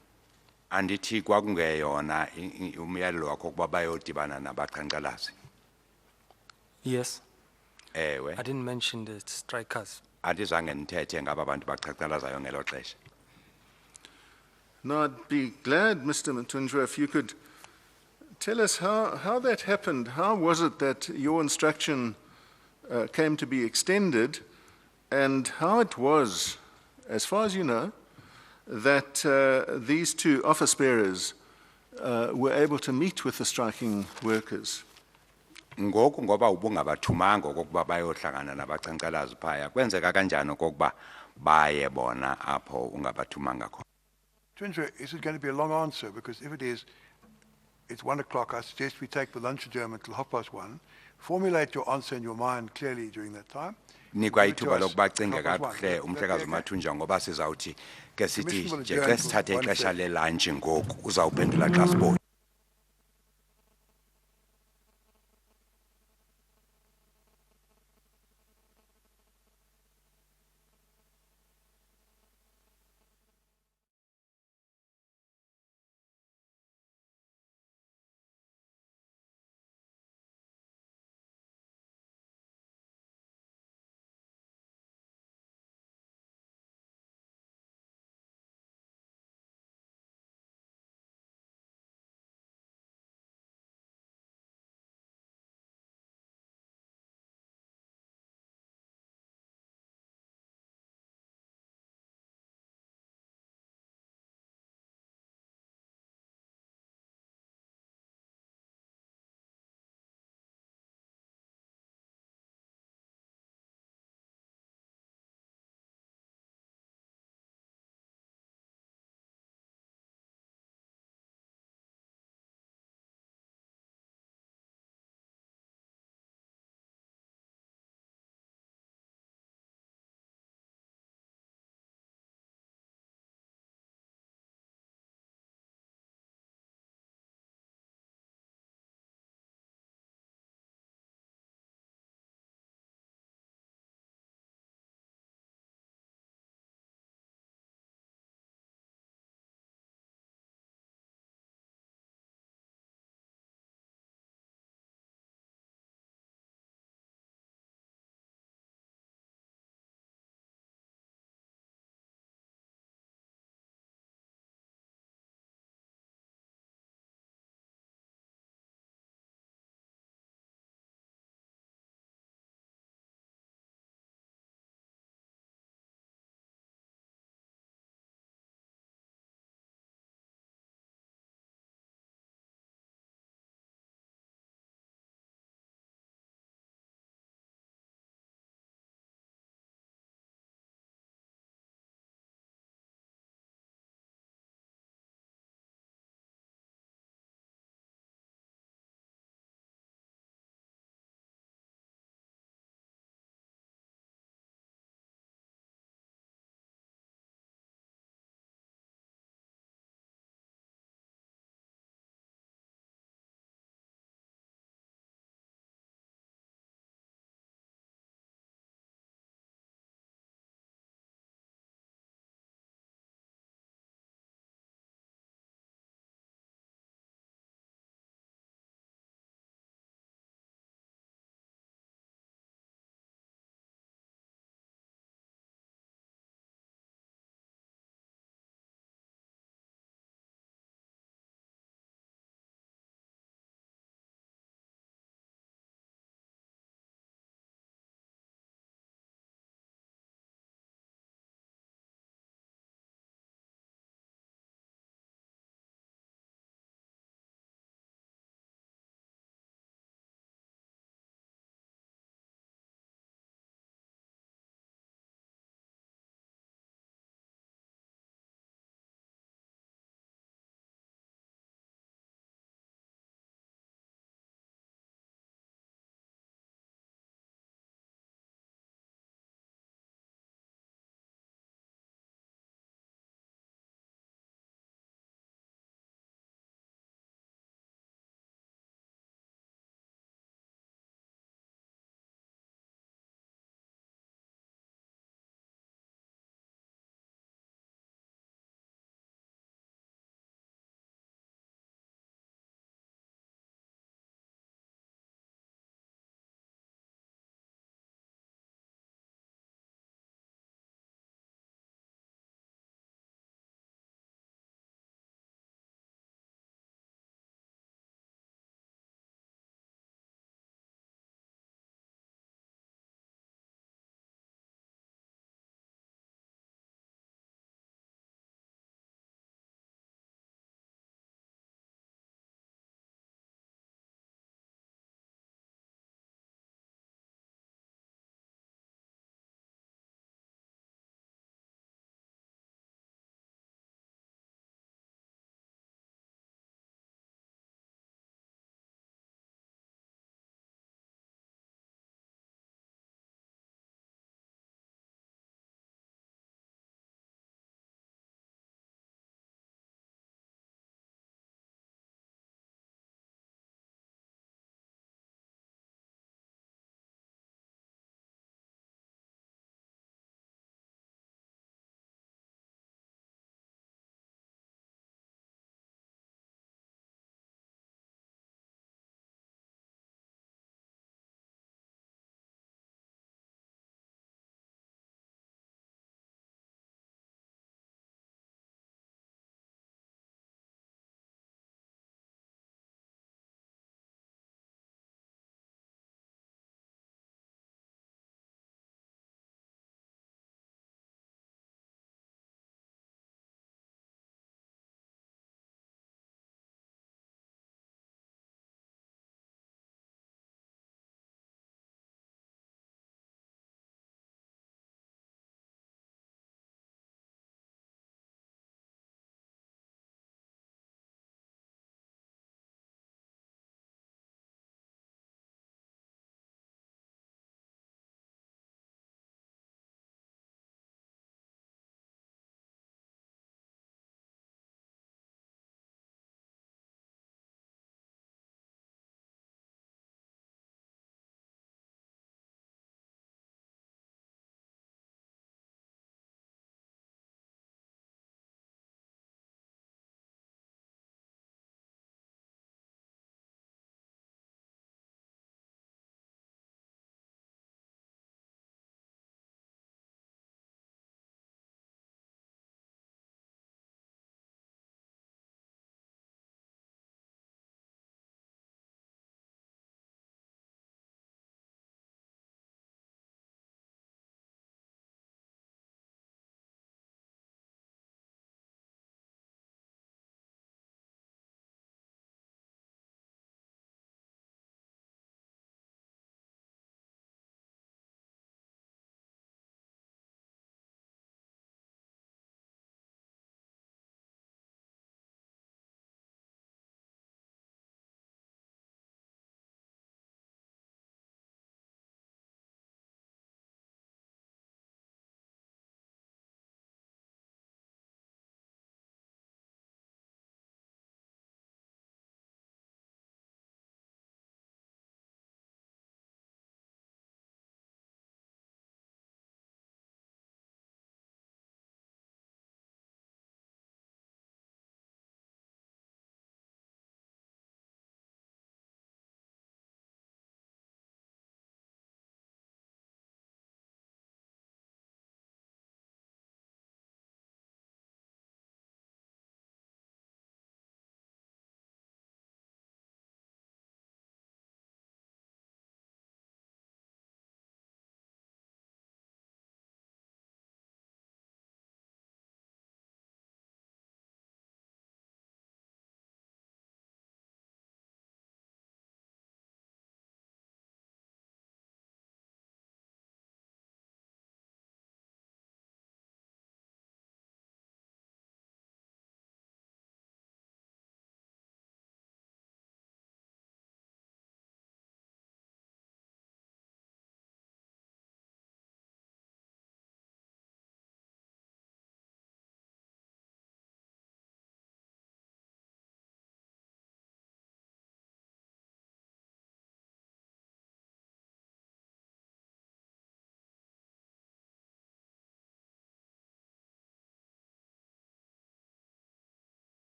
[SPEAKER 3] Andithi kwakungeyona umyalelo wakho ukuba bayodibana nabaqhankqalazi.
[SPEAKER 8] Yes,
[SPEAKER 3] Ewe,
[SPEAKER 8] I didn't mention the strikers.
[SPEAKER 3] andizange ndithethe ngaba bantu baqhankqalazayo ngelo xesha.
[SPEAKER 7] Now, I'd be glad, Mr. Mathunjwa, if you could tell us how that happened. How was it that your instruction came to be extended, and how it was, as far as you know, that these two office bearers were able to meet with the striking workers?
[SPEAKER 3] Ngoku ngoba ubungabathumanga okokuba bayohlangana nabaqhankqalazi phaya, kwenzeka kanjani okokuba baye bona apho ungabathumanga khona?
[SPEAKER 1] Mathunjwa, is it going to be a long answer? Because if it is, it's 1 o'clock. I suggest we take the lunch adjournment till 1:30. Formulate your answer in your mind clearly during that time.
[SPEAKER 3] Nikwa
[SPEAKER 1] Give it to
[SPEAKER 3] ithuba
[SPEAKER 1] us
[SPEAKER 3] lokuba cinge
[SPEAKER 1] 1:30.
[SPEAKER 3] kakuhle umhlekazi
[SPEAKER 1] Okay?
[SPEAKER 3] Mathunjwa ngoba sizawuthi ke sithi
[SPEAKER 1] Commission will
[SPEAKER 3] nje
[SPEAKER 1] adjourn
[SPEAKER 3] ke
[SPEAKER 1] till
[SPEAKER 3] sithathe
[SPEAKER 1] 1:30.
[SPEAKER 3] ixesha le-lunch ngoku uzawuphendula xa sibonye.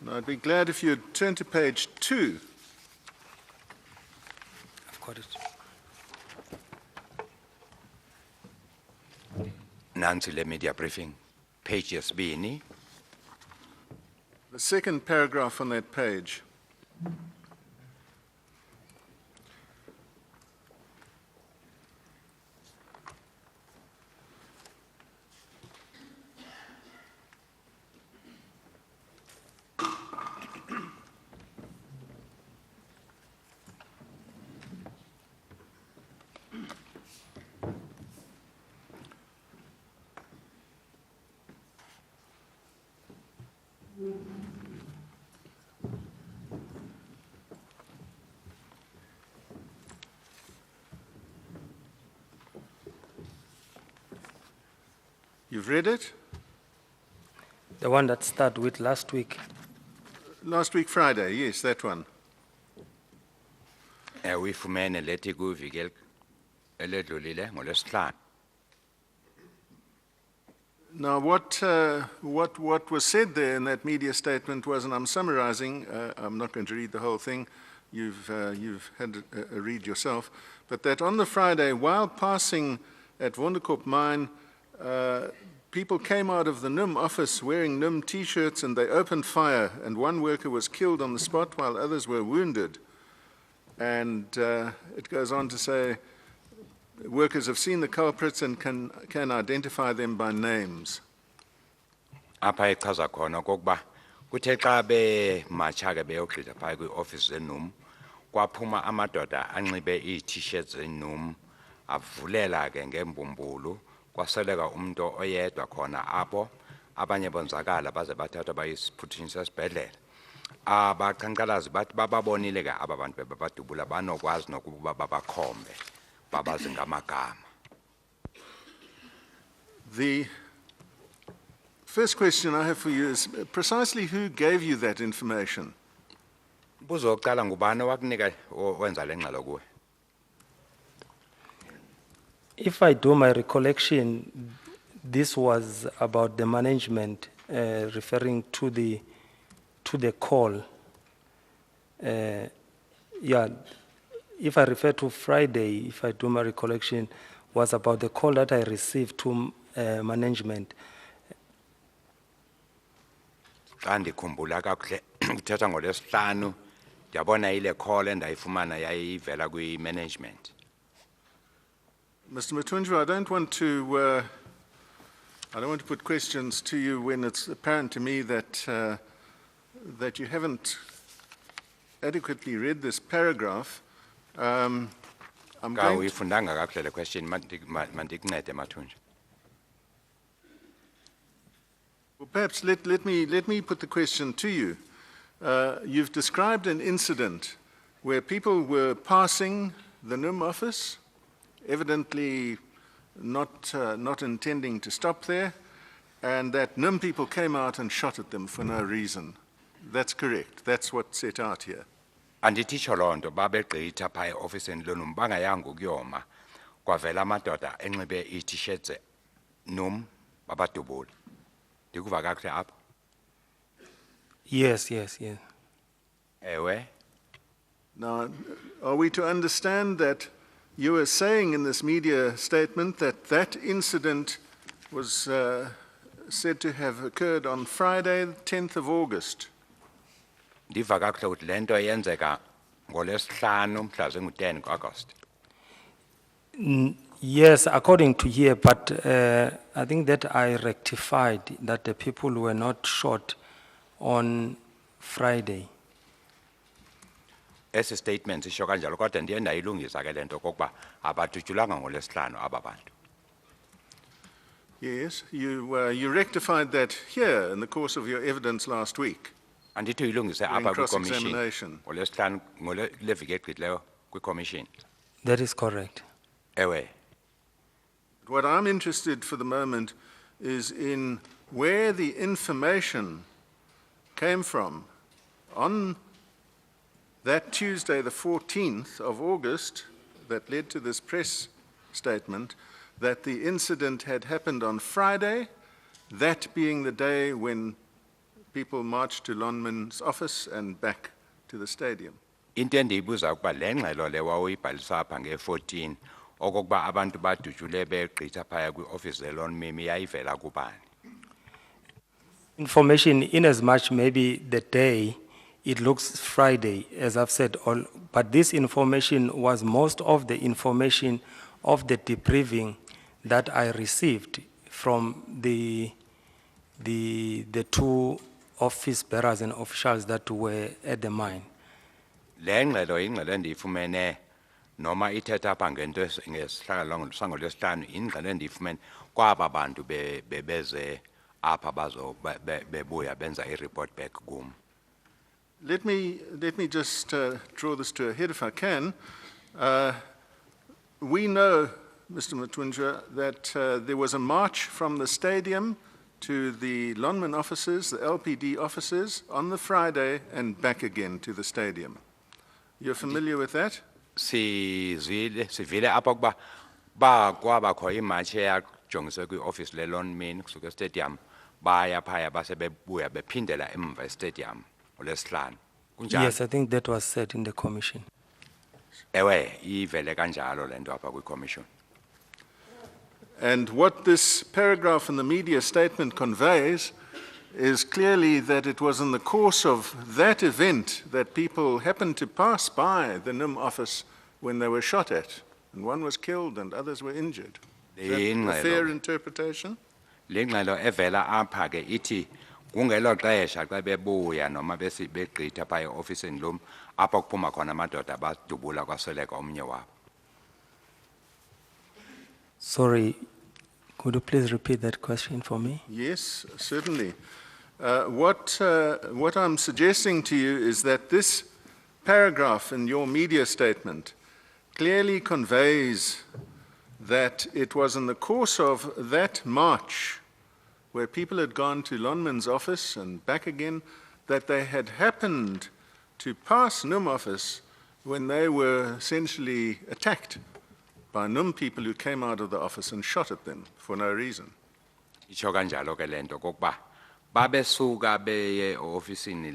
[SPEAKER 7] Now, I'd be glad if you'd turn to page 2.
[SPEAKER 8] I've got it.
[SPEAKER 3] Nancy le media briefing, page yesibini.
[SPEAKER 7] The second paragraph on that page. You've read it?
[SPEAKER 8] The one that started with last week.
[SPEAKER 7] Last week, Friday, yes, that one.
[SPEAKER 3] Uyifumene lethi kuviki eledlulile ngolwesihlanu.
[SPEAKER 7] Now, what was said there in that media statement was, and I'm summarizing, I'm not going to read the whole thing, you've had a read yourself, but that on the Friday, while passing at Wonderkop Mine, people came out of the NUM office wearing NUM T-shirts and they opened fire, and one worker was killed on the spot while others were wounded. And it goes on to say, workers have seen the culprits and can identify them by names.
[SPEAKER 3] Apha ichaza khona kokuba kuthe xa bematsha ke beyogqitha phaya kwi-office zeNUM kwaphuma amadoda anxibe ii-t-shirts zeNUM avulela ke ngembumbulu kwaseleka umuntu oyedwa khona apho abanye bonzakala baze bathathwa bayisiphuthunyiswa esibhedlela. Abaqhankqalazi bathi bababonile ke aba bantu bebabadubula banokwazi nokuba babakhombe babazi ngamagama.
[SPEAKER 7] The first question I have for you is precisely who gave you that information?
[SPEAKER 3] Buzoqala ngubani owakunika wenza le ngxelo kuwe?
[SPEAKER 8] If I do my recollection, this was about the management referring to the call. Yeah, if I refer to Friday, if I do my recollection, was about the call that I received to management.
[SPEAKER 3] Xa ndikhumbula kakuhle kuthetha ngolwesihlanu ndiyabona ile call endayifumana yayivela kwi-management.
[SPEAKER 7] Mr. Mathunjwa, I don't want to put questions to you when it's apparent to me that that you haven't adequately read this paragraph. I'm
[SPEAKER 3] Xa
[SPEAKER 7] going to,
[SPEAKER 3] uyifundanga kakuhle le question mandikuncede Mathunjwa.
[SPEAKER 7] well, perhaps let me put the question to you. You've described an incident where people were passing the NUM office, evidently not intending to stop there, and that NUM people came out and shot at them for no reason. That's correct. That's what's set out here.
[SPEAKER 3] Andititsho loo nto babegqitha phaya eofisini loNUM bangayanga ukuyoma kwavela amadoda enxibe ii-t-shirts NUM babadubula. Ndikuva kakuhle apho?
[SPEAKER 8] Yes.
[SPEAKER 3] Ewe.
[SPEAKER 7] Now, are we to understand that you are saying in this media statement that that incident was said to have occurred on Friday, the 10th of August?
[SPEAKER 3] Ndiva kakuhle ukuthi le nto yenzeka ngolwesihlanu mhla zingu-10 August.
[SPEAKER 8] Yes, according to here, but I think that I rectified that the people were not shot on Friday.
[SPEAKER 3] Esi statement sisho kanjalo kodwa ndiye ndayilungisa ke le nto kokuba abadutyulanga ngolwesihlanu aba bantu.
[SPEAKER 7] Yes, you rectified that here in the course of your evidence last week.
[SPEAKER 3] Andithi uyilungise apha
[SPEAKER 7] During
[SPEAKER 3] kwi-commission
[SPEAKER 7] cross-examination.
[SPEAKER 3] ngolwesihlanu ngole veki egqithileyo kwi-commission.
[SPEAKER 8] That is correct.
[SPEAKER 3] Ewe.
[SPEAKER 7] What I'm interested for the moment is in where the information came from on that Tuesday, the 14th of August, that led to this press statement that the incident had happened on Friday, that being the day when people marched to Lonman's office and back to the stadium.
[SPEAKER 3] Into endiyibuza ukuba le ngxelo le wawuyibhalisa apha nge-14 okokuba abantu badujule begqitha phaya kwi-office leLonmin yayivela kubani?
[SPEAKER 8] Information in as much maybe the day, it looks Friday, as I've said, but this information was most of the information of the debriefing that I received from the two office bearers and officials that were at the mine.
[SPEAKER 3] Le ngxelo ingxelo endiyifumene noma ithetha apha ngento ngesango lwesihlanu ingxelo endiyifumene kwaba bantu bebeze apha bebuya benza i-report back kum.
[SPEAKER 7] Let me just draw this to a head if I can. We know, Mr. Mathunjwa, that there was a march from the stadium to the Lonmin offices, the LPD offices, on the Friday and back again to the stadium. You're familiar with that?
[SPEAKER 3] Sivile apha ukuba kwabakho imatshi eyajongiswe kwi-office leLonmin kusuka estadium baya phaya base bebuya bephindela emva estadium olwesihlanu. Kunjalo?
[SPEAKER 8] Yes, I think that was said in the commission.
[SPEAKER 3] Ewe ivele kanjalo le nto apha kwi-commission.
[SPEAKER 7] And what this paragraph in the media statement conveys is clearly that it was in the course of that event that people happened to pass by the NIM office when they were shot at, and one was killed and others were injured. Is that a fair interpretation?
[SPEAKER 3] Le ngxelo evela apha ke ithi kungelo xesha xa bebuya noma begqitha phaya e-ofisini lom apha kuphuma khona amadoda abadubula kwasweleka omnye wabo.
[SPEAKER 8] Sorry, could you please repeat that question for me?
[SPEAKER 7] Yes, certainly. What I'm suggesting to you is that this paragraph in your media statement clearly conveys that it was in the course of that march where people had gone to Lonmin's office and back again, that they had happened to pass NUM office when they were essentially attacked by NUM people who came out of the office and shot at them for no reason.
[SPEAKER 3] Itsho kanjalo ke le nto kokuba babesuka beye ofisini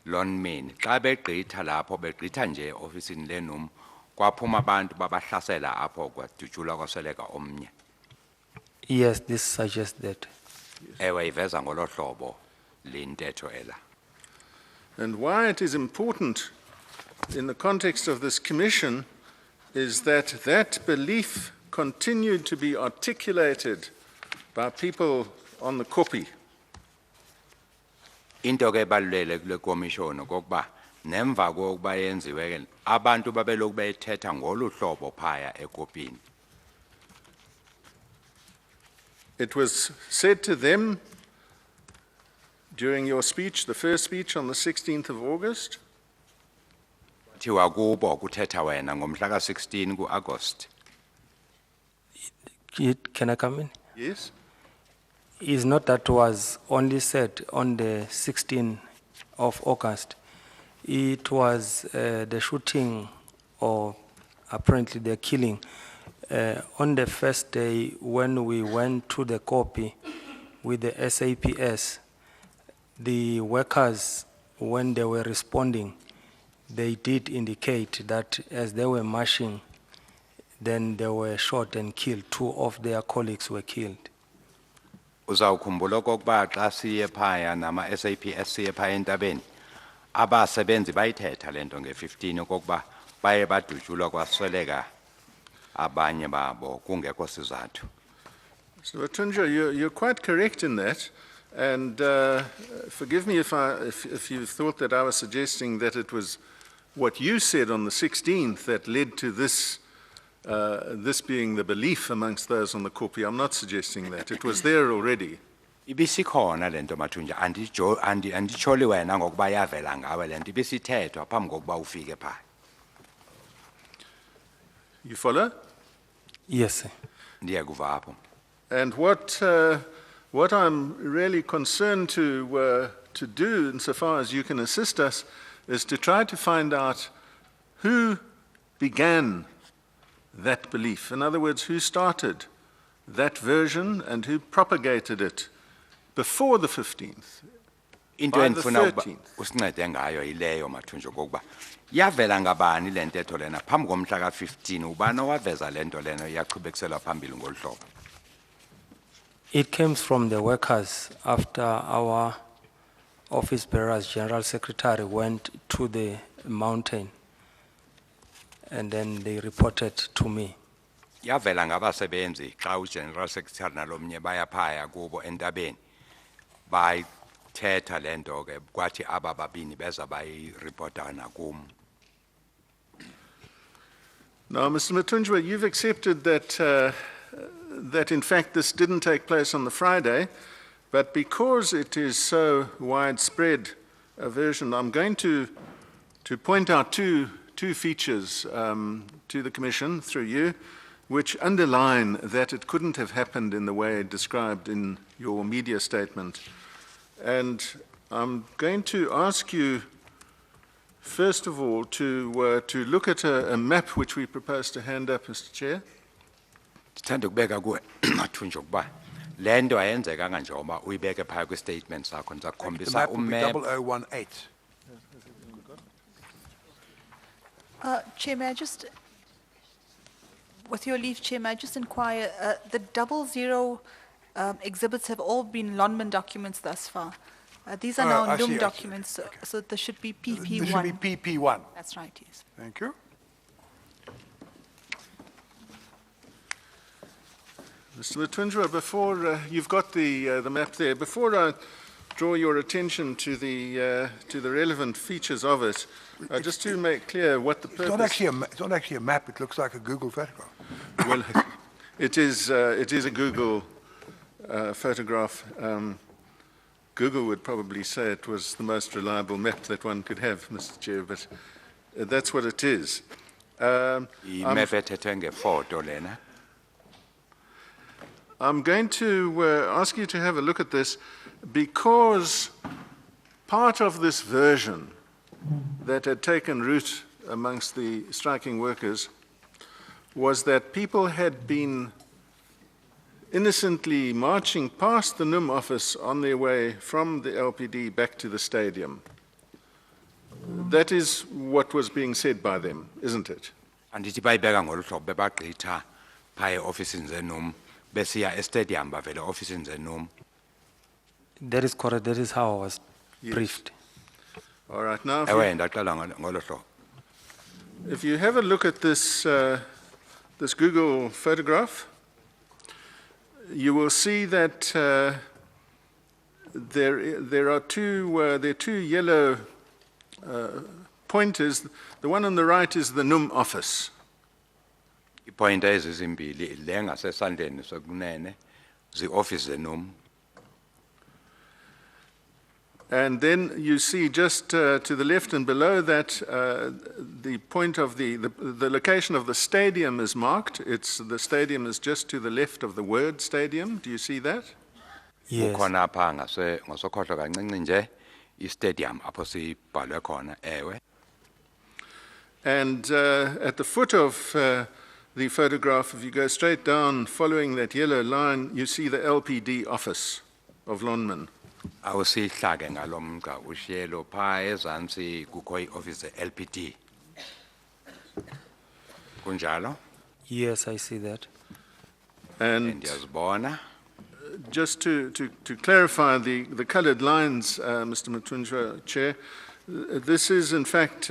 [SPEAKER 3] leLonmin xa begqitha lapho begqitha nje ofisini leNUM kwaphuma abantu babahlasela apho kwadutshulwa kwasweleka omnye.
[SPEAKER 8] Yes, this suggests that.
[SPEAKER 3] Ewe iveza ngolo hlobo le ntetho ela.
[SPEAKER 7] And why it is important in the context of this commission is that that belief continued to be articulated by people on the kopi.
[SPEAKER 3] Into ke balulele kule commission kokuba nemva kokuba yenziwe ke abantu babeloku bethetha ngolu hlobo phaya ekopini.
[SPEAKER 7] It was said to them during your speech, the first speech on the 16th of August,
[SPEAKER 3] Thiwa kubo kuthetha wena ngomhla ka-16 ku-August.
[SPEAKER 8] Can I come in?
[SPEAKER 7] yes?
[SPEAKER 8] Is not that was only said on the 16th of August. It was the shooting or apparently the killing on the first day when we went to the copy with the SAPS. The workers, when they were responding, they did indicate that as they were marching, then they were shot and killed. Two of their colleagues were killed.
[SPEAKER 3] Uzawukhumbula okokuba xa siye phaya nama-SAPS siye phaya entabeni abasebenzi bayithetha le nto nge-15 okokuba baye badutshulwa kwasweleka abanye babo kungekho sizathu.
[SPEAKER 7] Mr. Mathunjwa, you're quite correct in that. And forgive me if you thought that I was suggesting that it was what you said on the 16th that led to this, this being the belief amongst those on the copy. I'm not suggesting that. It was there already.
[SPEAKER 3] Ibisikhona le nto Mathunjwa anditsholi wena ngokuba yavela ngawe le nto ibisithethwa phambi kokuba ufike phaya.
[SPEAKER 7] You follow?
[SPEAKER 8] Yes, sir.
[SPEAKER 3] Ndiyakuva apho.
[SPEAKER 7] And what I'm really concerned to do, insofar as you can assist us, is to try to find out who began that belief. In other words, who started that version and who propagated it before the 15th.
[SPEAKER 3] into
[SPEAKER 7] By the
[SPEAKER 3] endifuna ukuba
[SPEAKER 7] 13th.
[SPEAKER 3] usincede ngayo yileyo Mathunjwa kokuba yavela ngabani le ntetho lena phambi komhla ka-15 ubani owaveza le nto lena yaqhubekiselwa phambili ngolu hlobo.
[SPEAKER 8] It came from the workers after our office bearers, General Secretary, went to the mountain and then they reported to me.
[SPEAKER 3] Yavela ngabasebenzi xa uGeneral Secretary nalomnye bayaphaya kubo entabeni bayithetha le nto ke kwathi aba babini beza bayiripotana kum.
[SPEAKER 7] Now, Mr. Mathunjwa, you've accepted that, that in fact this didn't take place on the Friday, but because it is so widespread a version, I'm going to point out two features to the Commission, through you, which underline that it couldn't have happened in the way described in your media statement. And I'm going to ask you, first of all, to look at a map which we propose to hand up, Mr. Chair.
[SPEAKER 3] Ndithanda ukubeka kuwe Mathunjwa ukuba le nto ayenzekanga njengoba uyibeke phaya kwi-statement sakho ndiza
[SPEAKER 1] The
[SPEAKER 3] kukhombisa
[SPEAKER 1] map would be
[SPEAKER 3] umap
[SPEAKER 1] 0018.
[SPEAKER 9] Chair, may I just, with your leave, Chair, may I just inquire, the 00 exhibits have all been Lonman documents thus far. These are now
[SPEAKER 1] I see, I
[SPEAKER 9] NUM
[SPEAKER 1] see.
[SPEAKER 9] documents,
[SPEAKER 1] Okay.
[SPEAKER 9] so there should be
[SPEAKER 1] This
[SPEAKER 9] PP1.
[SPEAKER 1] should be PP1.
[SPEAKER 9] That's right, yes.
[SPEAKER 1] Thank you.
[SPEAKER 7] Mr. Mathunjwa, before you've got the map there, before I draw your attention to the relevant features of it, just to make clear what the
[SPEAKER 1] It's
[SPEAKER 7] purpose.
[SPEAKER 1] not actually a map. It looks like a Google photograph.
[SPEAKER 7] Well, it is a Google photograph. Google would probably say it was the most reliable map that one could have, Mr. Chair, but that's what it is.
[SPEAKER 3] imap ethethwe ngefoto lena.
[SPEAKER 7] I'm going to ask you to have a look at this because part of this version that had taken root amongst the striking workers was that people had been innocently marching past the NUM office on their way from the LPD back to the stadium. That is what was being said by them, isn't it?
[SPEAKER 3] Andithi bayibeka ngolu hlobo bebagqitha phaya eofisini zenum besiya estadium bavele eofisini zenum.
[SPEAKER 8] That is correct. That is how I was briefed.
[SPEAKER 7] All right, now
[SPEAKER 3] Ewe ndaqala ngolu hlobo.
[SPEAKER 7] if you have a look at this, this Google photograph, you will see that there are two yellow pointers. The one on the right is the NUM office.
[SPEAKER 3] Ipointer ezizimbili le ngasesandleni sokunene zi-office zenum.
[SPEAKER 7] And then you see just to the left and below that, the point of the location of the stadium is marked. The stadium is just to the left of the word stadium. Do you see that?
[SPEAKER 8] Yes.
[SPEAKER 3] Ukhona apha ngosokhohlo kancinci nje i-stadium apho sibhalwe khona ewe.
[SPEAKER 7] And at the foot of the photograph, if you go straight down following that yellow line, you see the LPD office of Lonman.
[SPEAKER 3] Awusihlake ngalomgca ushiyelo pha ezantsi kukho i-office LPD. Kunjalo?
[SPEAKER 8] Yes, I see that.
[SPEAKER 7] And
[SPEAKER 3] Ndiyazibona.
[SPEAKER 7] just to clarify the colored lines, Mr. Mathunjwa, Chair, this is in fact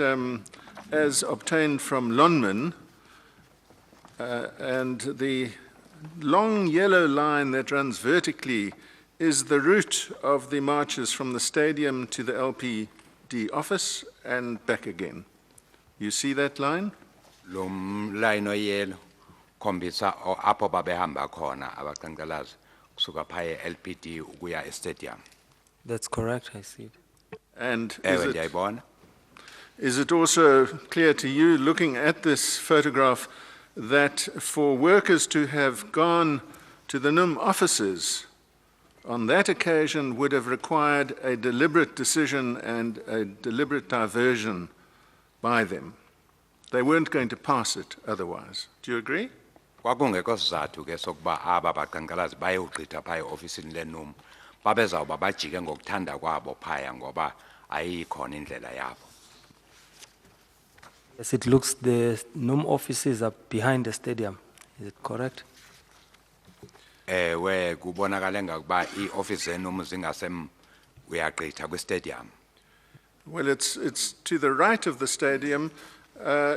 [SPEAKER 7] as obtained from Lonman, and the long yellow line that runs vertically is the route of the marches from the stadium to the LPD office and back again. You see that line?
[SPEAKER 3] Lo line oyelo khombisa apho babehamba khona abaqhankqalazi kusuka phaya LPD ukuya e-stadium.
[SPEAKER 8] That's correct, I see it.
[SPEAKER 7] And
[SPEAKER 3] Ewe ndiyayibona.
[SPEAKER 7] is it also clear to you, looking at this photograph, that for workers to have gone to the NUM offices on that occasion would have required a deliberate decision and a deliberate diversion by them? They weren't going to pass it otherwise. Do you agree?
[SPEAKER 3] Kwakungekho sizathu ke sokuba aba baqhankqalazi bayogqitha phaya eofisini lenum babezawuba bajike ngokuthanda kwabo phaya ngoba ayikhona indlela yabo.
[SPEAKER 8] Yes, it looks the NUM offices are behind the stadium. Is it correct?
[SPEAKER 3] Where kubonakale ngakuba i-office zenum zingasem uyagqitha kwi-stadium.
[SPEAKER 7] Well, it's to the right of the stadium.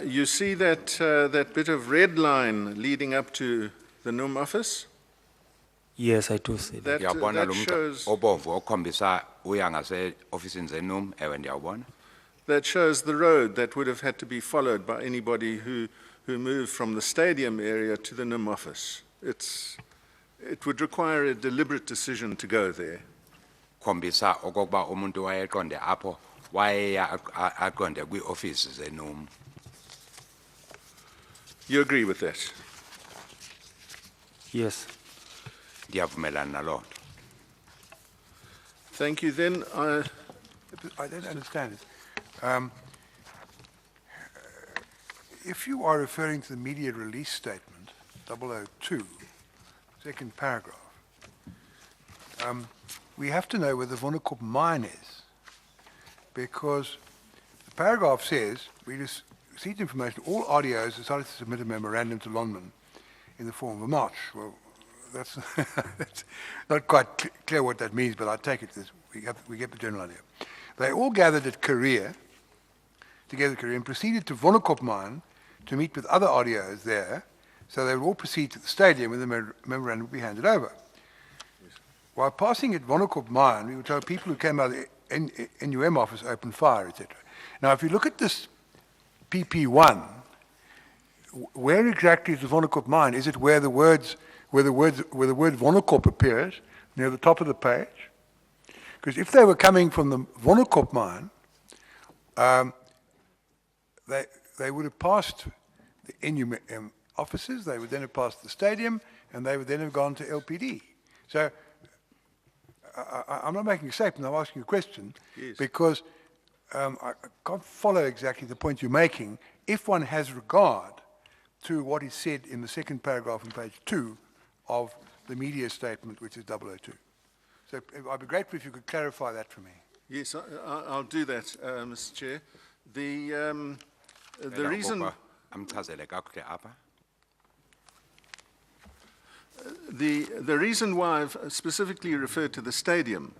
[SPEAKER 7] You see that, that bit of red line leading up to the NUM office?
[SPEAKER 8] Yes, I do see that.
[SPEAKER 7] That,
[SPEAKER 3] Ndiyabona
[SPEAKER 7] that
[SPEAKER 3] lo mgca
[SPEAKER 7] shows,
[SPEAKER 3] obomvu okhombisa uya ngase-ofisini zenum, ewe ndiyawubona.
[SPEAKER 7] that shows the road that would have had to be followed by anybody who moved from the stadium area to the NUM office. It would require a deliberate decision to go there.
[SPEAKER 3] Khombisa okokuba umuntu wayeqonde apho wayeya aqonde kwi-office zenum.
[SPEAKER 7] You agree with that?
[SPEAKER 8] Yes.
[SPEAKER 3] Ndiyavumelana naloo nto.
[SPEAKER 7] Thank you. Then
[SPEAKER 1] I don't understand it. If you are referring to the media release statement, 002, second paragraph, we have to know where the Vonnegut mine is, because the paragraph says, we received information, all audios decided to submit a memorandum to Lonman in the form of a march. Well, that's, that's not quite clear what that means, but I take it as we get the general idea. They all gathered at Korea, together Korea, and proceeded to Vonnegut mine to meet with other audios there, so they would all proceed to the stadium when the memorandum would be handed over. While passing at Vonnegut mine, we were told people who came out of the NUM office opened fire, etc. Now, if you look at this PP1, where exactly is the Vonnegut mine? Is it where the word Vonnegut appears near the top of the page? Because if they were coming from the Vonnegut mine, they would have passed the NUM offices, they would then have passed the stadium, and they would then have gone to LPD. So I'm not making a statement, I'm asking a question,
[SPEAKER 7] Yes.
[SPEAKER 1] because I can't follow exactly the point you're making if one has regard to what is said in the second paragraph on page 2 of the media statement, which is 002. So I'd be grateful if you could clarify that for me.
[SPEAKER 7] yes, I'll do that, Mr. Chair. The reason.
[SPEAKER 3] Amchazele kakuhle apha.
[SPEAKER 7] The reason why I've specifically referred to the stadium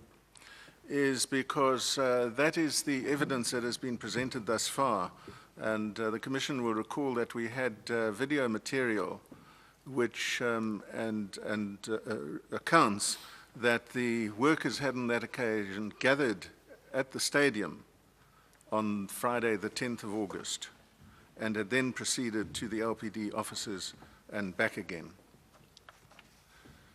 [SPEAKER 7] is because that is the evidence that has been presented thus far. And the Commission will recall that we had video material which accounts that the workers had on that occasion gathered at the stadium on Friday the 10th of August and had then proceeded to the LPD offices and back again.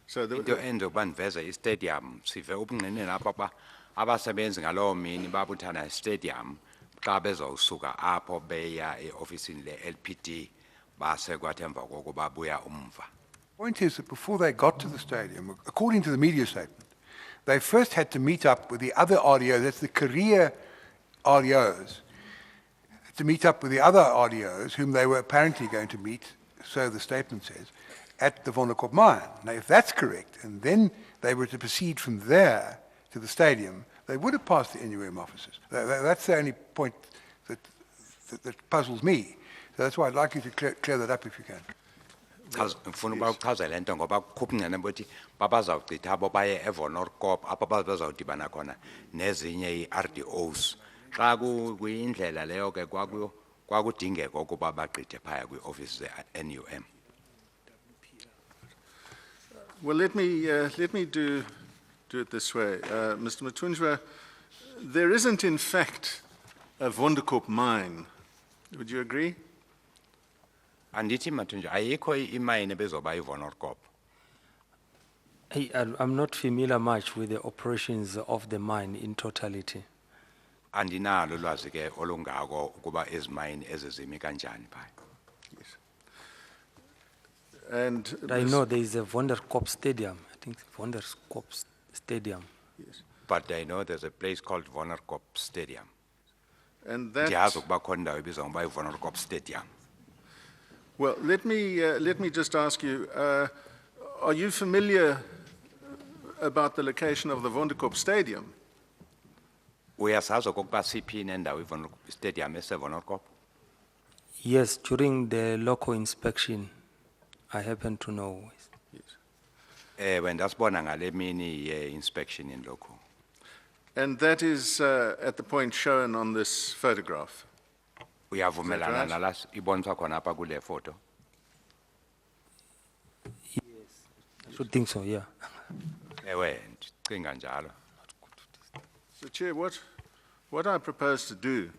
[SPEAKER 7] So
[SPEAKER 3] Into endokuba ndiveze i-stadium sive ubungqineni apha abasebenzi ngalowo mini babuthana i-stadium xa bezawusuka apho beya e-ofisini le-LPD base kwathi emva koko babuya umva.
[SPEAKER 1] Point is that before they got to the stadium, according to the media statement, they first had to meet up with the other RDOs, that's the Korea RDOs, to meet up with the other RDOs whom they were apparently going to meet, so the statement says, at the Vonnegut mine. Now, if that's correct, and then they were to proceed from there to the stadium, they would have passed the NUM offices. That's the only point that puzzles me. So that's why I'd like you to clear that up if you can.
[SPEAKER 3] Ngifuna ukuba uchazele nto ngoba kukhupha ingene bothi babazawugqitha abo baye eVonnegut apho bazawudibana khona nezinye i-RDOs. Xa kuyindlela leyo ke kwakudingeka ukuba bagqithe phaya kwi-office ze-NUM.
[SPEAKER 7] well, let me do it this way. Mr. Mathunjwa, there isn't in fact a Vonnegut mine. Would you agree?
[SPEAKER 3] Andithi Mathunjwa ayikho imayini bezoba iVonnegut.
[SPEAKER 8] I'm not familiar much with the operations of the mine in totality.
[SPEAKER 3] Andinalo lwazi ke olungako ukuba ezimayini ezizimi kanjani phaya.
[SPEAKER 7] And
[SPEAKER 8] But I know there is a Vonnegut Stadium. I think Vonnegut Stadium.
[SPEAKER 3] But I know there's a place called Vonnegut Stadium.
[SPEAKER 7] and
[SPEAKER 3] Ndiyazi
[SPEAKER 7] that,
[SPEAKER 3] ukuba khona indawo ebizwa ngoba iVonnegut Stadium.
[SPEAKER 7] well, let me just ask you, are you familiar about the location of the Wonderkop Stadium.
[SPEAKER 3] Uyasazi okokuba siphi nendawo stadium eseVonderkop?
[SPEAKER 8] Yes, during the local inspection, I happen to know.
[SPEAKER 3] Ewe ndasibona ngale mini ye-inspection in local.
[SPEAKER 7] And that is at the point shown on this photograph.
[SPEAKER 3] Uyavumelana
[SPEAKER 7] right?
[SPEAKER 3] nala iboniswa khona apha kule photo?
[SPEAKER 8] I should think so, yeah.
[SPEAKER 3] Ewe ndicinga njalo.
[SPEAKER 7] So, Chair, what I propose to do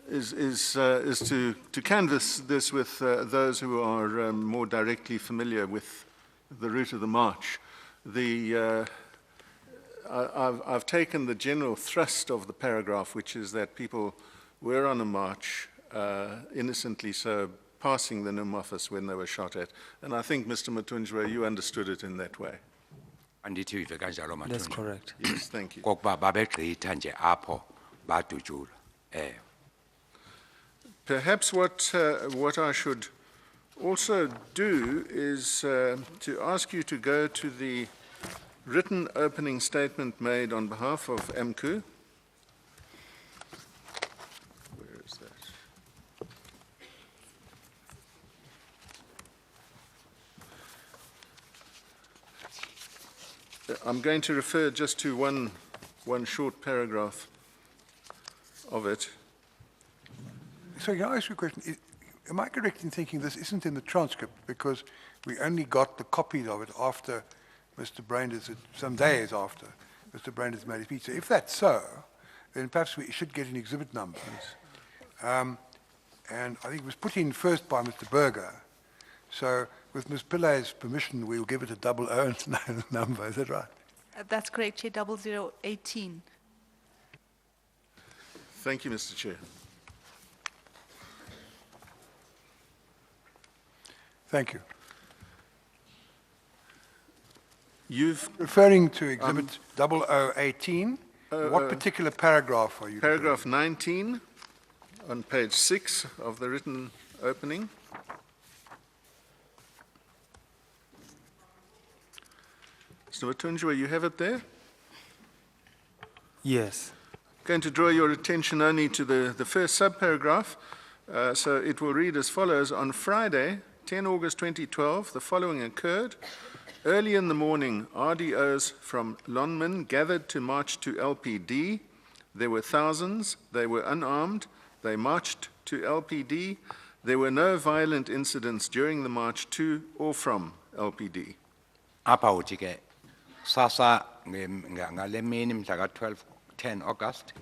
[SPEAKER 7] is to canvass this with those who are more directly familiar with the route of the march. I've taken the general thrust of the paragraph, which is that people were on a march, innocently so, passing the NUM office when they were shot at. And I think, Mr. Mathunjwa, you understood it in that way.
[SPEAKER 3] Andithi uyive kanjalo
[SPEAKER 8] That's
[SPEAKER 3] Mathunjwa?
[SPEAKER 8] correct.
[SPEAKER 7] Yes, thank you.
[SPEAKER 3] Kokuba babegqitha nje apho badutshulwa.
[SPEAKER 7] Perhaps what I should also do is to ask you to go to the written opening statement made on behalf of AMCU. Where is that? I'm going to refer just to one short paragraph of it.
[SPEAKER 1] So can I ask you a question? Am I correct in thinking this isn't in the transcript because we only got the copies of it after Mr. Brainders, some days after Mr. Brainders made his speech? So if that's so, then perhaps we should get an exhibit number. And I think it was put in first by Mr. Berger. So with Ms. Pillai's permission, we'll give it a 00 number. Is that right?
[SPEAKER 9] That's correct, Chair, 0018.
[SPEAKER 7] Thank you, Mr. Chair.
[SPEAKER 1] Thank you.
[SPEAKER 7] You've
[SPEAKER 1] Referring to exhibit 0018, what particular paragraph are you?
[SPEAKER 7] paragraph 19 on page 6 of the written opening. Mr. Mathunjwa, you have it there?
[SPEAKER 8] Yes.
[SPEAKER 7] Going to draw your attention only to the first subparagraph. So it will read as follows. On Friday, 10 August 2012, the following occurred. Early in the morning, RDOs from Lonmin gathered to march to LPD. There were thousands. They were unarmed. They marched to LPD. There were no violent incidents during the march to or from LPD.
[SPEAKER 3] Apha uthi ke sasa ngale mini mhla ka 10 August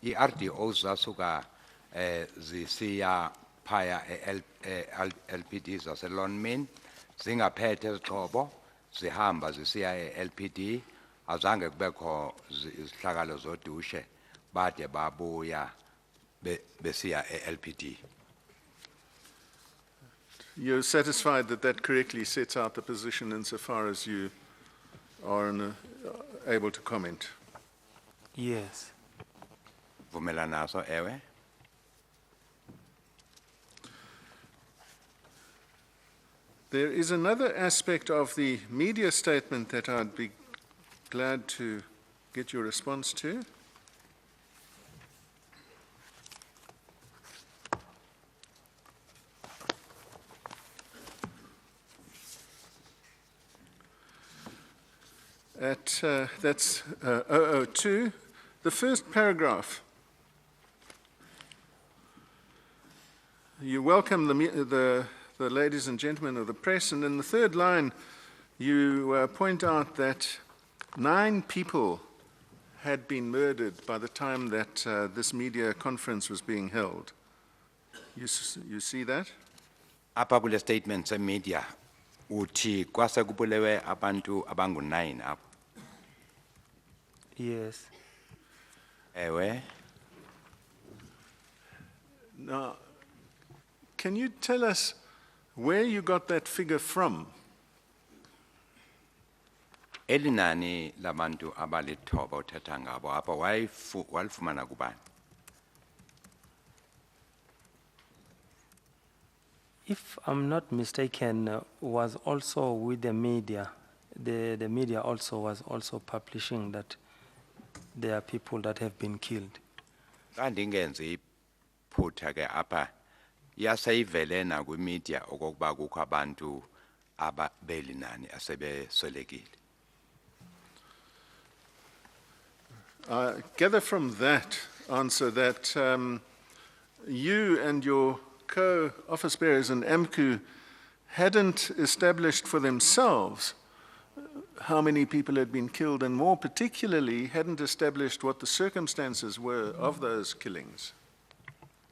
[SPEAKER 3] i-RDOs zasuka zisiya phaya LPD zaseLonmin zingaphethe izixhobo zihamba zisiya LPD azange kubekho izihlakalo zodushe bade babuya besiya LPD.
[SPEAKER 7] You're satisfied that that correctly sets out the position insofar as you are able to comment?
[SPEAKER 8] Yes.
[SPEAKER 3] Vumelana naso ewe?
[SPEAKER 7] There is another aspect of the media statement that I'd be glad to get your response to. That's 002. The first paragraph. You welcome the ladies and gentlemen of the press, and in the third line, you point out that 9 people had been murdered by the time that this media conference was being held. You see that?
[SPEAKER 3] Apha kule statement se-media uthi kwase kubulewe abantu abangu-9 apha.
[SPEAKER 8] Yes.
[SPEAKER 3] Ewe?
[SPEAKER 7] Now, can you tell us where you got that figure from?
[SPEAKER 3] Elinani labantu abalithoba uthetha ngabo apha walifumana kubani?
[SPEAKER 8] If I'm not mistaken, was also with the media the media also was also publishing that there are people that have been killed.
[SPEAKER 3] Xa ndingenzi iphutha ke apha yaseyivele nakwimedia okokuba kukho abantu ababeli nani asebeswelekile.
[SPEAKER 7] I gather from that answer that you and your co-office bearers in AMCU hadn't established for themselves how many people had been killed, and more particularly hadn't established what the circumstances were of those killings.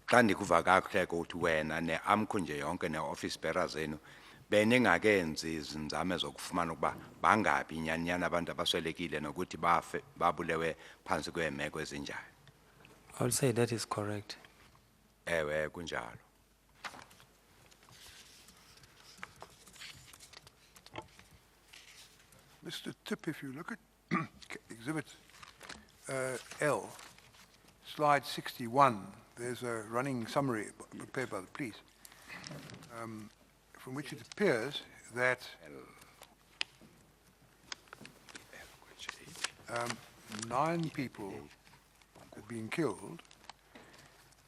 [SPEAKER 3] Xa ndikuva kakuhle ukuthi wena ne-AMCU nje yonke ne-office bearer zenu beningakenzi izinzame zokufumana ukuba bangaphi nyani abantu abaswelekile nokuthi babulewe phansi kweemeko ezinjalo.
[SPEAKER 8] I would say that is correct.
[SPEAKER 3] Ewe kunjalo.
[SPEAKER 1] Mr. Tip, if you look at Exhibit L, slide 61, there's a running summary prepared by the police, from which it appears that 9 people have been killed.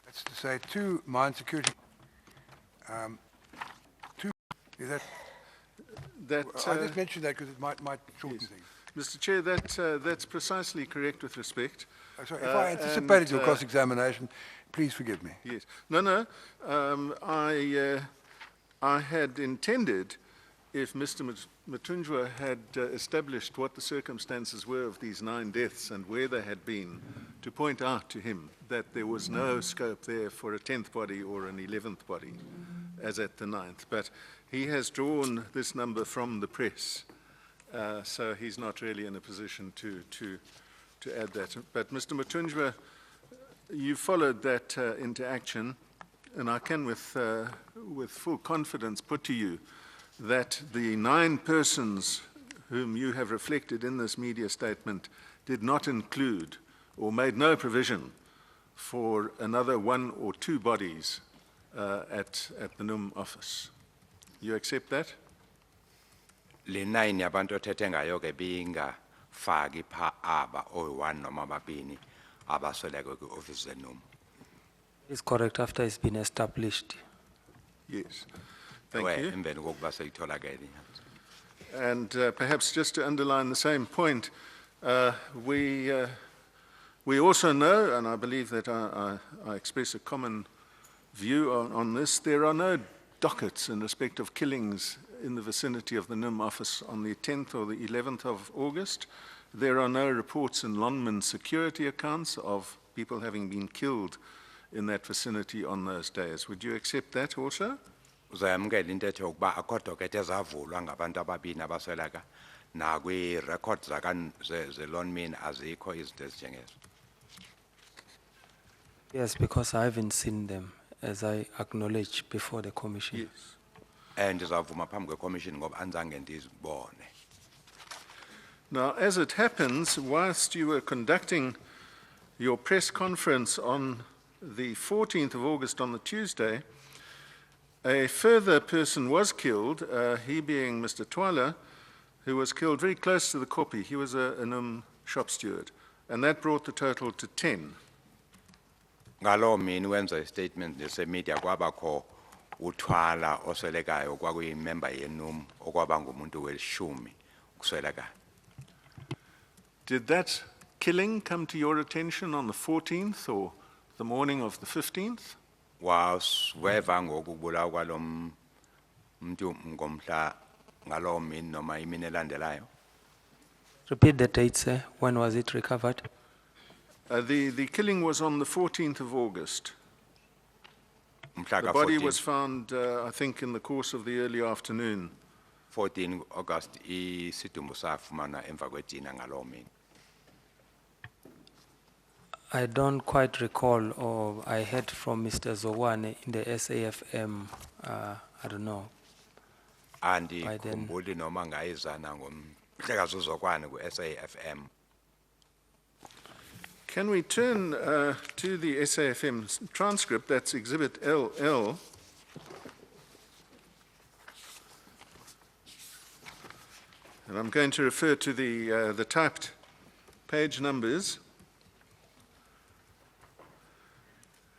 [SPEAKER 1] That's to say 2 mine security, 2, is that, I just mentioned that because it might shorten
[SPEAKER 7] Yes.
[SPEAKER 1] things.
[SPEAKER 7] Mr. Chair, that's precisely correct with respect.
[SPEAKER 1] Sorry, if I anticipated
[SPEAKER 7] and,
[SPEAKER 1] your cross-examination, please forgive me.
[SPEAKER 7] Yes. No. I had intended, if Mr. Mathunjwa had established what the circumstances were of these 9 deaths and where they had been, to point out to him that there was no scope there for a 10th body or an 11th body, as at the 9th. But he has drawn this number from the press, so he's not really in a position to add that. But Mr. Mathunjwa, you followed that into action, and I can with full confidence put to you that the 9 persons whom you have reflected in this media statement did not include or made no provision for another 1 or 2 bodies at the NUM office. You accept that?
[SPEAKER 3] Le 9 yabantu othethe ngayo ke bingafaki pha aba oyi-1 noma ababini abasweleke kwi-office zenum.
[SPEAKER 8] It's correct after it's been established.
[SPEAKER 7] Yes. Thank you.
[SPEAKER 3] Emveni kokuba seyitholakele.
[SPEAKER 7] And perhaps just to underline the same point, we also know, and I believe that I express a common view on this, there are no dockets in respect of killings in the vicinity of the NUM office on the 10th or the 11th of August. There are no reports in Lonman security accounts of people having been killed in that vicinity on those days. Would you accept that also?
[SPEAKER 3] Uzayamkela intetho yokuba akho dokete ezavulwa ngabantu ababini abasweleka nakwi-records ze-Lonmin azikho izinto ezinjengezo.
[SPEAKER 8] Yes, because I haven't seen them, as I acknowledged before the commission.
[SPEAKER 7] Yes.
[SPEAKER 3] And ndizawuvuma phambi kwe-commission ngoba andizange ndizibone.
[SPEAKER 7] Now, as it happens, whilst you were conducting your press conference on the 14th of August, on the Tuesday, a further person was killed, he being Mr. Twala, who was killed very close to the Kopi. He was a shop steward, and that brought the total to 10.
[SPEAKER 3] Ngaloo mini wenza istatement nesemedia kwabakho uthwala oswelekayo kwakuyimember yenum okwaba ngumuntu welishumi kuswelekayo.
[SPEAKER 7] Did that killing come to your attention on the 14th or the morning of the 15th?
[SPEAKER 3] Weva ngokubulawa kwalo muntu ngomhla ngaloo mini noma imini elandelayo.
[SPEAKER 8] Repeat the date, sir. When was it recovered?
[SPEAKER 7] The killing was on the 14th of August.
[SPEAKER 3] Mhla
[SPEAKER 7] The
[SPEAKER 3] ka
[SPEAKER 7] body
[SPEAKER 3] 14
[SPEAKER 7] was found, I think, in the course of the early afternoon.
[SPEAKER 3] 14 August isidumbu safumana emva kwedina ngaloo mini.
[SPEAKER 8] I don't quite recall, or I heard from Mr. Zowane in the SAFM, I don't know.
[SPEAKER 3] Andikhumbuli noma ngayizana ngomhlekazi uzokwane ku-SAFM.
[SPEAKER 7] Can we turn to the SAFM transcript? That's Exhibit LL. And And I'm going to refer to the typed page numbers.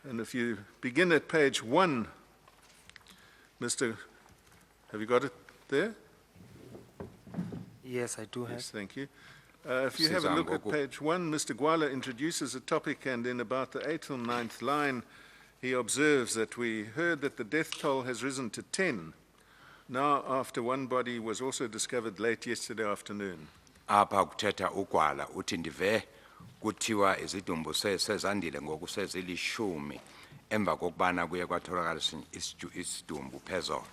[SPEAKER 7] And if you begin at page 1, have you got it there?
[SPEAKER 8] Yes, I do have.
[SPEAKER 7] Yes, thank you. If you have a look at page 1, Mr. Gwala introduces a topic, and in about the 8th or 9th line, he observes that we heard that the death toll has risen to 10, now after one body was also discovered late yesterday afternoon.
[SPEAKER 3] Apha kuthetha uGwala uthi ndive kuthiwa izidumbu sezandile ngoku sezilishumi emva kokubana kuye kwatholakala isidumbu phezolo.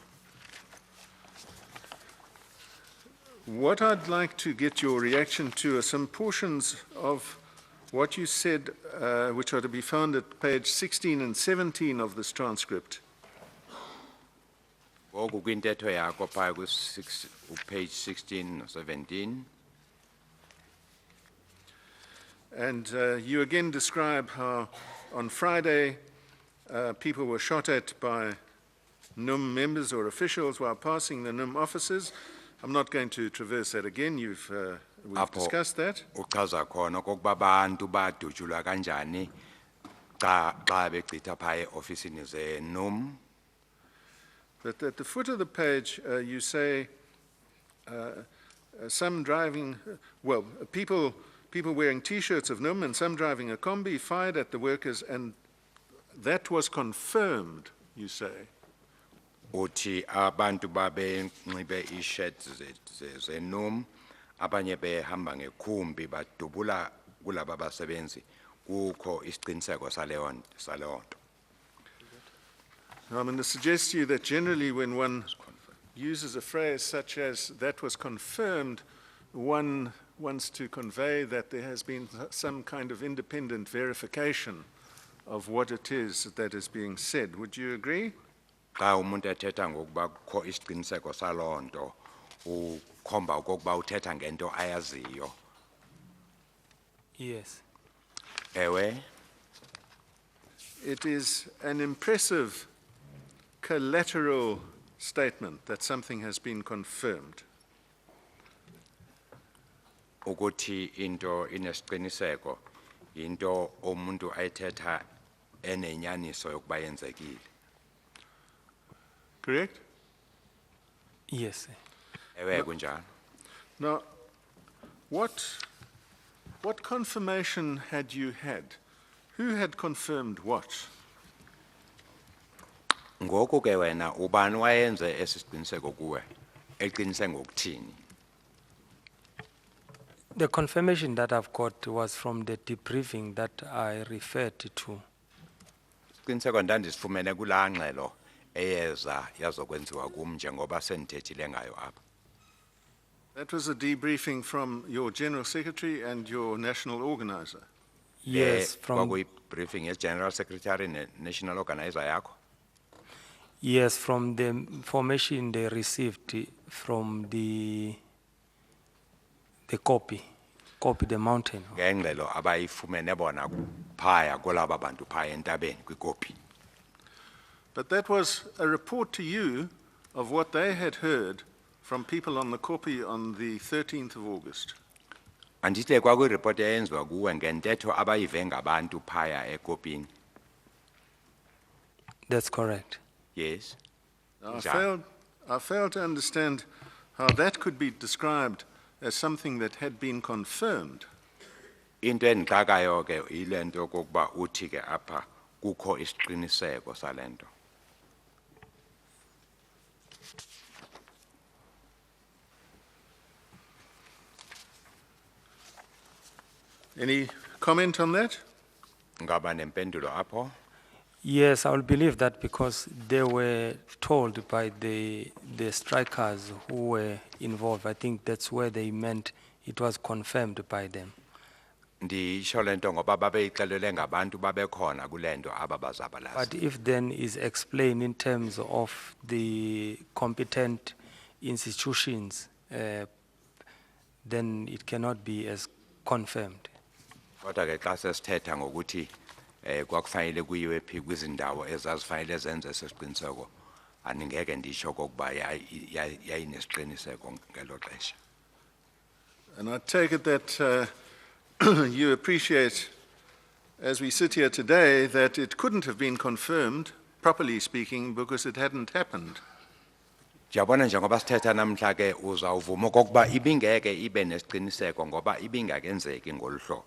[SPEAKER 7] What I'd like to get your reaction to are some portions of what you said, which are to be found at page 16 and 17 of this transcript.
[SPEAKER 3] Ngoku kwintetho yakho phaya page 16 or 17.
[SPEAKER 7] And you again describe how on Friday people were shot at by NUM members or officials while passing the NUM offices. I'm not going to traverse that again. We've discussed that.
[SPEAKER 3] Uchaza khona kokuba abantu badutshulwa kanjani xa begqitha phaya ofisini zeNUM.
[SPEAKER 7] But at the foot of the page, you say some driving, people wearing T-shirts of NUM and some driving a combi fired at the workers, and that was confirmed, you say.
[SPEAKER 3] Uthi abantu babenxibe i-shirts zeNUM abanye behamba ngekhumbi badubula kulaba basebenzi kukho isiqiniseko saleyo nto.
[SPEAKER 7] I'm going to suggest to you that generally when one uses a phrase such as that was confirmed, one wants to convey that there has been some kind of independent verification of what it is that is being said. Would you agree?
[SPEAKER 3] Xa umuntu ethetha ngokuba kukho isiqiniseko saloo nto ukhomba okokuba uthetha ngento ayaziyo.
[SPEAKER 8] Yes.
[SPEAKER 3] Ewe.
[SPEAKER 7] It is an impressive collateral statement that something has been confirmed.
[SPEAKER 3] Ukuthi into inesiqiniseko into omuntu ayithetha enenyaniso yokuba yenzekile.
[SPEAKER 7] Correct?
[SPEAKER 8] Yes.
[SPEAKER 3] Ewe kunjalo.
[SPEAKER 7] Now, what confirmation had you had? Who had confirmed what?
[SPEAKER 3] Ngoku ke wena ubani wayenze esisiqiniseko kuwe eqinise ngokuthini?
[SPEAKER 8] The confirmation that I've got was from the debriefing that I referred to.
[SPEAKER 3] Isiqiniseko ndandisifumene kulaa ngxelo eyeza yazokwenziwa kum njengoba sendithethile ngayo apha.
[SPEAKER 7] That was a debriefing from your General Secretary and your national organizer.
[SPEAKER 8] Yes, from
[SPEAKER 3] briefing as General Secretary National Organizer yakho.
[SPEAKER 8] yes, from the information they received from the copy, the mountain.
[SPEAKER 3] Ngengxelo abayifumene bona phaya kolaba bantu phaya entabeni kwikopi.
[SPEAKER 7] But that was a report to you of what they had heard from people on the copy on the 13th of August.
[SPEAKER 3] Andihle kwakuyireport eyenziwa kuwe ngentetho abayive ngabantu phaya ekopini.
[SPEAKER 8] That's correct.
[SPEAKER 3] Yes.
[SPEAKER 7] I failed to understand how that could be described as something that had been confirmed.
[SPEAKER 3] Into endixakayo ke yile nto kokuba uthi ke apha kukho isiqiniseko salento.
[SPEAKER 7] Any comment on that?
[SPEAKER 3] Ngaba nempendulo apho?
[SPEAKER 8] Yes, I will believe that because they were told by the strikers who were involved. I think that's where they meant it was confirmed by them.
[SPEAKER 3] Ndisho lento ngoba babeyixelele ngabantu babekhona kulento ababazabalaza.
[SPEAKER 8] But if then is explained in terms of the competent institutions, then it cannot be as confirmed.
[SPEAKER 3] Kodwa ke xa sesithetha ngokuthi kwakufanele kuyiwe phi kwizindawo ezazifanele zenze sesiqiniseko aningeke ndisho kokuba yayinesiqiniseko ngelo xesha.
[SPEAKER 7] And I take it that you appreciate, as we sit here today, that it couldn't have been confirmed, properly speaking, because it hadn't happened.
[SPEAKER 3] Jabona njengoba sithetha namhla ke uzawuvuma okokuba ibingeke ibe nesiqiniseko ngoba ibingakenzeki ngolu hlobo.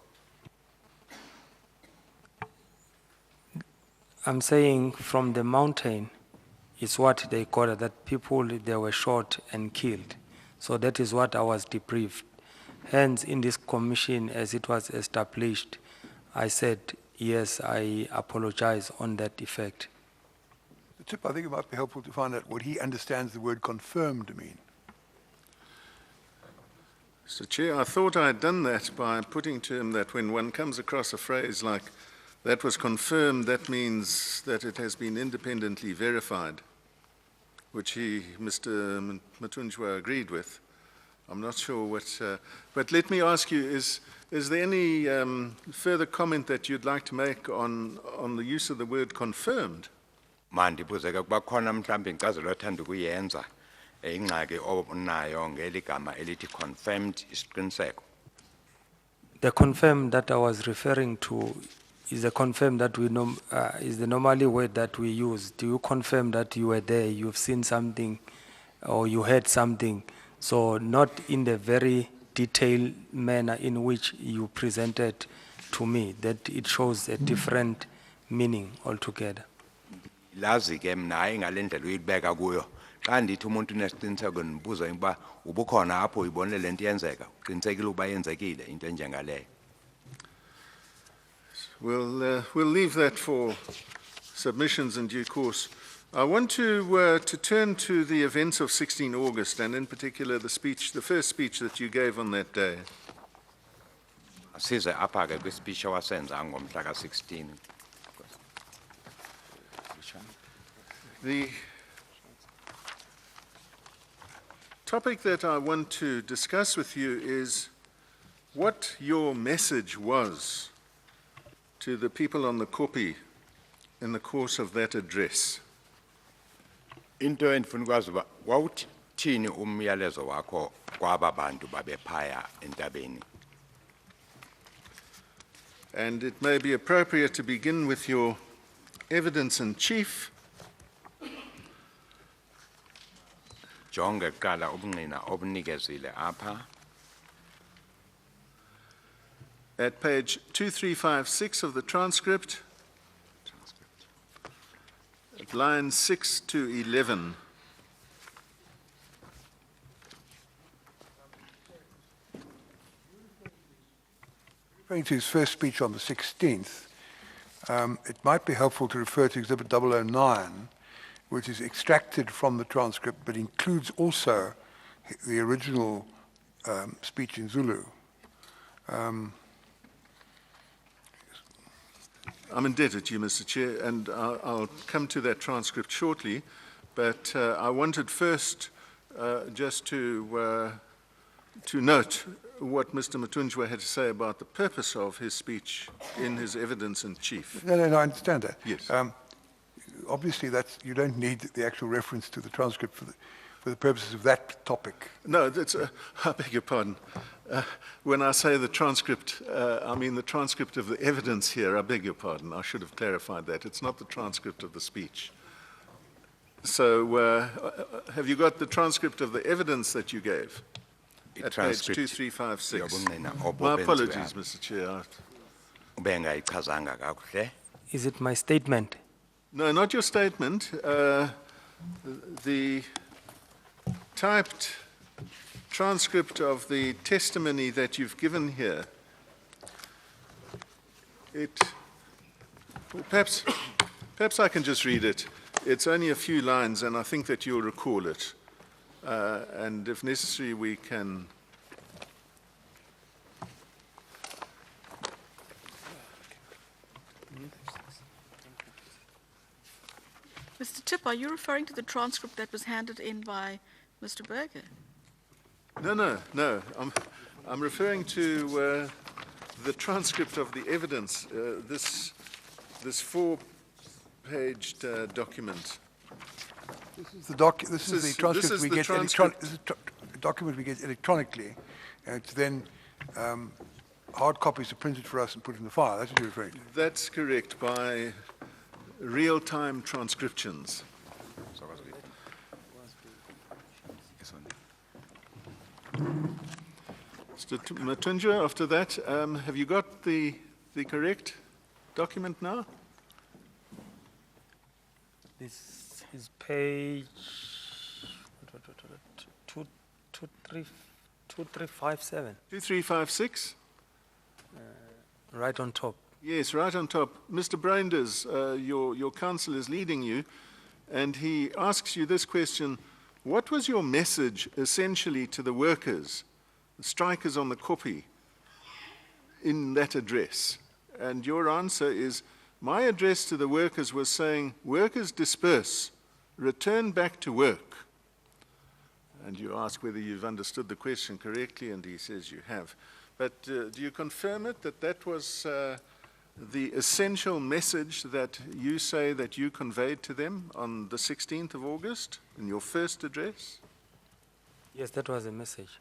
[SPEAKER 8] I'm saying from the mountain is what they got, that people, they were shot and killed. So that is what I was debriefed. Hence, in this commission, as it was established, I said, yes, I apologize on that effect.
[SPEAKER 1] Tip, I think it might be helpful to find out what he understands the word confirmed to mean.
[SPEAKER 7] Mr. Chair, I thought I had done that by putting to him that when one comes across a phrase like, that was confirmed, that means that it has been independently verified, which Mr. Mathunjwa agreed with. I'm not sure what, but let me ask you, is there any further comment that you'd like to make on the use of the word confirmed?
[SPEAKER 3] Mandibuze ke kuba khona mhlambe incazelo othanda ukuyenza ingxaki onayo ngeligama elithi confirmed isiqiniseko.
[SPEAKER 8] The confirm that I was referring to is a confirm that we know is the normally word that we use. Do you confirm that you were there, you've seen something, or you heard something? So not in the very detailed manner in which you presented to me, that it shows a different meaning altogether.
[SPEAKER 3] Lazi ke mina hayi ngalendlela uyibeka kuyo. Xa ndithi umuntu unesiqiniseko nibuza ukuba ubukhona apho uyibonile lento yenzeka, uqinisekile ukuba yenzekile into enjengaleyo.
[SPEAKER 7] We'll leave that for submissions in due course. I want to turn to the events of 16 August, and in particular the first speech that you gave on that day.
[SPEAKER 3] Size apha ke kwispeech owasenza ngomhla ka-16.
[SPEAKER 7] The topic that I want to discuss with you is what your message was to the people on the kopi in the course of that address.
[SPEAKER 3] Into endifuna ukwazi uba wawuthini umyalezo wakho kwaba bantu babephaya entabeni.
[SPEAKER 7] And it may be appropriate to begin with your evidence in chief.
[SPEAKER 3] Jonge kuqala ubungqina obunikezile apha.
[SPEAKER 7] At page 2356 of the transcript, at lines 6 to 11.
[SPEAKER 1] Referring to his first speech on the 16th, it might be helpful to refer to Exhibit 009, which is extracted from the transcript but includes also the original speech in Zulu.
[SPEAKER 7] I'm indebted to you, Mr. Chair, and I'll come to that transcript shortly, but I wanted first just to note what Mr. Mathunjwa had to say about the purpose of his speech in his evidence in chief.
[SPEAKER 1] No, I understand that.
[SPEAKER 7] Yes.
[SPEAKER 1] Obviously, you don't need the actual reference to the transcript for the purposes of that topic.
[SPEAKER 7] No, that's, I beg your pardon. When I say the transcript, I mean the transcript of the evidence here. I beg your pardon. I should have clarified that. It's not the transcript of the speech. So have you got the transcript of the evidence that you gave? At page 2356. My apologies, Mr. Chair.
[SPEAKER 3] Ubengayichazanga kakuhle.
[SPEAKER 8] Is it my statement?
[SPEAKER 7] No, not your statement. The typed transcript of the testimony that you've given here. Perhaps I can just read it. It's only a few lines, and I think that you'll recall it. And if necessary, we can.
[SPEAKER 4] Mr. Tip, are you referring to the transcript that was handed in by Mr. Berger?
[SPEAKER 7] No. I'm referring to the transcript of the evidence. This 4-paged document.
[SPEAKER 1] This is the transcript we get document we get electronically, and it's then hard copies are printed for us and put in the file. That's what you're referring to.
[SPEAKER 7] That's correct, by real-time transcriptions. Mr. Mathunjwa, after that, have you got the correct document now?
[SPEAKER 8] This is page 2357,
[SPEAKER 7] 2356?
[SPEAKER 8] right on top.
[SPEAKER 7] Yes, right on top. Mr. Brainders, your counsel is leading you, and he asks you this question: what was your message essentially to the workers, the strikers on the Kopi, in that address? And your answer is, my address to the workers was saying, workers disperse, return back to work. And you ask whether you've understood the question correctly, and he says you have. But do you confirm it, that that was the essential message that you say that you conveyed to them on the 16th of August in your first address?
[SPEAKER 8] Yes, that was a message.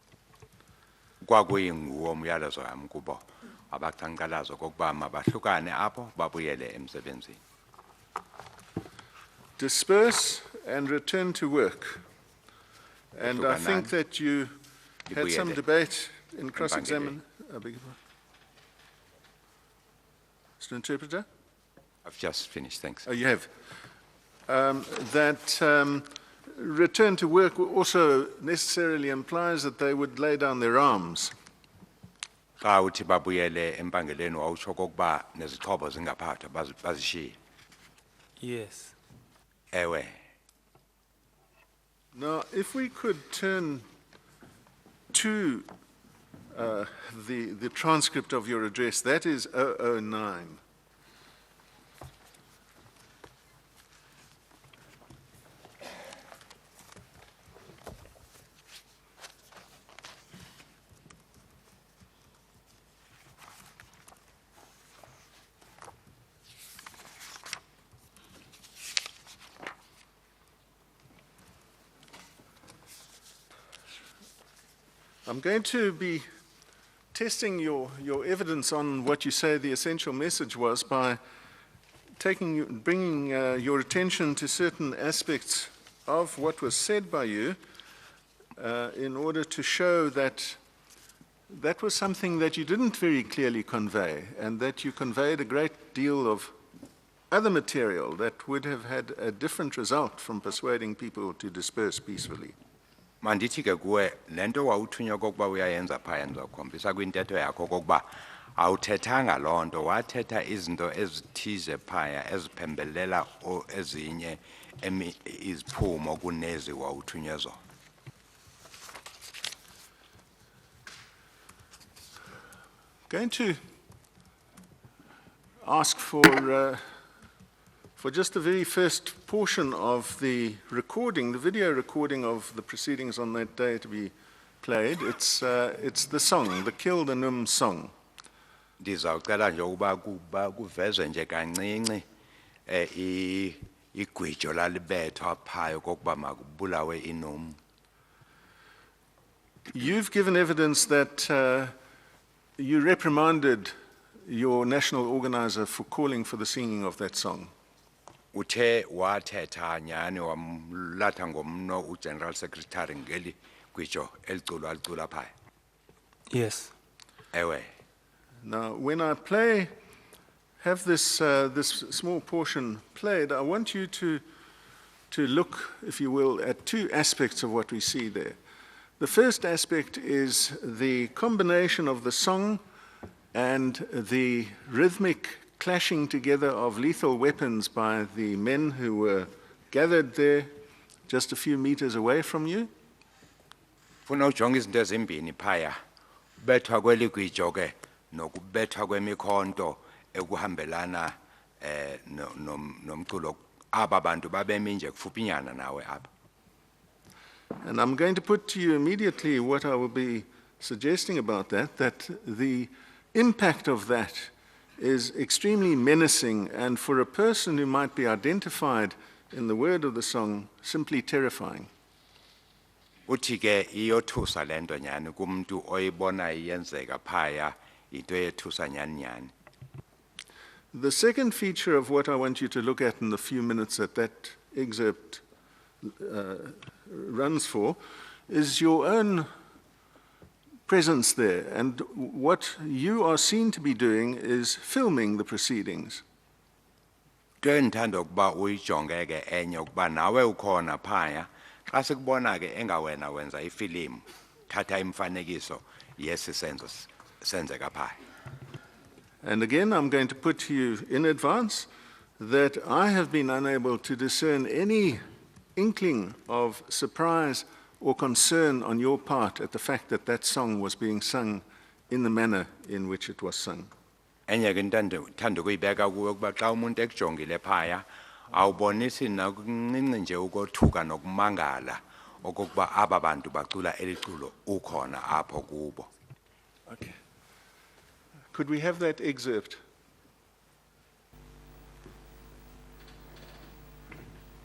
[SPEAKER 3] Kwakuyinguwo umyalezo wami kubo abaqhankqalazo kokuba mabahlukane apho babuyele emsebenzini.
[SPEAKER 7] Disperse and return to work. And I think
[SPEAKER 3] Ehlukanani.
[SPEAKER 7] that you had some
[SPEAKER 3] Ibuyele
[SPEAKER 7] debate in cross-examination.
[SPEAKER 3] empangeni.
[SPEAKER 7] Mr. Interpreter?
[SPEAKER 3] I've just finished, thanks.
[SPEAKER 7] Oh, you have. Return to work also necessarily implies that they would lay down their arms.
[SPEAKER 3] Xa uthi babuyele empangeleni wawutsho kokuba nezixhobo zingaphathwa bazishiye.
[SPEAKER 8] Yes.
[SPEAKER 3] Ewe.
[SPEAKER 7] Now, if we could turn to the transcript of your address, that is 009. I'm going to be testing your evidence on what you say the essential message was by bringing your attention to certain aspects of what was said by you in order to show that that was something that you didn't very clearly convey, and that you conveyed a great deal of other material that would have had a different result from persuading people to disperse peacefully.
[SPEAKER 3] Mandithi ke kuwe lento wawuthunywa kokuba uyayenza phaya ndizokhombisa kwintetho yakho kokuba awuthethanga loo nto, wathetha izinto ezithize phaya eziphembelela ezinye iziphumo kunezi wawuthunywe zona.
[SPEAKER 7] Going to ask for just the very first portion of the recording, the video recording of the proceedings on that day to be played. It's the song, the Kill the Num song.
[SPEAKER 3] Ndizawucela nje ukuba kuvezwe nje kancinci igwijo lalibethwa phaya kokuba makubulawe inum.
[SPEAKER 7] You've given evidence that you reprimanded your national organizer for calling for the singing of that song.
[SPEAKER 3] Uthe wathetha nyani wamlatha ngomno uGeneral Secretary ngeli gwijo elicula phaya.
[SPEAKER 8] Yes.
[SPEAKER 3] Ewe.
[SPEAKER 7] Now, when I have this small portion played, I want you to look, if you will, at two aspects of what we see there. The first aspect is the combination of the song and the rhythmic clashing together of lethal weapons by the men who were gathered there just a few meters away from you.
[SPEAKER 3] Funa ujonga izinto ezimbini phaya. Bethwa kweli gwijo ke nokubethwa kwemikhonto ekuhambelana nomculo aba bantu babemi nje kufupinyana nawe apha.
[SPEAKER 7] And I'm going to put to you immediately what I will be suggesting about that the impact of that is extremely menacing, and for a person who might be identified in the word of the song, simply terrifying.
[SPEAKER 3] uthi ke iyothusa lento nyani kumuntu oyibona iyenzeka phaya into ethusa nyani nyani.
[SPEAKER 7] The second feature of what I want you to look at in the few minutes that excerpt runs for is your own presence there. And what you are seen to be doing is filming the proceedings.
[SPEAKER 3] Ke ndithanda ukuba uyijonge ke enye ukuba nawe ukhona phaya xa sikubona ke engawena wenza ifilimu thatha imfanekiso yesi senzo senzeka phaya.
[SPEAKER 7] And again, I'm going to put to you in advance that I have been unable to discern any inkling of surprise or concern on your part at the fact that that song was being sung in the manner in which it was sung.
[SPEAKER 3] Enye ke ndithanda ukuyibeka kuwe ukuba xa umuntu ekujongile phaya awubonisi nakuncinci nje ukothuka nokumangala okokuba aba bantu bacula eliculo ukhona apho kubo.
[SPEAKER 7] Okay. Could we have that excerpt?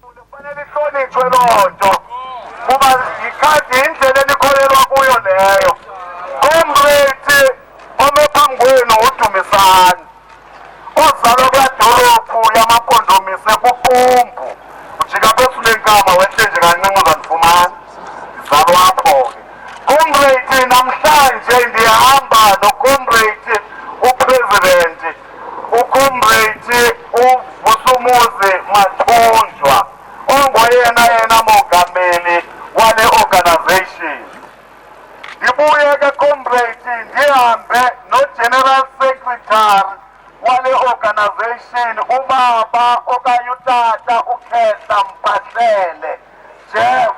[SPEAKER 10] Kufanele ihlonitshwe loo nto kuba yikhadi indlela enikholelwa kuyo leyo. Comrade ome phambi kwenu uDumisani ozalwa kwadolophu yamapondomise kuqumbu ujika phezulu enkama wehle nje kancinci uzandifumana izalwa apho ke. Comrade namhlanje ndihamba noComrade uPresident uComrade uVusumuzi Mathunjwa ongoyena mongameli wale organization. Ndibuye ke Comrade ndihambe no-General Secretary wale organization ubaba okanye utata uKhehla Mpahlele Jeff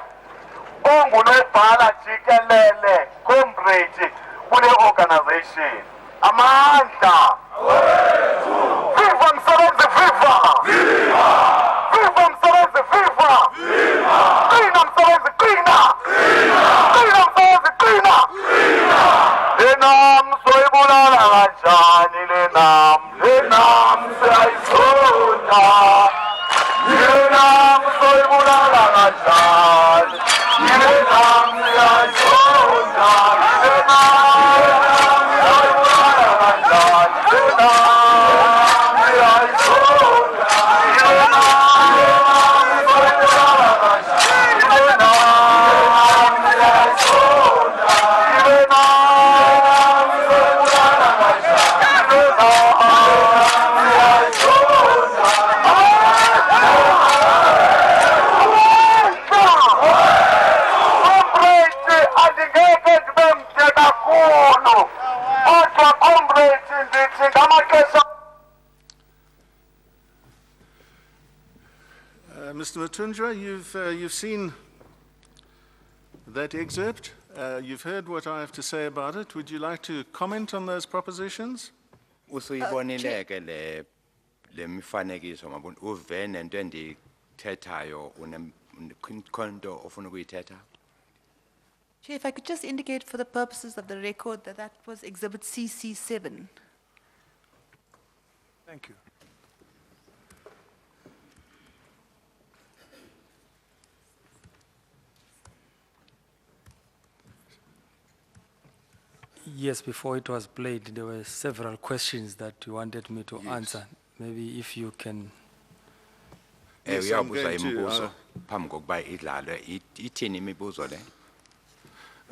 [SPEAKER 10] ongunobhala jikelele Comrade kule organization. Amandla. Viva msebenzi, viva! Viva msebenzi, viva! Qina msebenzi, qina! Qina msebenzi, qina! Lenam soyibulala kanjani lenam siyayifunda. Lenam soyibulala kanjani lenam siyayifunda.
[SPEAKER 7] Mr. Mathunjwa, you've seen that excerpt. You've heard what I have to say about it. Would you like to comment on those propositions?
[SPEAKER 3] Usuyibonile ke le mifanekiso mabona uve nento endithethayo unekhonto ofuna ukuyithetha.
[SPEAKER 9] Chair, if I could just indicate for the purposes of the record that that was Exhibit CC7.
[SPEAKER 1] Thank you.
[SPEAKER 8] Yes, before it was played, there were several questions that you wanted me to answer. Maybe if you can.
[SPEAKER 7] Yes, I'm
[SPEAKER 3] Uyabuza
[SPEAKER 7] going to,
[SPEAKER 3] imibuzo phambi kokuba idlalwe ithini imibuzo le.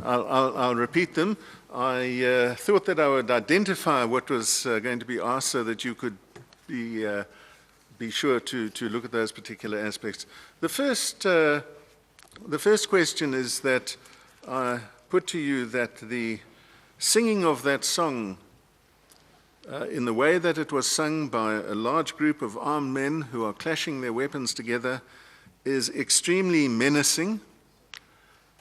[SPEAKER 7] I'll repeat them. I thought that I would identify what was going to be asked so that you could be sure to look at those particular aspects. The first question is that I put to you that the singing of that song in the way that it was sung by a large group of armed men who are clashing their weapons together is extremely menacing,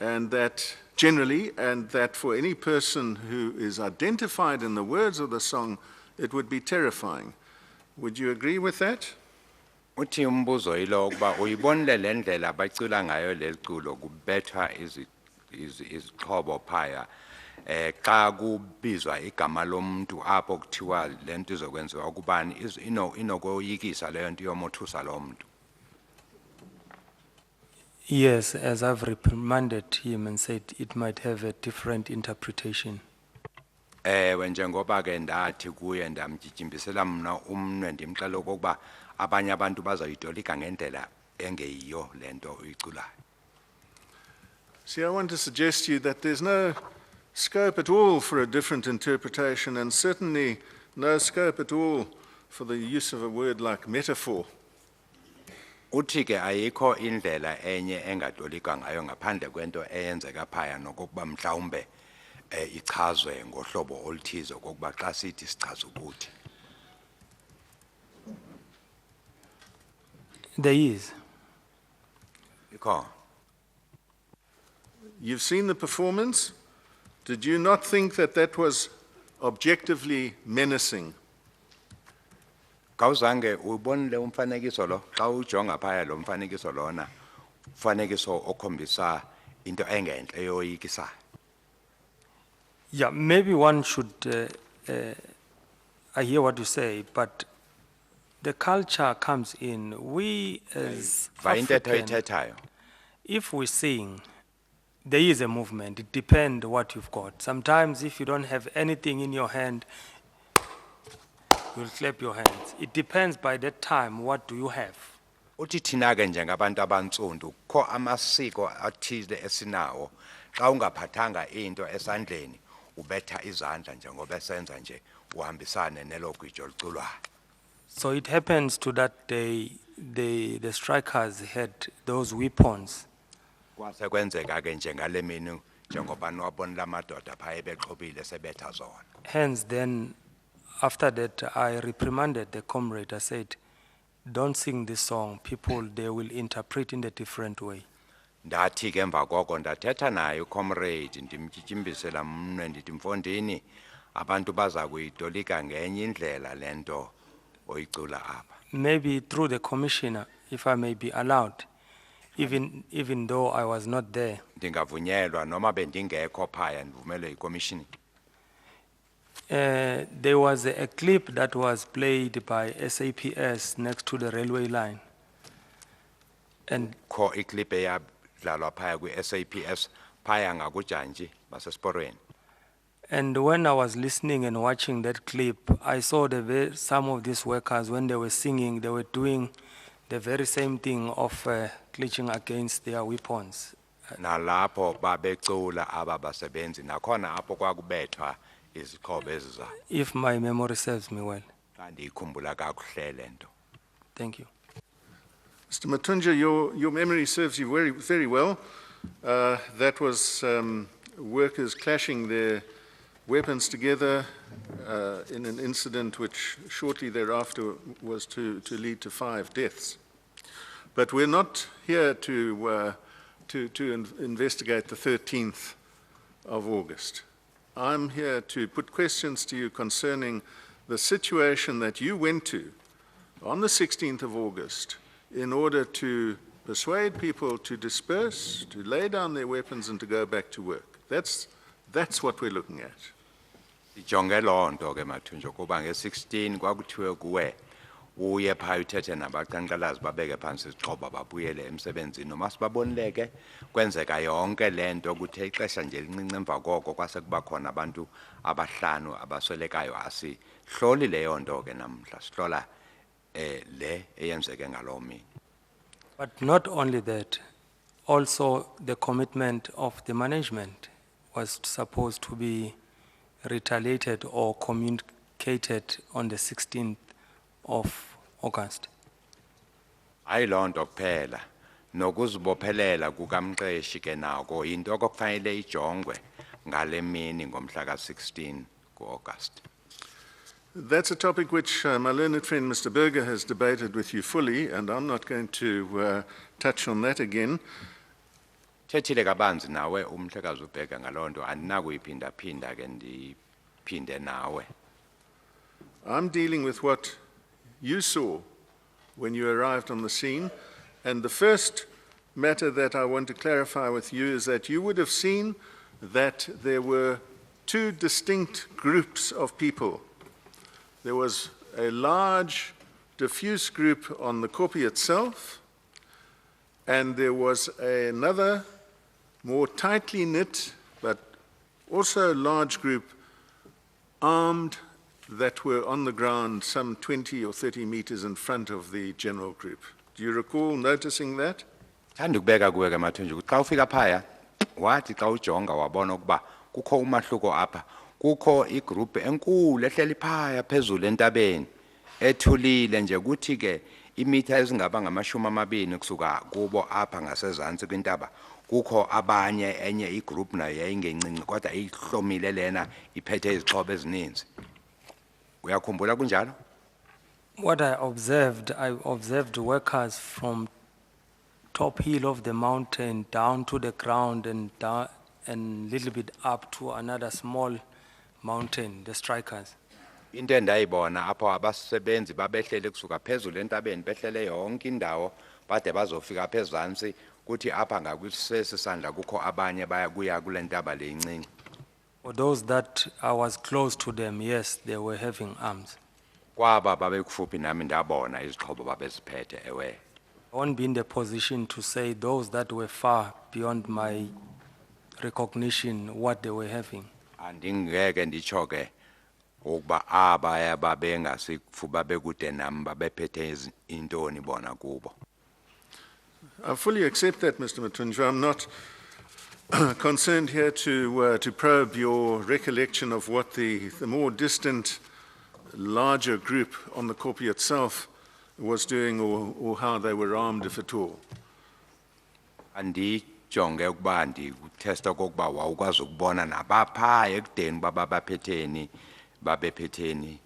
[SPEAKER 7] and that generally, and that for any person who is identified in the words of the song, it would be terrifying. Would you agree with that?
[SPEAKER 3] Uthi umbuzo yilo ukuba uyibonile le ndlela abacula ngayo leliculo kubethwa izixhobo phaya xa kubizwa igama lomuntu apho kuthiwa lento izokwenziwa ukubani inokoyikisa leyo nto yomothusa lo muntu.
[SPEAKER 8] Yes, as I've reprimanded him and said it might have a different interpretation.
[SPEAKER 3] Ewe njengoba ke ndathi kuye ndamjijimbisela mna umnwe ndimxela okokuba abanye abantu bazayitolika ngendlela engeyiyo lento uyiculayo.
[SPEAKER 7] See, I want to suggest to you that there's no scope at all for a different interpretation, and certainly no scope at all for the use of a word like metaphor.
[SPEAKER 3] Uthi ke ayikho indlela enye engatolika ngayo ngaphandle kwento eyenzeka phaya nokokuba mhlawumbe ichazwe ngohlobo oluthize okokuba xa sithi sichaza ukuthi.
[SPEAKER 8] There is.
[SPEAKER 3] Ikho.
[SPEAKER 7] You've seen the performance. Did you not think that that was objectively menacing?
[SPEAKER 3] Kawuzange ubonile umfanekiso lo xa ujonga phaya lo mfanekiso lona umfanekiso okhombisa into engenhle eyoyikisayo.
[SPEAKER 8] Yeah, maybe one should, I hear what you say, but the culture comes in. We as
[SPEAKER 3] Va intetho
[SPEAKER 8] African,
[SPEAKER 3] oyithethayo.
[SPEAKER 8] if we sing, there is a movement. It depends what you've got. Sometimes if you don't have anything in your hand, you'll clap your hands. It depends by that time, what do you have?
[SPEAKER 3] Uthi thina ke njengabantu abantsundu kho amasiko athile esinawo xa ungaphathanga into esandleni ubetha izandla njengoba esenza nje uhambisane nelogwijo liculwayo.
[SPEAKER 8] So it happens to that day, the strikers had those weapons.
[SPEAKER 3] Kwase kwenzeka ke njengale mini njengoba niwabonile amadoda phaya bexhobile sebetha zona.
[SPEAKER 8] Hence then, after that, I reprimanded the comrade. I said, don't sing this song. People, they will interpret in a different way.
[SPEAKER 3] Ndathi ke emva koko ndathetha naye ucomrade ndimjijimbisela mnwe ndithi mfondini abantu baza kuyitolika ngenye indlela lento oyicula apha.
[SPEAKER 8] Maybe through the commissioner, if I may be allowed, even though I was not there.
[SPEAKER 3] Ndingavunyelwa noma bendingekho phaya ndivumelwe yikomishini.
[SPEAKER 8] There was a clip that was played by SAPS next to the railway line. And
[SPEAKER 3] Kho iclip eyadlalwa phaya kwi-SAPS phaya ngakujantshi basesporweni.
[SPEAKER 8] And when I was listening and watching that clip, I saw some of these workers, when they were singing, they were doing the very same thing of clutching against their weapons.
[SPEAKER 3] Nalapho babecula aba basebenzi nakhona apho kwakubethwa izixhobo ezizayo.
[SPEAKER 8] If my memory serves me well.
[SPEAKER 3] Xa ndiyikhumbula kakuhle lento.
[SPEAKER 8] Thank you.
[SPEAKER 7] Mr. Mathunjwa, your memory serves you very, very well. That was workers clashing their weapons together in an incident which shortly thereafter was to lead to 5 deaths. But we're not here to investigate the 13th of August. I'm here to put questions to you concerning the situation that you went to on the 16th of August in order to persuade people to disperse, to lay down their weapons and to go back to work. That's what we're looking at.
[SPEAKER 3] Ijonge loo nto ke Mathunjwa kuba nge-16 kwakuthiwe kuwe uye phaya uthethe nabaqhankqalazi babeke phantsi izixhobo babuyele emsebenzini noma sibabonile ke kwenzeka yonke lento kuthe ixesha nje elincinci emva koko kwase kuba khona abantu abahlanu abaswelekayo asihloli leyo nto ke namhla sihlola le eyenzeke ngaloo mini.
[SPEAKER 8] But not only that, also the commitment of the management was supposed to be retaliated or communicated on the 16th of August.
[SPEAKER 3] Hayi loo nto kuphela nokuzibophelela kukamqeshi ke nako into okufanele ijongwe ngale mini ngomhla ka-16 ku-August.
[SPEAKER 7] That's a topic which my learned friend Mr. Berger has debated with you fully, and I'm not going to touch on that again.
[SPEAKER 3] Thethile kabanzi nawe umhlekazi ubheka ngaloo nto andinakuyiphinda-phinda ke ndiphinde nawe.
[SPEAKER 7] I'm dealing with what you saw when you arrived on the scene, and the first matter that I want to clarify with you is that you would have seen that there were 2 distinct groups of people. There was a large, diffuse group on the kopje itself, and there was another more tightly knit, but also large group, armed, that were on the ground some 20 or 30 meters in front of the general group. Do you recall noticing that?
[SPEAKER 3] Andukubeka kuwe ke Mathunjwa ukuthi xa ufika phaya wathi xa ujonga wabona ukuba kukho umahluko apha kukho igroup enkulu ehleli phaya phezulu entabeni ethulile nje kuthi ke imitha ezingaba ngama-20 kusuka kubo apha ngasezantsi kwintaba kukho abanye enye igroup nayo yayingencinci kodwa ihlomile lena iphethe izixhobo ezininzi. Uyakhumbula kunjalo?
[SPEAKER 8] What I observed workers from top hill of the mountain down to the ground and down and little bit up to another small mountain, the strikers.
[SPEAKER 3] Into endayibona apho abasebenzi babehlele kusuka phezulu entabeni behlele yonke indawo bade bazofika phezantsi kuthi apha ngakwisesi sandla kukho abanye baya kuya kule ntaba le incinci.
[SPEAKER 8] For those that I was close to them, yes, they were having arms.
[SPEAKER 3] Kwaba babekufuphi nami ndabona izixhobo babeziphethe ewe.
[SPEAKER 8] I won't be in the position to say those that were far beyond my recognition what they were having.
[SPEAKER 3] Andingeke nditsho ke ukuba abaya babengasifuba bekude nami babephethe intoni bona kubo.
[SPEAKER 7] I fully accept that, Mr. Mathunjwa. I'm not concerned here to probe your recollection of what the more distant, larger group on the Kopi itself was doing or how they were armed, if at all.
[SPEAKER 3] Andijonge ukuba ndikutesta okokuba wawukwazi ukubona nabaphaya ekudeni babaphetheni babephetheni.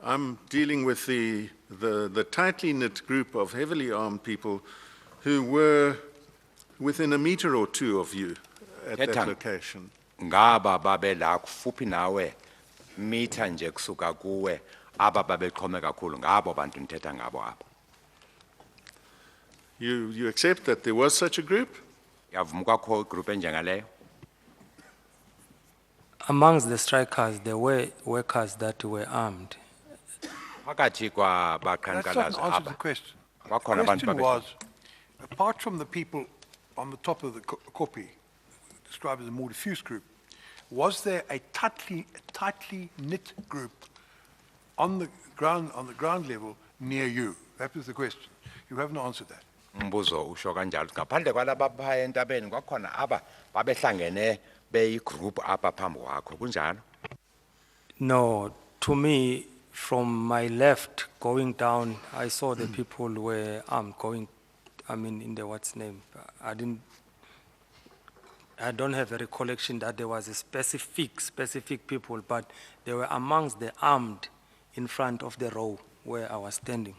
[SPEAKER 7] I'm dealing with the tightly knit group of heavily armed people who were within a meter or two of you at that location.
[SPEAKER 3] Ngaba babela kufuphi nawe mitha nje kusuka kuwe aba babeqhome kakhulu ngabo bantu nithetha ngabo apha.
[SPEAKER 7] You accept that there was such a group?
[SPEAKER 3] Yavuma kwakho igroup enjengaleyo?
[SPEAKER 8] Amongst the strikers, there were workers that were armed.
[SPEAKER 3] Phakathi kwa
[SPEAKER 1] That's not an
[SPEAKER 3] baqhankqalazi
[SPEAKER 1] answer to
[SPEAKER 3] apha
[SPEAKER 1] the question. The
[SPEAKER 3] bakhona abantu
[SPEAKER 1] question
[SPEAKER 3] babe.
[SPEAKER 1] was, apart from the people on the top of the Kopi, described as a more diffuse group, was there a tightly knit group on the ground level near you? That was the question. You haven't answered that.
[SPEAKER 3] Umbuzo usho kanjalo ngaphandle kwalaba phaya entabeni kwakhona aba babehlangene beyigroup apha phambi kwakho kunjalo?
[SPEAKER 8] No, to me, from my left going down, I saw the people were armed in the what's name. I don't have a recollection that there was a specific people, but they were amongst the armed in front of the row where I was standing.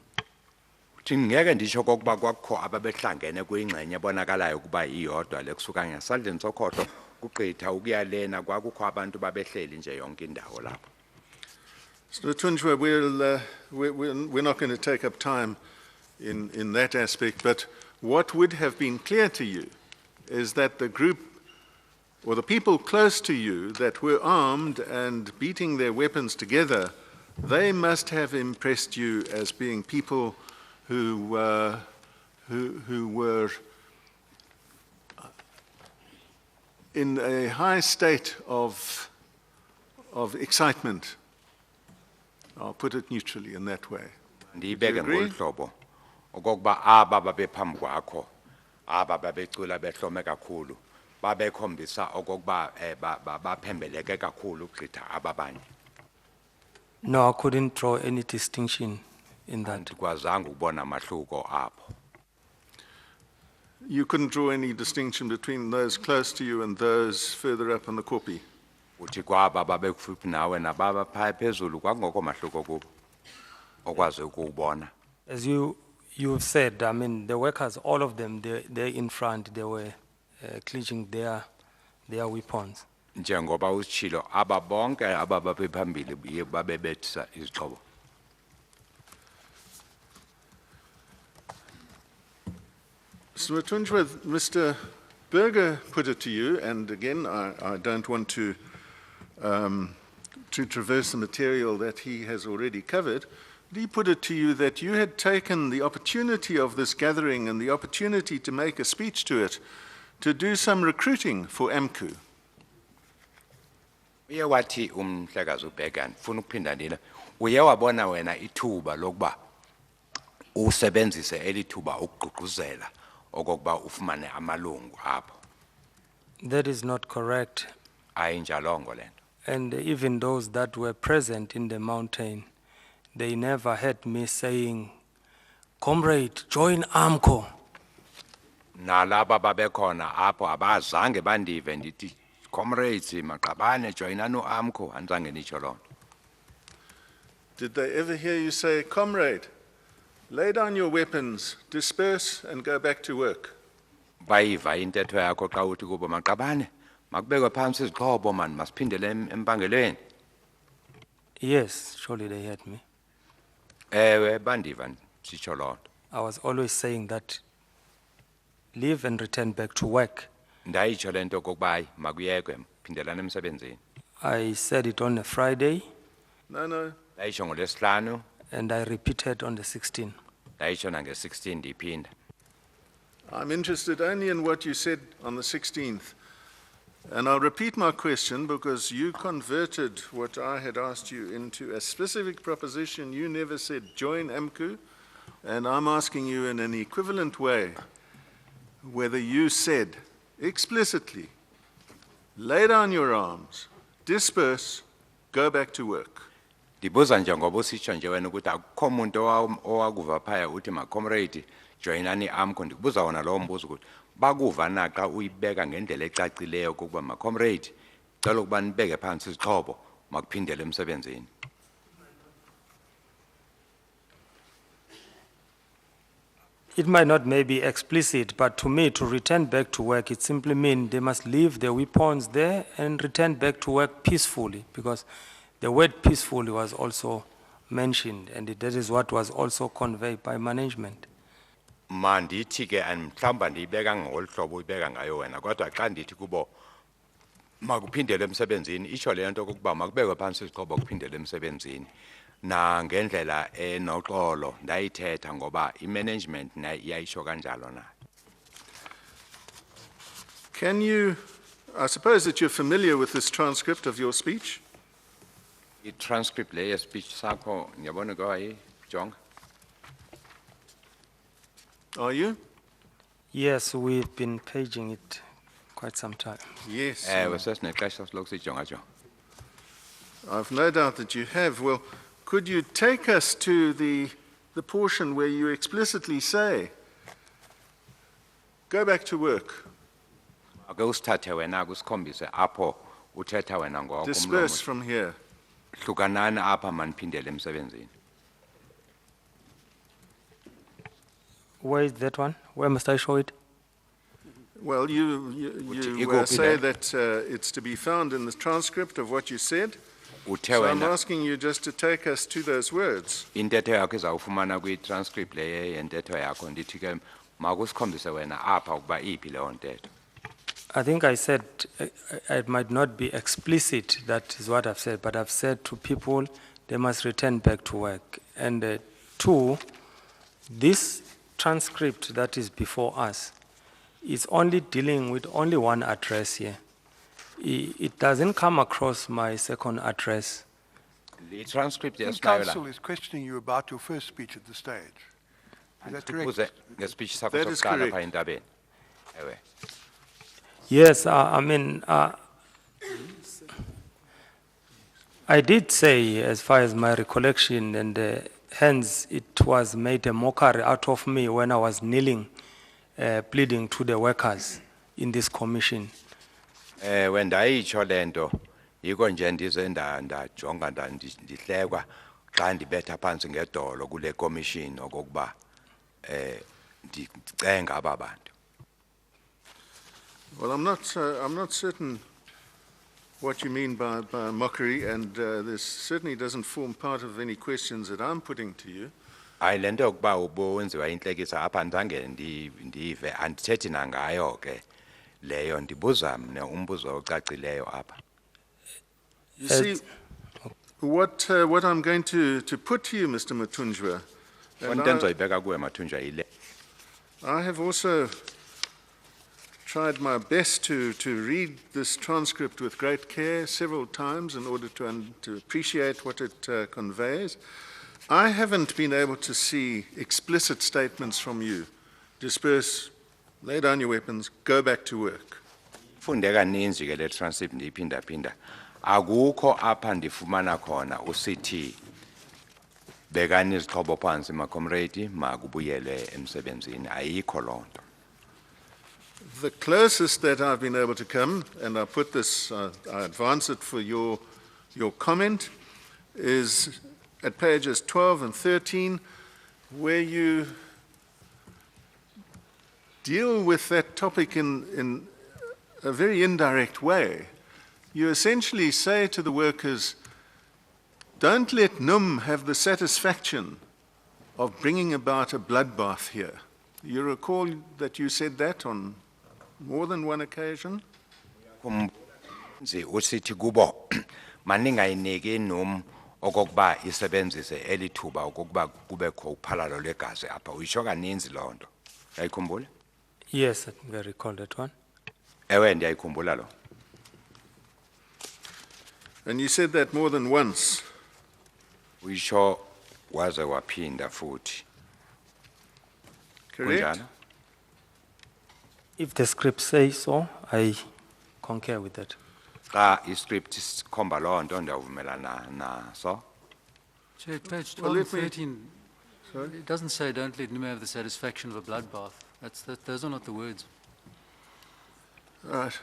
[SPEAKER 3] Ngeke ndisho kokuba kwakho ababehlangene kuyingxenye ebonakalayo ukuba iyodwa lekusuka ngesandleni sokhohlo kugqitha ukuyalena kwakukho abantu babehleli nje yonke indawo lapho.
[SPEAKER 7] Mr. Mathunjwa, we're not going to take up time in that aspect, but what would have been clear to you is that the group or the people close to you that were armed and beating their weapons together, they must have impressed you as being people who were in a high state of excitement. I'll put it neutrally in that way.
[SPEAKER 3] Ndibeke
[SPEAKER 7] agree?
[SPEAKER 3] ngolhlobo okokuba aba babephambi kwakho aba babecula behlome kakhulu babekhombisa okokuba baphembeleke kakhulu ukugqitha ababanye.
[SPEAKER 8] No, I couldn't draw any distinction in that.
[SPEAKER 3] Andikwazanga ukubona mahluko apho.
[SPEAKER 7] You couldn't draw any distinction between those close to you and those further up on the Kopi.
[SPEAKER 3] Uthi kwaba babekufuphi nawe nababa phaya phezulu kwakungekho mahluko kubo okwazi ukubona.
[SPEAKER 8] As you've said, the workers, all of them, they're in front, they were clenching their weapons.
[SPEAKER 3] Njengoba usitshilo aba bonke aba babephambili babebethisa izixhobo.
[SPEAKER 7] So Mathunjwa, Mr. Berger put it to you, and again, I don't want to traverse the material that he has already covered, he put it to you that you had taken the opportunity of this gathering and the opportunity to make a speech to it to do some recruiting for AMCU.
[SPEAKER 3] Uye wathi umhlekazi uBhekani ufuna ukuphinda ndile uye wabona wena ithuba lokuba usebenzise elithuba ukugqugquzela okokuba ufumane amalungu apho.
[SPEAKER 8] That is not correct.
[SPEAKER 3] Ayinjalongo lento.
[SPEAKER 8] And even those that were present in the mountain, they never heard me saying, "Comrade, join AMCU."
[SPEAKER 3] Nalaba babekhona apho abazange bandive ndithi comrades maqabane joinana uAMCU andizange nitsho lonto.
[SPEAKER 7] Did they ever hear you say, "Comrade, lay down your weapons, disperse and go back to work"?
[SPEAKER 3] Bayiva intetho yakho xa uthi kubo maqabane makubekwe phansi izixhobo man masiphindele empangelweni.
[SPEAKER 8] Yes, surely they heard me.
[SPEAKER 3] Ewe bandiva sitsho lonto.
[SPEAKER 8] I was always saying that, leave and return back to work.
[SPEAKER 3] Ndayitsho lento kokuba hayi makuyekwe phindelana emsebenzini.
[SPEAKER 8] I said it on a Friday,
[SPEAKER 7] No.
[SPEAKER 3] Ndayitsho ngoLwesihlanu
[SPEAKER 8] and I repeated on the 16th.
[SPEAKER 3] ndayitsho nange-16 ndiphinda.
[SPEAKER 7] I'm interested only in what you said on the 16th. And I'll repeat my question because you converted what I had asked you into a specific proposition. You never said join AMCU. And I'm asking you in an equivalent way whether you said explicitly, lay down your arms, disperse, go back to work.
[SPEAKER 3] Ndibuza nje ngoba usitsho nje wena ukuthi akukho umuntu owakuva phaya uthi ma-comrade joinani AMCU. Ndikubuza wona lowo mbuzo ukuthi bakuva na xa uyibeka ngendlela ecacileyo kokuba ma-comrade cela ukuba nibeke phansi izixhobo makuphindele emsebenzini.
[SPEAKER 8] It might not maybe explicit, but to me, to return back to work, it simply means they must leave their weapons there and return back to work peacefully, because the word peacefully was also mentioned, and that is what was also conveyed by management.
[SPEAKER 3] Mandithi ke mhlamba ndiyibeka ngolu hlobo uyibeka ngayo wena kodwa xa ndithi kubo makuphindele emsebenzini itsho le nto kokuba makubekwe phansi izixhobo kuphindele emsebenzini na ngendlela enoxolo ndayithetha ngoba imanagement nayo iyayisho kanjalo na.
[SPEAKER 7] Can you, I suppose that you're familiar with this transcript of your speech?
[SPEAKER 3] I-transcript le ye-speech sakho ngiyabona kwayijonga.
[SPEAKER 7] Are you?
[SPEAKER 8] Yes, we've been paging it quite some time.
[SPEAKER 7] Yes.
[SPEAKER 3] Ewe sesinexesha siloku sijonga.
[SPEAKER 7] I've no doubt that you have. Well, could you take us to the portion where you explicitly say, go back to work,
[SPEAKER 3] Ake usithathe wena kusikhombise apho uthetha wena ngoko
[SPEAKER 7] disperse from here.
[SPEAKER 3] hlukanani apha maniphindele emsebenzini.
[SPEAKER 8] Where is that one? Where must I show it?
[SPEAKER 7] Well, you
[SPEAKER 3] Iguphi
[SPEAKER 7] say
[SPEAKER 3] le?
[SPEAKER 7] that it's to be found in the transcript of what you said.
[SPEAKER 3] Uthe
[SPEAKER 7] So I'm
[SPEAKER 3] wena
[SPEAKER 7] asking you just to take us to those words.
[SPEAKER 3] intetho yakho izawufumana kwi-transcript le yentetho yakho ndithi ke makusikhombise wena apha ukuba iphi leyo ntetho.
[SPEAKER 8] I think I said, it might not be explicit, that is what I've said, but I've said to people, they must return back to work. And two, this transcript that is before us is only dealing with only one address here. It doesn't come across my second address.
[SPEAKER 3] The transcript
[SPEAKER 1] The
[SPEAKER 3] yesinayo
[SPEAKER 1] council
[SPEAKER 3] la
[SPEAKER 1] is questioning you about your first speech at the stage. Is that correct?
[SPEAKER 3] ndikubuze ngespeech sakho
[SPEAKER 7] That is
[SPEAKER 3] sokuqala
[SPEAKER 7] correct.
[SPEAKER 3] pha entabeni. Ewe.
[SPEAKER 8] Yes, I did say, as far as my recollection, and hence it was made a mockery out of me when I was kneeling, pleading to the workers in this commission.
[SPEAKER 3] Ewe ndayitsho lento yiko nje ndize ndajonga ndihlekwa xa ndibetha phansi ngedolo kule commission okokuba ndicenga aba bantu.
[SPEAKER 7] Well, I'm not certain what you mean by mockery, and this certainly doesn't form part of any questions that I'm putting to you.
[SPEAKER 3] Hayi lento yokuba ubenziwa intlekisa apha ndizange ndive andithethi nangayo ke leyo ndibuza mna umbuzo ocacileyo apha.
[SPEAKER 7] You see, what I'm going to put to you, Mr. Mathunjwa, and
[SPEAKER 3] into endizoyibeka kuwe Mathunjwa yile.
[SPEAKER 7] I have also tried my best to read this transcript with great care several times in order to appreciate what it conveys. I haven't been able to see explicit statements from you. Disperse, lay down your weapons, go back to work.
[SPEAKER 3] Funde kaninzi ke le transcript ndiyiphinda-phinda. Akukho apha ndifumana khona usithi bekani izixhobo phansi macomrade makubuyele emsebenzini. Ayikho loo nto.
[SPEAKER 7] The closest that I've been able to come, and I put this, I advance it for your comment, is at pages 12 and 13, where you deal with that topic in a very indirect way. You essentially say to the workers, don't let NUM have the satisfaction of bringing about a bloodbath here. You recall that you said that on more than one occasion?
[SPEAKER 3] Nzi usithi kubo maningayiniki NUM okokuba isebenzise elithuba okokuba kubekho uphalalo lwegazi apha. Uyisho kaninzi loo nto. Uyayikhumbula?
[SPEAKER 8] Yes, I think I recall that one.
[SPEAKER 3] Ewe ndiyayikhumbula lo.
[SPEAKER 7] And you said that more than once.
[SPEAKER 3] Uyisho waze waphinda futhi.
[SPEAKER 7] Correct?
[SPEAKER 3] Kunjalo?
[SPEAKER 8] If the script says so, I concur with that.
[SPEAKER 3] Xa iscript sikhomba loo nto ndiyavumelana naso.
[SPEAKER 6] Chair, page 12
[SPEAKER 7] Well,
[SPEAKER 6] and
[SPEAKER 7] let me-
[SPEAKER 6] 13, it doesn't say don't let NUM have the satisfaction of a bloodbath. Those are not the words.
[SPEAKER 7] Right.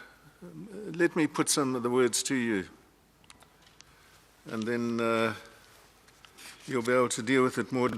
[SPEAKER 7] Let me put some of the words to you. And then you'll be able to deal with it more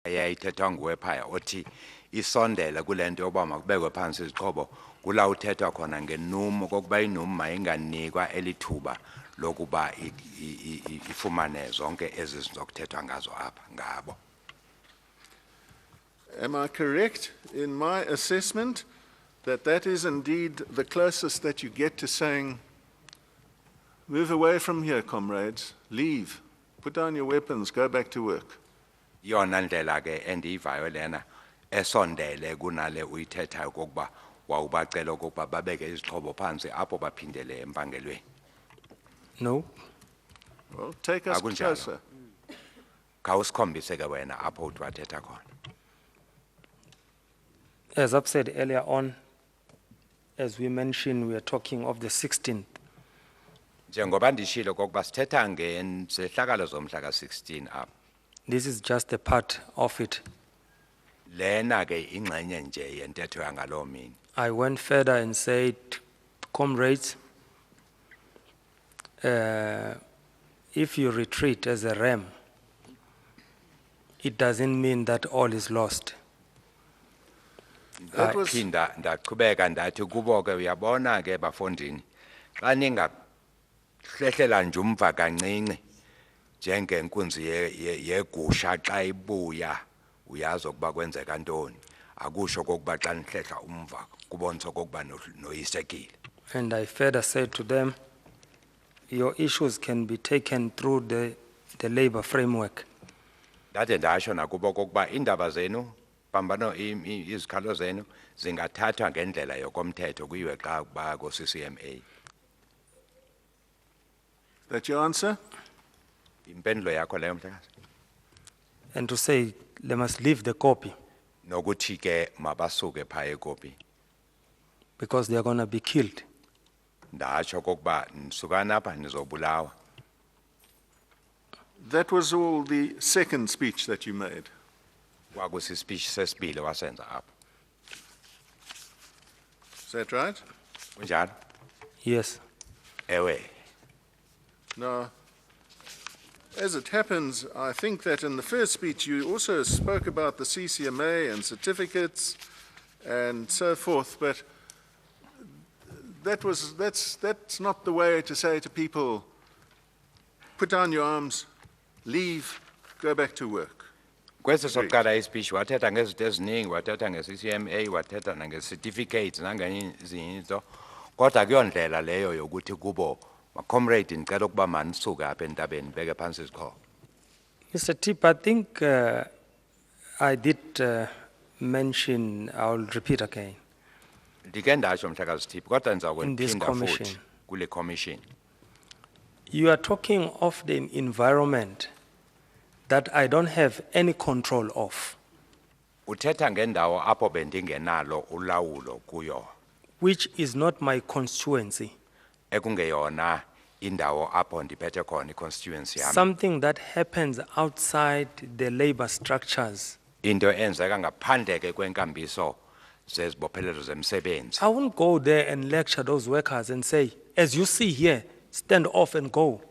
[SPEAKER 3] eyayithethwa nguwe phaya othi isondele kule nto yoba makubekwe phansi izixhobo kula uthethwa khona ngenumo kokuba inumo mayinganikwa elithuba lokuba ifumane zonke ezi zizokuthethwa ngazo apha ngabo.
[SPEAKER 7] Am I correct in my assessment that that is indeed the closest that you get to saying, move away from here, comrades, leave, put down your weapons, go back to work?
[SPEAKER 3] Yona ndlela ke endiyivayo lena esondele kunale uyithethayo kokuba wawubacela okokuba babeke izixhobo phansi apho baphindele empangelweni.
[SPEAKER 2] No,
[SPEAKER 7] Well, take us
[SPEAKER 3] Akunjalo.
[SPEAKER 7] closer.
[SPEAKER 3] Khawusikhombise ke wena apho uthi wathetha khona.
[SPEAKER 2] as I've said earlier on, as we mentioned, we are talking of the 16th.
[SPEAKER 3] Njengoba ndishilo kokuba sithetha ngezehlakalo zomhla ka-16 apha.
[SPEAKER 2] This is just a part of it.
[SPEAKER 3] Lena ke ingxenye nje yentetho yangaloo mini.
[SPEAKER 2] I went further and said, comrades, if you retreat as a ram, it doesn't mean that all is lost.
[SPEAKER 7] That was,
[SPEAKER 3] Phinda ndaqhubeka ndathi kubo ke uyabona ke bafondini xa ningahlehlela nje umva kancinci njengenkunzi yegusha xa ibuya uyazi ukuba kwenzeka ntoni akusho kokuba xa nihlehla umva kubonisa kokuba noyisekile.
[SPEAKER 2] And I further said to them, your issues can be taken through the labor framework.
[SPEAKER 3] Ndade ndasho nakubo kokuba indaba zenu pambano izikhalo zenu zingathathwa ngendlela yokomthetho kuyiwe xa kuba ko-CCMA.
[SPEAKER 7] that your answer?
[SPEAKER 3] Impendulo yakho leyo mhlekazi.
[SPEAKER 2] And to say, they must leave the copy
[SPEAKER 3] Nokuthi ke mabasuke phaya ekopi.
[SPEAKER 2] because they are going to be killed.
[SPEAKER 3] Ndasho kokuba nisukana apha nizobulawa.
[SPEAKER 7] That was all the second speech that you made.
[SPEAKER 3] Kwakusispeech sesibili wasenza apha.
[SPEAKER 7] Is that right?
[SPEAKER 3] Kunjalo?
[SPEAKER 2] Yes.
[SPEAKER 3] Ewe.
[SPEAKER 7] Now, as it happens, I think that in the first speech you also spoke about the CCMA and certificates and so forth, but that's not the way to say to people, put down your arms, leave, go back to work.
[SPEAKER 3] Kwesi sokuqala ispeech wathetha ngezinto eziningi, wathetha nge-CCMA, wathetha nange-certificates nangenye izinto. Kodwa kuyondlela leyo yokuthi kubo comrade ndicela ukuba manisuke apha entabeni beke phansi izixhobo.
[SPEAKER 2] Mr. Tip, I think I did mention, I'll repeat again,
[SPEAKER 3] Ndike ndasho mhlekazi Thiphi kodwa
[SPEAKER 2] In this
[SPEAKER 3] ndizawukuphinda
[SPEAKER 2] commission.
[SPEAKER 3] futhi kule commission.
[SPEAKER 2] you are talking of the environment that I don't have any control of,
[SPEAKER 3] Uthetha ngendawo apho bendingenalo ulawulo kuyo
[SPEAKER 2] which is not my constituency,
[SPEAKER 3] ekungeyona indawo apho ndiphethe khona i-constituency yami.
[SPEAKER 2] something that happens outside the labor structures.
[SPEAKER 3] Into enzeka ngaphandle ke kwenkambiso zezibophelelo zemsebenzi.
[SPEAKER 2] I won't go there and lecture those workers and say, as you see here, stand off and go.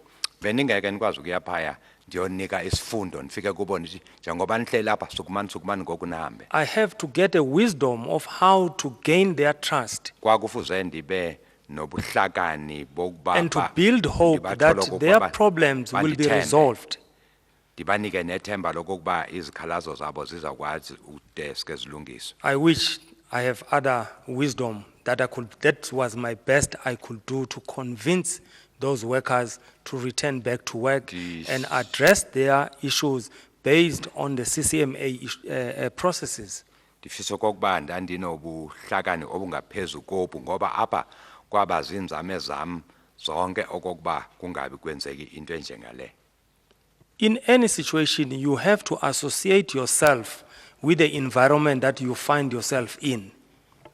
[SPEAKER 3] Bendingeke nikwazi ukuya phaya ndiyonika isifundo ndifike kubo ndithi njengoba nihleli lapha sukumani ngoku nihambe.
[SPEAKER 2] I have to get a wisdom of how to gain their trust
[SPEAKER 3] Kwakufuze ndibe nobuhlakani bokuba
[SPEAKER 2] and to build hope that their problems will be resolved.
[SPEAKER 3] Ndibanike nethemba lokuba izikhalazo zabo zizakwazi udeske zilungiswe.
[SPEAKER 2] I wish I have other wisdom that was my best I could do to convince those workers to return back to work and address their issues based on the CCMA processes.
[SPEAKER 3] Ndifisa okokuba ndandinobuhlakani obungaphezu kobu ngoba apha kwaba zinzame zam zonke okokuba kungabi kwenzeki into enjengale.
[SPEAKER 2] In any situation, you have to associate yourself with the environment that you find yourself in.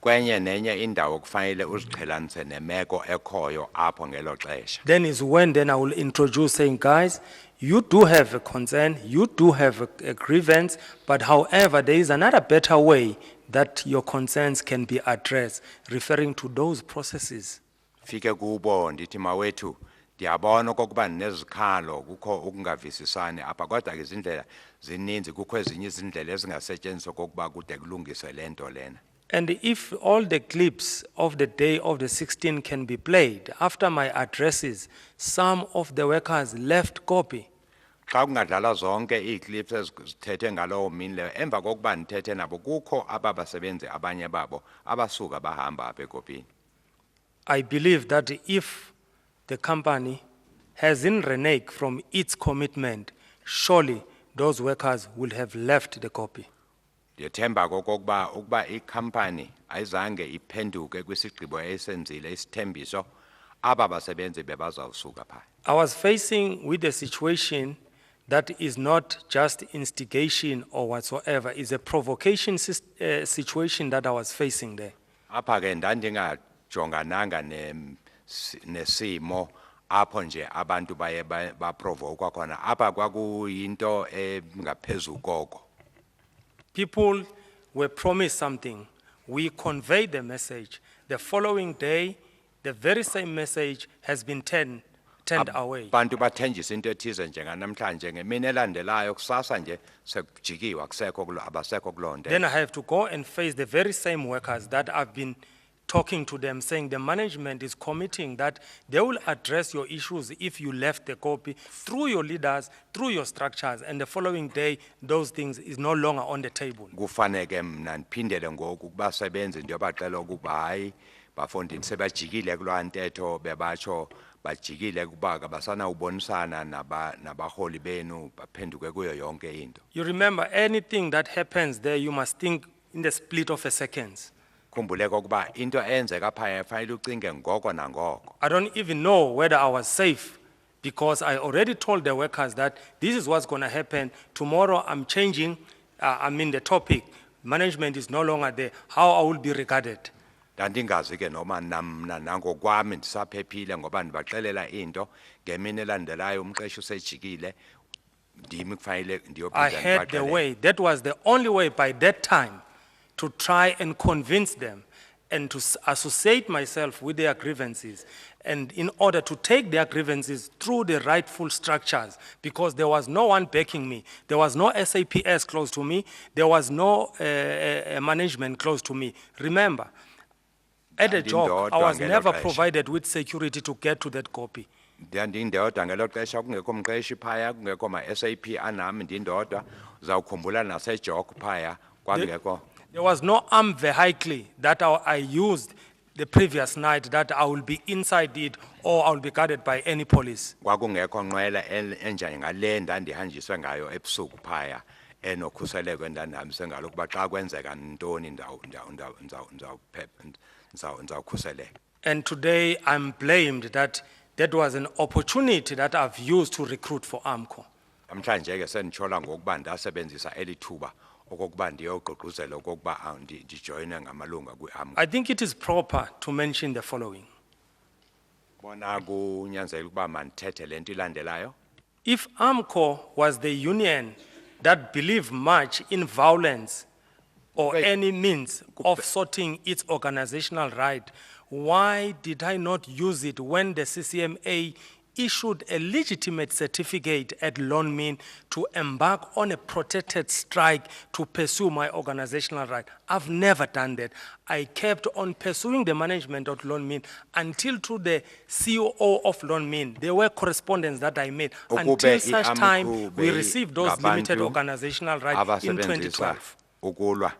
[SPEAKER 3] Kwenye nenye indawo kufanele uziqhelanise nemeko ekhoyo apho ngelo xesha.
[SPEAKER 2] Then is when then I will introduce saying, guys, you do have a concern, you do have a grievance, but however, there is another better way that your concerns can be addressed, referring to those processes.
[SPEAKER 3] Fike kubo ndithi mawethu ndiyabona okokuba nezikhalo kukho ukungavisisani apha kodwa ke izindlela zininzi kukho ezinye izindlela ezingasetyenziswa kokuba kude kulungiswe le nto lena.
[SPEAKER 8] And if all the clips of the day of the 16 can be played, after my addresses, some of the workers left copy.
[SPEAKER 3] Xa kungadlala zonke iiclips ezithethe ngalowo mini leyo emva kokuba ndithethe nabo kukho ababasebenzi abanye babo abasuka bahamba apha ekopini.
[SPEAKER 8] I believe that if the company hasn't reneged from its commitment, surely those workers will have left the copy.
[SPEAKER 3] Ndiyethemba kokokuba ukuba ikhampani ayizange iphenduke kwisigqibo esenzile isithembiso aba basebenzi bebazawusuka phaa.
[SPEAKER 8] I was facing with a situation that is not just instigation or whatsoever, it's a provocation situation that I was facing there.
[SPEAKER 3] Apha ke ndandingajongananga nesimo apho nje abantu baye baprovoke khona apha kwakuyinto engaphezulu koko.
[SPEAKER 8] People were promised something. We conveyed the message. The following day, the very same message has been turned away.
[SPEAKER 3] Abantu bathenjisa into ethize njenganamhlanje ngemini elandelayo kusasa nje sekujikiwa abasekho kuloo nto.
[SPEAKER 8] Then I have to go and face the very same workers that I've been talking to them, saying the management is committing that they will address your issues if you left the copy through your leaders, through your structures, and the following day, those things is no longer on the table.
[SPEAKER 3] Kufaneke mna ndiphindele ngoku kubasebenzi ndiyobaxela ukuba hayi bafondini sebajikile kuloo ntetho bebatsho bajikile kuba abasanawubonisana nabaholi benu baphenduke kuyo yonke into.
[SPEAKER 8] You remember, anything that happens there, you must think in the split of a second.
[SPEAKER 3] Khumbule kokuba into enzeka phaya fanele ucinge ngoko nangoko.
[SPEAKER 8] I don't even know whether I was safe because I already told the workers that this is what's going to happen. Tomorrow I'm changing, the topic. Management is no longer there. How I will be regarded.
[SPEAKER 3] Ndandingazi ke noma namna nangokwami ndisaphephile ngoba ndibaxelela into ngemini elandelayo umqeshi usejikile ndimi kufanele ndiyophinda
[SPEAKER 8] I had the way. That was the only way by that time to try and convince them and to associate myself with their grievances, and in order to take their grievances through the rightful structures, because there was no one backing me. There was no SAPS close to me. There was no management close to me. Remember, at a job, I was never provided with security to get to that copy.
[SPEAKER 3] Ndindodwa ngelo xesha kungekho mqeshi phaya kungekho ma-SAP anami ndindodwa uzawukhumbula nasejok phaya kwangekho.
[SPEAKER 8] There was no armed vehicle that I used the previous night that I will be inside it or I will be guarded by any police.
[SPEAKER 3] Kwakungekho nqwela enjengale ndandihanjiswe ngayo ebusuku phaya enokhuseleko endandihambise ngalo kuba xa kwenzeka ntoni ndizawukhuseleka.
[SPEAKER 8] And today I'm blamed that was an opportunity that I've used to recruit for AMCU.
[SPEAKER 3] Namhlanje ke senditshola ngokuba ndasebenzisa elithuba okokuba ndiyogqugquzela okokuba ndijoyine ngamalunga kwi-AMCU.
[SPEAKER 8] I think it is proper to mention the following.
[SPEAKER 3] Bona kunyanzeleka ukuba mandithethe le nto ilandelayo.
[SPEAKER 8] If AMCU was the union that believed much in violence or any means of sorting its organizational right, why did I not use it when the CCMA issued a legitimate certificate at Lonmin to embark on a protected strike to pursue my organizational right? I've never done that. I kept on pursuing the management of Lonmin until to the COO of Lonmin. There were correspondence that I made until such time we received those limited organizational rights in 2012.
[SPEAKER 3] Ukulwa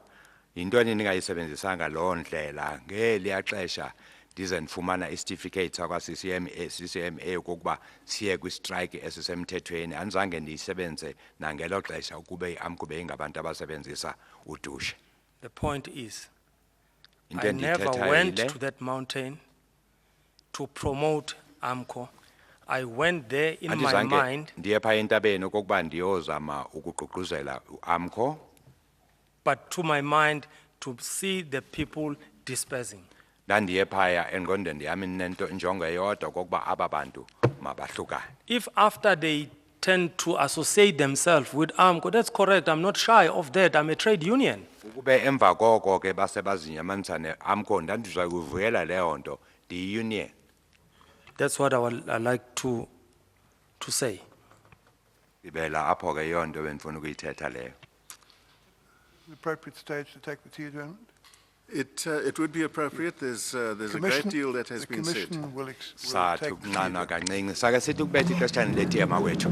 [SPEAKER 3] yintoni ningayisebenzisanga loo ndlela ngeliya xesha ndize ndifumana isitifikate sakwa CCMA ukuba siye kwi-strike esisemthethweni andizange ndiyisebenze nangelo xesha ukube i-AMCU beyingabantu abasebenzisa udushe.
[SPEAKER 8] The point is, I never went to that mountain to promote AMCU. I went there in my mind,
[SPEAKER 3] ndiye phaa entabeni okokuba ndiyozama ukugqugquzela u-AMCU,
[SPEAKER 8] but to my mind to see the people dispersing.
[SPEAKER 3] Ndandiye phaya engqondweni yami nento injongo eyodwa okokuba aba bantu mabahlukane.
[SPEAKER 8] If after they tend to associate themselves with AMCU, that's correct. I'm not shy of that. I'm a trade union.
[SPEAKER 3] Ukube emva koko ke base bazinyamanisa ne-AMCU ndandizakuvuyela leyo nto ndiyi-union.
[SPEAKER 8] That's what I like to say.
[SPEAKER 3] Ibela apho ke yonto bendifuna ukuyithetha leyo.
[SPEAKER 1] The appropriate stage to take the tea adjournment?
[SPEAKER 7] It would be appropriate. There's a great
[SPEAKER 1] Commission-
[SPEAKER 7] deal that has been
[SPEAKER 1] The
[SPEAKER 7] said.
[SPEAKER 1] Commission will
[SPEAKER 3] Sathu
[SPEAKER 1] take the tea
[SPEAKER 3] kunqanwa
[SPEAKER 1] adjournment.
[SPEAKER 3] kancinci. Sake sithi ukubetha ixeshana letiye mawethu.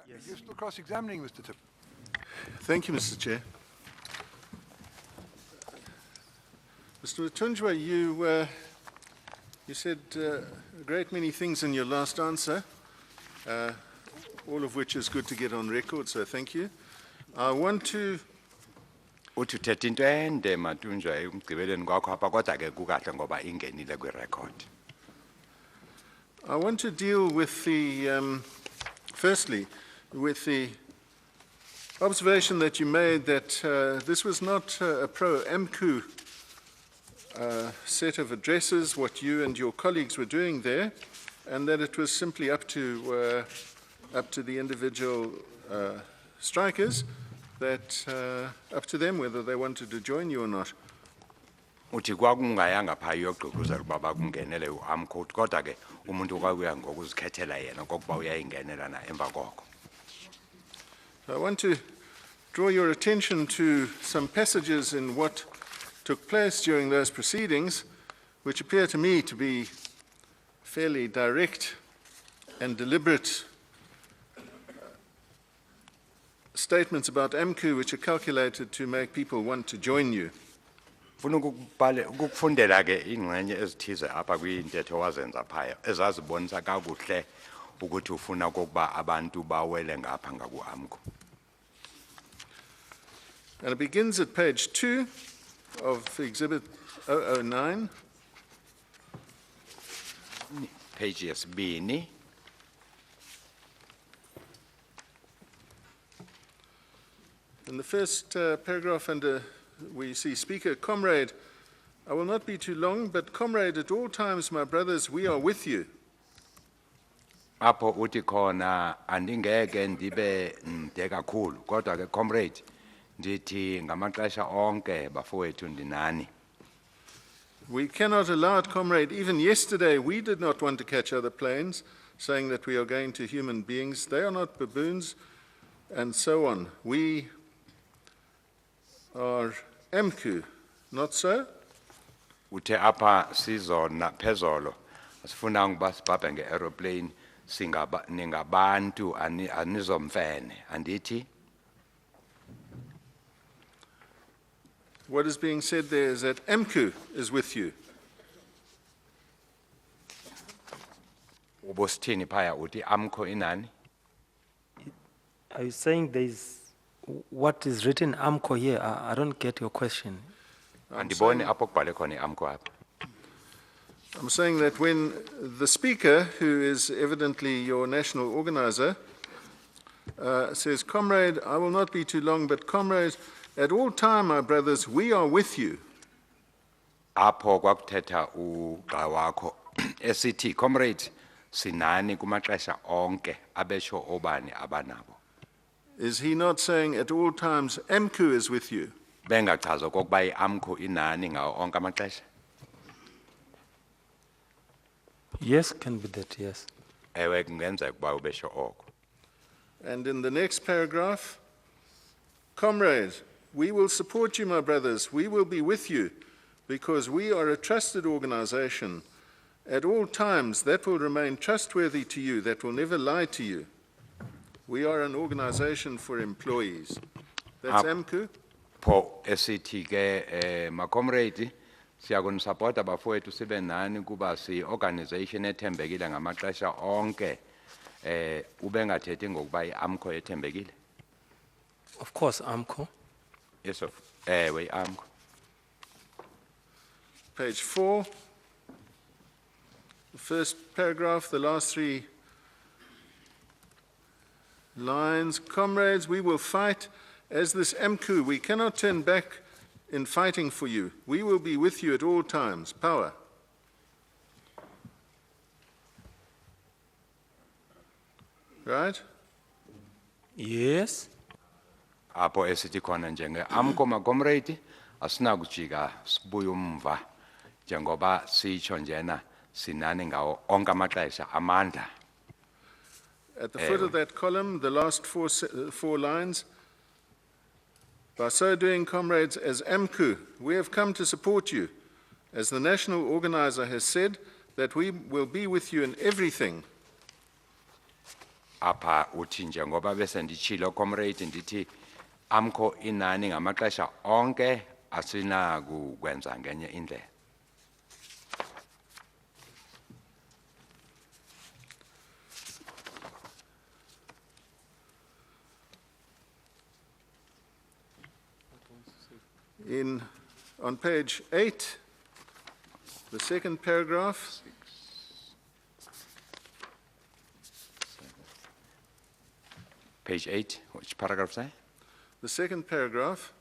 [SPEAKER 1] You're still cross-examining, Mr. Tip.
[SPEAKER 7] Thank you, Mr. Chair. Mr. Mathunjwa, you said a great many things in your last answer, all of which is good to get on record, so thank you. I want to
[SPEAKER 3] uthi uthetha into ende Mathunjwa ekugqibeleni kwakho apha kodwa ke kukahle ngoba ingenile kwi-record.
[SPEAKER 7] I want to deal with the, firstly, with the observation that you made that this was not a pro-AMCU set of addresses, what you and your colleagues were doing there, and that it was simply up to the individual strikers, that up to them whether they wanted to join you or not.
[SPEAKER 3] Uthi kwakungayanga pha yogqugquzela ukuba bakungenele u-AMCU kodwa ke umuntu kwakuya ngokuzikhethela yena kokuba uyayingenela na emva koko.
[SPEAKER 7] I want to draw your attention to some passages in what took place during those proceedings, which appear to me to be fairly direct and deliberate statements about AMCU which are calculated to make people want to join you.
[SPEAKER 3] Funa ukufundela ke ingxenye ezithize apha kwintetho wazenza phaya ezazibonisa kakuhle ukuthi ufuna kokuba abantu bawele ngapha ngaku-AMCU.
[SPEAKER 7] And it begins at page 2 of Exhibit 009.
[SPEAKER 3] Page yesibini.
[SPEAKER 7] In the first paragraph under, we see Speaker, Comrade, I will not be too long, but Comrade, at all times, my brothers, we are with you.
[SPEAKER 3] Apho uthi khona andingeke ndibe mde kakhulu kodwa ke comrade ndithi ngamaxesha onke bafowethu ndinani.
[SPEAKER 7] We cannot allow it, Comrade. Even yesterday, we did not want to catch other planes, saying that we are going to human beings. They are not baboons, and so on. We are AMCU, not so?
[SPEAKER 3] Uthe apha sizona phezolo asifuna ukuba sibhabhe nge-aeroplane ningabantu anizomfene andithi.
[SPEAKER 7] What is being said there is that AMCU is with you.
[SPEAKER 3] Ubosithini phaya uthi AMCU inani?
[SPEAKER 8] Are you saying there is what is written AMCU here? I don't get your question.
[SPEAKER 3] Andiboni apho kubhale khona i-AMCU apha.
[SPEAKER 7] I'm saying that when the Speaker, who is evidently your national organizer, says, Comrade, I will not be too long, but Comrade, at all time, my brothers, we are with you.
[SPEAKER 3] Apho kwakuthetha ugxa wakho esithi comrade sinani kumaxesha onke abesho obani abanabo.
[SPEAKER 7] Is he not saying at all times AMCU is with you?
[SPEAKER 3] Bengachaza kokuba i-AMCU inani ngawo onke amaxesha.
[SPEAKER 8] Yes, can be that, yes.
[SPEAKER 3] Ewe kungenzeka ukuba ubesho oko.
[SPEAKER 7] And in the next paragraph, Comrade, we will support you, my brothers. We will be with you because we are a trusted organization. At all times, that will remain trustworthy to you, that will never lie to you. We are an organization for employees. That's AMCU?
[SPEAKER 3] Pho esithi ke ma comrade siyakunisupporta bafowethu sibe nani kuba si organization ethembekile ngamaxesha onke ubengathethi ngokuba i-AMCU ethembekile.
[SPEAKER 8] Of course, AMCU.
[SPEAKER 3] Yes of i-AMCU.
[SPEAKER 7] Page 4, the first paragraph, the last 3 lines. Comrades, we will fight as this AMCU. We cannot turn back in fighting for you. We will be with you at all times. Power. Right?
[SPEAKER 8] Yes.
[SPEAKER 3] Apho esithi khona njenge-AMCU ma comrade asinakujika sibuye umva njengoba sitsho njena sinani ngawo onke amaxesha amandla.
[SPEAKER 7] At the foot of that column, the last 4 lines. By so doing, comrades, as AMCU, we have come to support you. As the national organizer has said, that we will be with you in everything.
[SPEAKER 3] apha uthi njengoba bese ndichilo comrade ndithi AMCU inani ngamaxesha onke asinakukwenza ngenye indlela.
[SPEAKER 7] On page 8, the second paragraph,
[SPEAKER 3] Page 8, which paragraph say?
[SPEAKER 7] the second paragraph,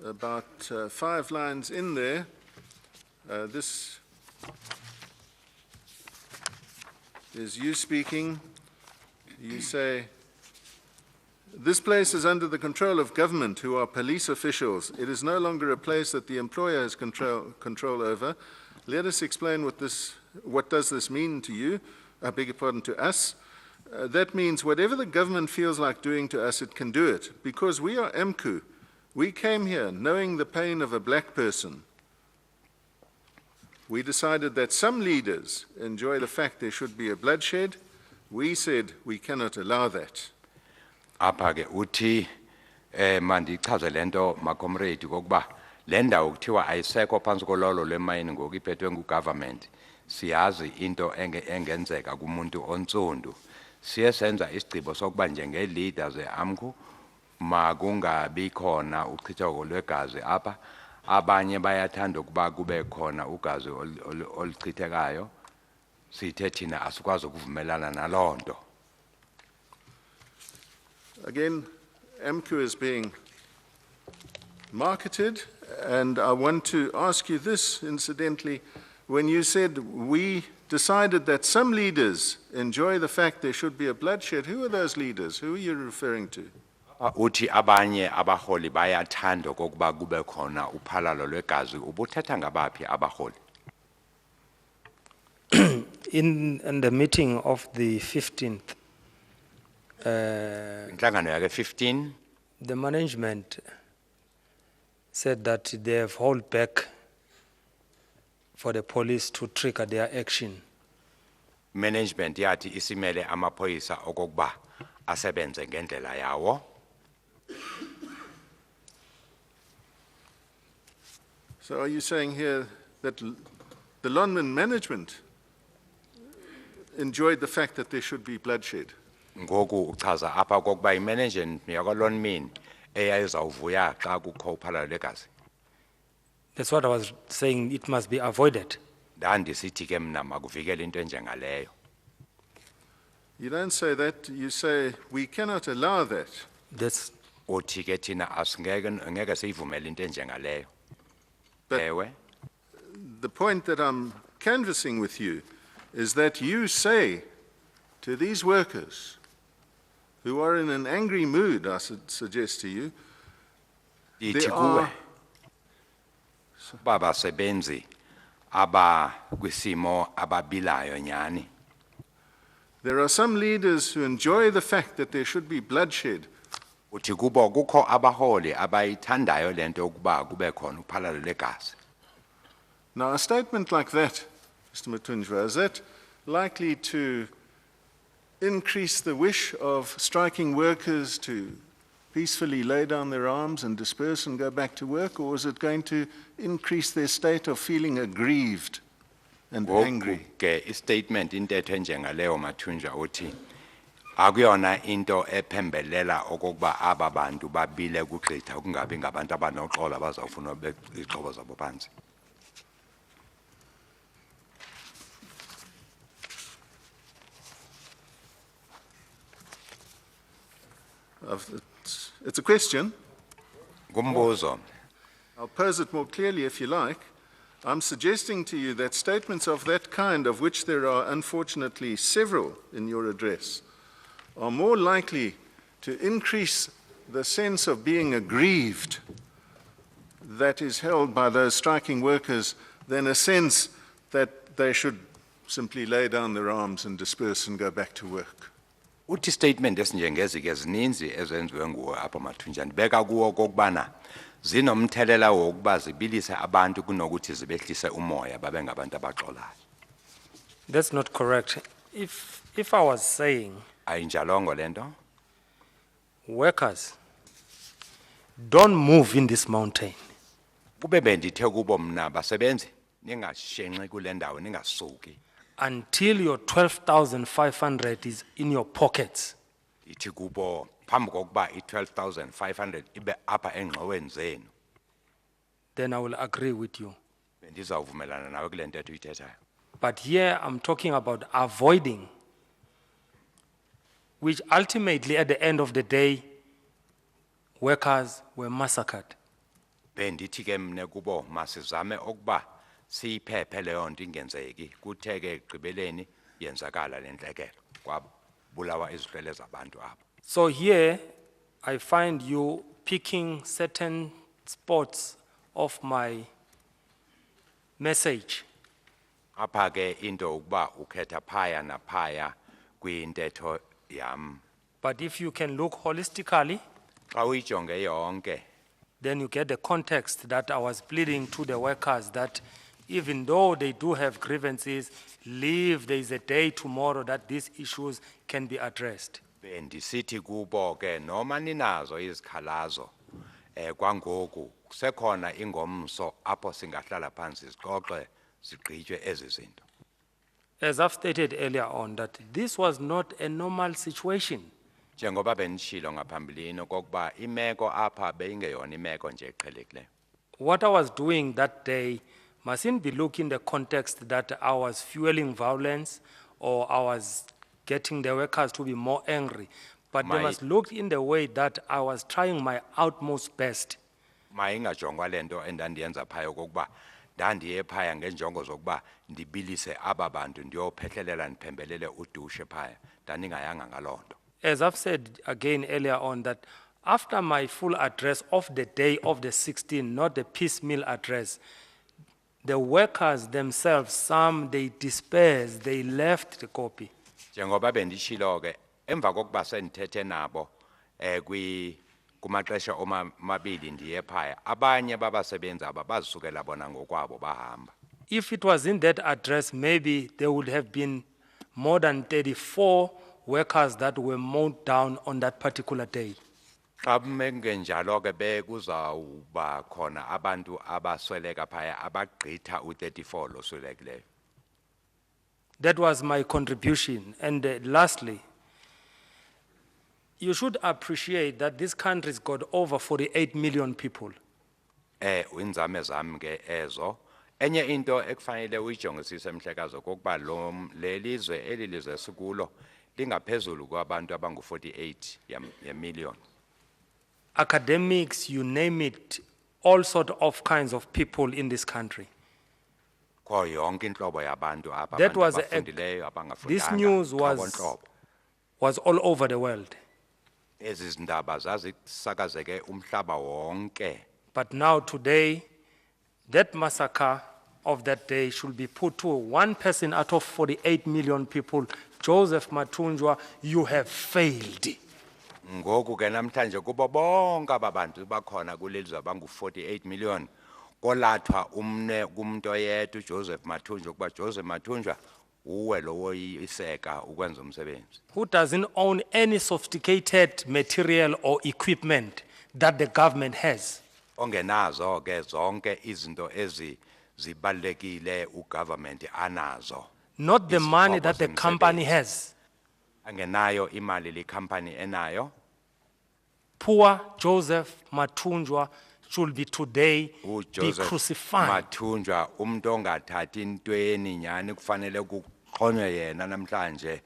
[SPEAKER 7] about 5 lines in there, this is you speaking. You say, "This place is under the control of government, who are police officials. It is no longer a place that the employer has control over. Let us explain what does this mean to you? I beg your pardon, to us. That means whatever the government feels like doing to us, it can do it. Because we are AMCU. We came here knowing the pain of a black person. We decided that some leaders enjoy the fact there should be a bloodshed. We said we cannot allow that."
[SPEAKER 3] Apha ke uthi mandichaze lento macomrade kokuba le ndawo kuthiwa ayisekho phansi kololo lemayini ngoku iphethwe ngugovernment. Siyazi into engenzeka kumuntu ontsundu. Siye senza isigqibo sokuba njenge-leaders e-AMCU makungabi khona uchitheko lwegazi apha. Abanye bayathanda ukuba kube khona ugazi oluchithekayo. Sithe thina asikwazi ukuvumelana naloo nto.
[SPEAKER 7] Again, AMCU is being marketed, and I want to ask you this, incidentally. When you said we decided that some leaders enjoy the fact there should be a bloodshed, who are those leaders? Who are you referring to?
[SPEAKER 3] Uthi abanye abaholi bayathanda okokuba kube khona uphalalo lwegazi. Ubuthetha ngabaphi abaholi?
[SPEAKER 8] In the meeting of the 15th,
[SPEAKER 3] Inhlangano yake 15
[SPEAKER 8] the management said that they have held back for the police to trigger their action.
[SPEAKER 3] management yathi isimele amaphoyisa okokuba asebenze ngendlela yawo.
[SPEAKER 7] So are you saying here that the Lonman management enjoyed the fact that there should be bloodshed?
[SPEAKER 3] Ngoku uchaza apha kokuba imanagement yakwaLonmin eyayizawuvuya xa kukho uphalalo lwegazi.
[SPEAKER 8] That's what I was saying, it must be avoided.
[SPEAKER 3] Ndandisithi ke mna makuvikele into enjengaleyo.
[SPEAKER 7] You don't say that, you say we cannot allow that.
[SPEAKER 8] That's
[SPEAKER 3] Uthi ke thina ngeke siyivumele into enjengaleyo.
[SPEAKER 7] But
[SPEAKER 3] Ewe.
[SPEAKER 7] the point that I'm canvassing with you is that you say to these workers who are in an angry mood, I suggest to you,
[SPEAKER 3] Ithi
[SPEAKER 7] there
[SPEAKER 3] kuwe
[SPEAKER 7] are,
[SPEAKER 3] baba sebenzi aba kwisimo ababilayo nyani.
[SPEAKER 7] there are some leaders who enjoy the fact that there should be bloodshed.
[SPEAKER 3] Uthi kubo kukho abaholi abayithandayo lento ukuba kube khona uphalalo lwegazi.
[SPEAKER 7] Now, a statement like that, Mr. Mathunjwa, is that likely to increase the wish of striking workers to peacefully lay down their arms and disperse and go back to work, or is it going to increase their state of feeling aggrieved and angry?
[SPEAKER 3] Ke istatement intetho enjengaleyo Mathunjwa uthi akuyona into ephembelela okokuba aba bantu babile kugqitha kungabi ngabantu abanoxolo abazawufuna izixhobo zabo phansi.
[SPEAKER 7] It's a question.
[SPEAKER 3] Ngumbuzo.
[SPEAKER 7] I'll pose it more clearly if you like. I'm suggesting to you that statements of that kind, of which there are unfortunately several in your address, are more likely to increase the sense of being aggrieved that is held by those striking workers than a sense that they should simply lay down their arms and disperse and go back to work.
[SPEAKER 3] Uthi statement esinjengezi ke zininzi ezenziwe nguwe apha Mathunjwa ndibeka kuwo kokubana zinomthelela wokuba zibilise abantu kunokuthi zibehlise umoya babe ngabantu abaxolayo.
[SPEAKER 8] That's not correct. If I was saying,
[SPEAKER 3] ayinjalongo lento
[SPEAKER 8] workers, don't move in this mountain
[SPEAKER 3] kube bendithe kubo mna basebenzi ningashenxe kule ndawo ningasuki
[SPEAKER 8] until your 12,500 is in your pockets.
[SPEAKER 3] ithi kubo phambi kokuba i-12,500 ibe apha engxoweni zenu
[SPEAKER 8] Then I will agree with you.
[SPEAKER 3] bendizawuvumelana nawe kule ntetho uyithethayo
[SPEAKER 8] But here I'm talking about avoiding, which ultimately at the end of the day, workers were massacred.
[SPEAKER 3] bendithi ke mne kubo masizame ukuba siyiphephe leyo nto ingenzeki kuthe ke ekugqibeleni yenzakala le ntlekelo kwabulawa izihlwele zabantu apho
[SPEAKER 8] So here I find you picking certain spots of my message.
[SPEAKER 3] apha ke into ukuba ukhetha phaya naphaya kwintetho yam
[SPEAKER 8] But if you can look holistically,
[SPEAKER 3] xa uyijonge yonke
[SPEAKER 8] then you get the context that I was pleading to the workers that even though they do have grievances, leave, there is a day tomorrow that these issues can be addressed.
[SPEAKER 3] bendisithi kubo ke noma ninazo izikhalazo kwangoku kusekhona ingomso apho singahlala phansi sixoxe sigqitywe ezi zinto
[SPEAKER 8] As I've stated earlier on, that this was not a normal situation.
[SPEAKER 3] njengoba bendishilo ngaphambilini okokuba imeko apha beyingeyona imeko nje eqhelekileyo
[SPEAKER 8] What I was doing that day mustn't be looking the context that I was fueling violence or I was getting the workers to be more angry, but they
[SPEAKER 3] My-
[SPEAKER 8] must look in the way that I was trying my utmost best
[SPEAKER 3] mayingajongwa le nto endandiyenza phaya okokuba ndandiye phaya ngenjongo zokuba ndibilise aba bantu ndiyophehlelela ndiphembelele udushe phaya ndandingayanga ngaloo nto
[SPEAKER 8] As I've said again earlier on, that after my full address of the day of the 16th, not the piecemeal address, the workers themselves, some they dispersed, they left the copy.
[SPEAKER 3] njengoba bendishilo ke emva kokuba sendithethe nabo kumaxesha omabili ndiye phaya abanye babasebenzi aba bazisukela bona ngokwabo bahamba
[SPEAKER 8] If it was in that address, maybe there would have been more than 34 workers that were mowed down on that particular day.
[SPEAKER 3] xa kungenjalo ke bekuzawuba khona abantu abasweleka phaya abagqitha u-34 loswelekileyo
[SPEAKER 8] That was my contribution. And lastly, you should appreciate that this country's got over 48 million people.
[SPEAKER 3] inzame zam ke ezo enye into ekufanele uyijongisise mhlekazo kokuba le lizwe eli lizwe sikulo lingaphezulu kwabantu abangu-48 yemillion
[SPEAKER 8] Academics, you name it, all sort of kinds of people in this country.
[SPEAKER 3] kho yonke intlobo yabantu apha
[SPEAKER 8] That
[SPEAKER 3] abantu
[SPEAKER 8] was
[SPEAKER 3] abafundileyo
[SPEAKER 8] this
[SPEAKER 3] abangafundanga
[SPEAKER 8] news
[SPEAKER 3] qha
[SPEAKER 8] was,
[SPEAKER 3] bontlobo.
[SPEAKER 8] was all over the world.
[SPEAKER 3] ezi zindaba zazisakazeke umhlaba wonke
[SPEAKER 8] But now today, that massacre of that day should be put to one person out of 48 million people. Joseph Mathunjwa, you have failed.
[SPEAKER 3] ngoku ke namhlanje kubo bonke aba bantu bakhona kulelizwe abangu-48 million kolathwa umne kumntu oyedwa uJoseph Mathunjwa ukuba Joseph Mathunjwa uwe lo woyiseka ukwenza umsebenzi
[SPEAKER 8] Who doesn't own any sophisticated material or equipment that the government has.
[SPEAKER 3] ongenazo ke zonke izinto zibalekile ugovernment anazo
[SPEAKER 8] Not the money that the
[SPEAKER 3] Izixhobo
[SPEAKER 8] company
[SPEAKER 3] zemsebenzi.
[SPEAKER 8] has.
[SPEAKER 3] angenayo imali le company enayo
[SPEAKER 8] Poor Joseph Mathunjwa should be today be
[SPEAKER 3] uJoseph
[SPEAKER 8] crucified.
[SPEAKER 3] Mathunjwa umuntu ongathathi intweni nyani kufanele kuxhonywe yena namhlanje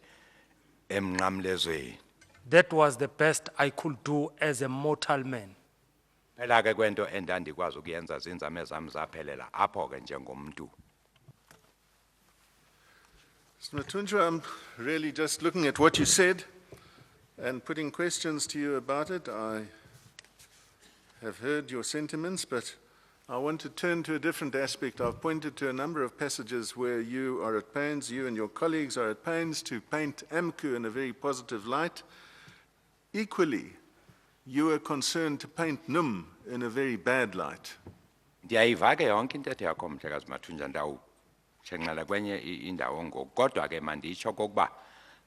[SPEAKER 3] emnqamlezweni
[SPEAKER 8] That was the best I could do as a mortal man.
[SPEAKER 3] phela ke kwento endandikwazi ukuyenza zinzame zami zaphelela apho ke njengomntu
[SPEAKER 7] Mr. Mathunjwa, I'm really just looking at what you said and putting questions to you about it. I have heard your sentiments, but I want to turn to a different aspect. I've pointed to a number of passages where you are at pains, you and your colleagues are at pains to paint AMCU in a very positive light. Equally, you are concerned to paint NUM in a very bad light.
[SPEAKER 3] ndiyayiva ke yonke intetho yakho mhlekazi Mathunjwa shenqela kwenye indawo ngoku kodwa ke manditsho kokuba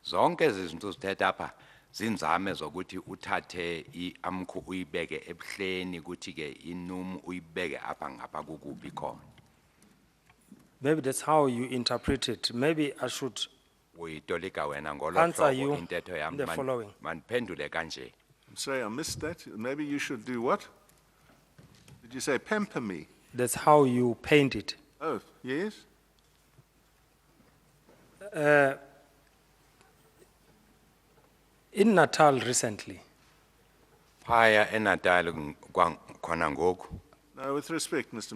[SPEAKER 3] zonke ezi zinto zithetha apha zinzame zokuthi uthathe iAMCU uyibeke ebuhleni kuthi ke inum uyibeke apha ngapha kukubi khona
[SPEAKER 8] Maybe that's how you interpret it. Maybe I should
[SPEAKER 3] uyitolika wena ngolo
[SPEAKER 8] answer
[SPEAKER 3] hlobo
[SPEAKER 8] you
[SPEAKER 3] intetho yam
[SPEAKER 8] the following.
[SPEAKER 3] mandiphendule kanje
[SPEAKER 7] I'm sorry, I missed that. Maybe you should do what? Did you say pamper me?
[SPEAKER 8] That's how you paint it.
[SPEAKER 7] Oh, yes?
[SPEAKER 8] In Natal recently,
[SPEAKER 3] phaya eNatal khona ngoku
[SPEAKER 7] No, with respect, Mr.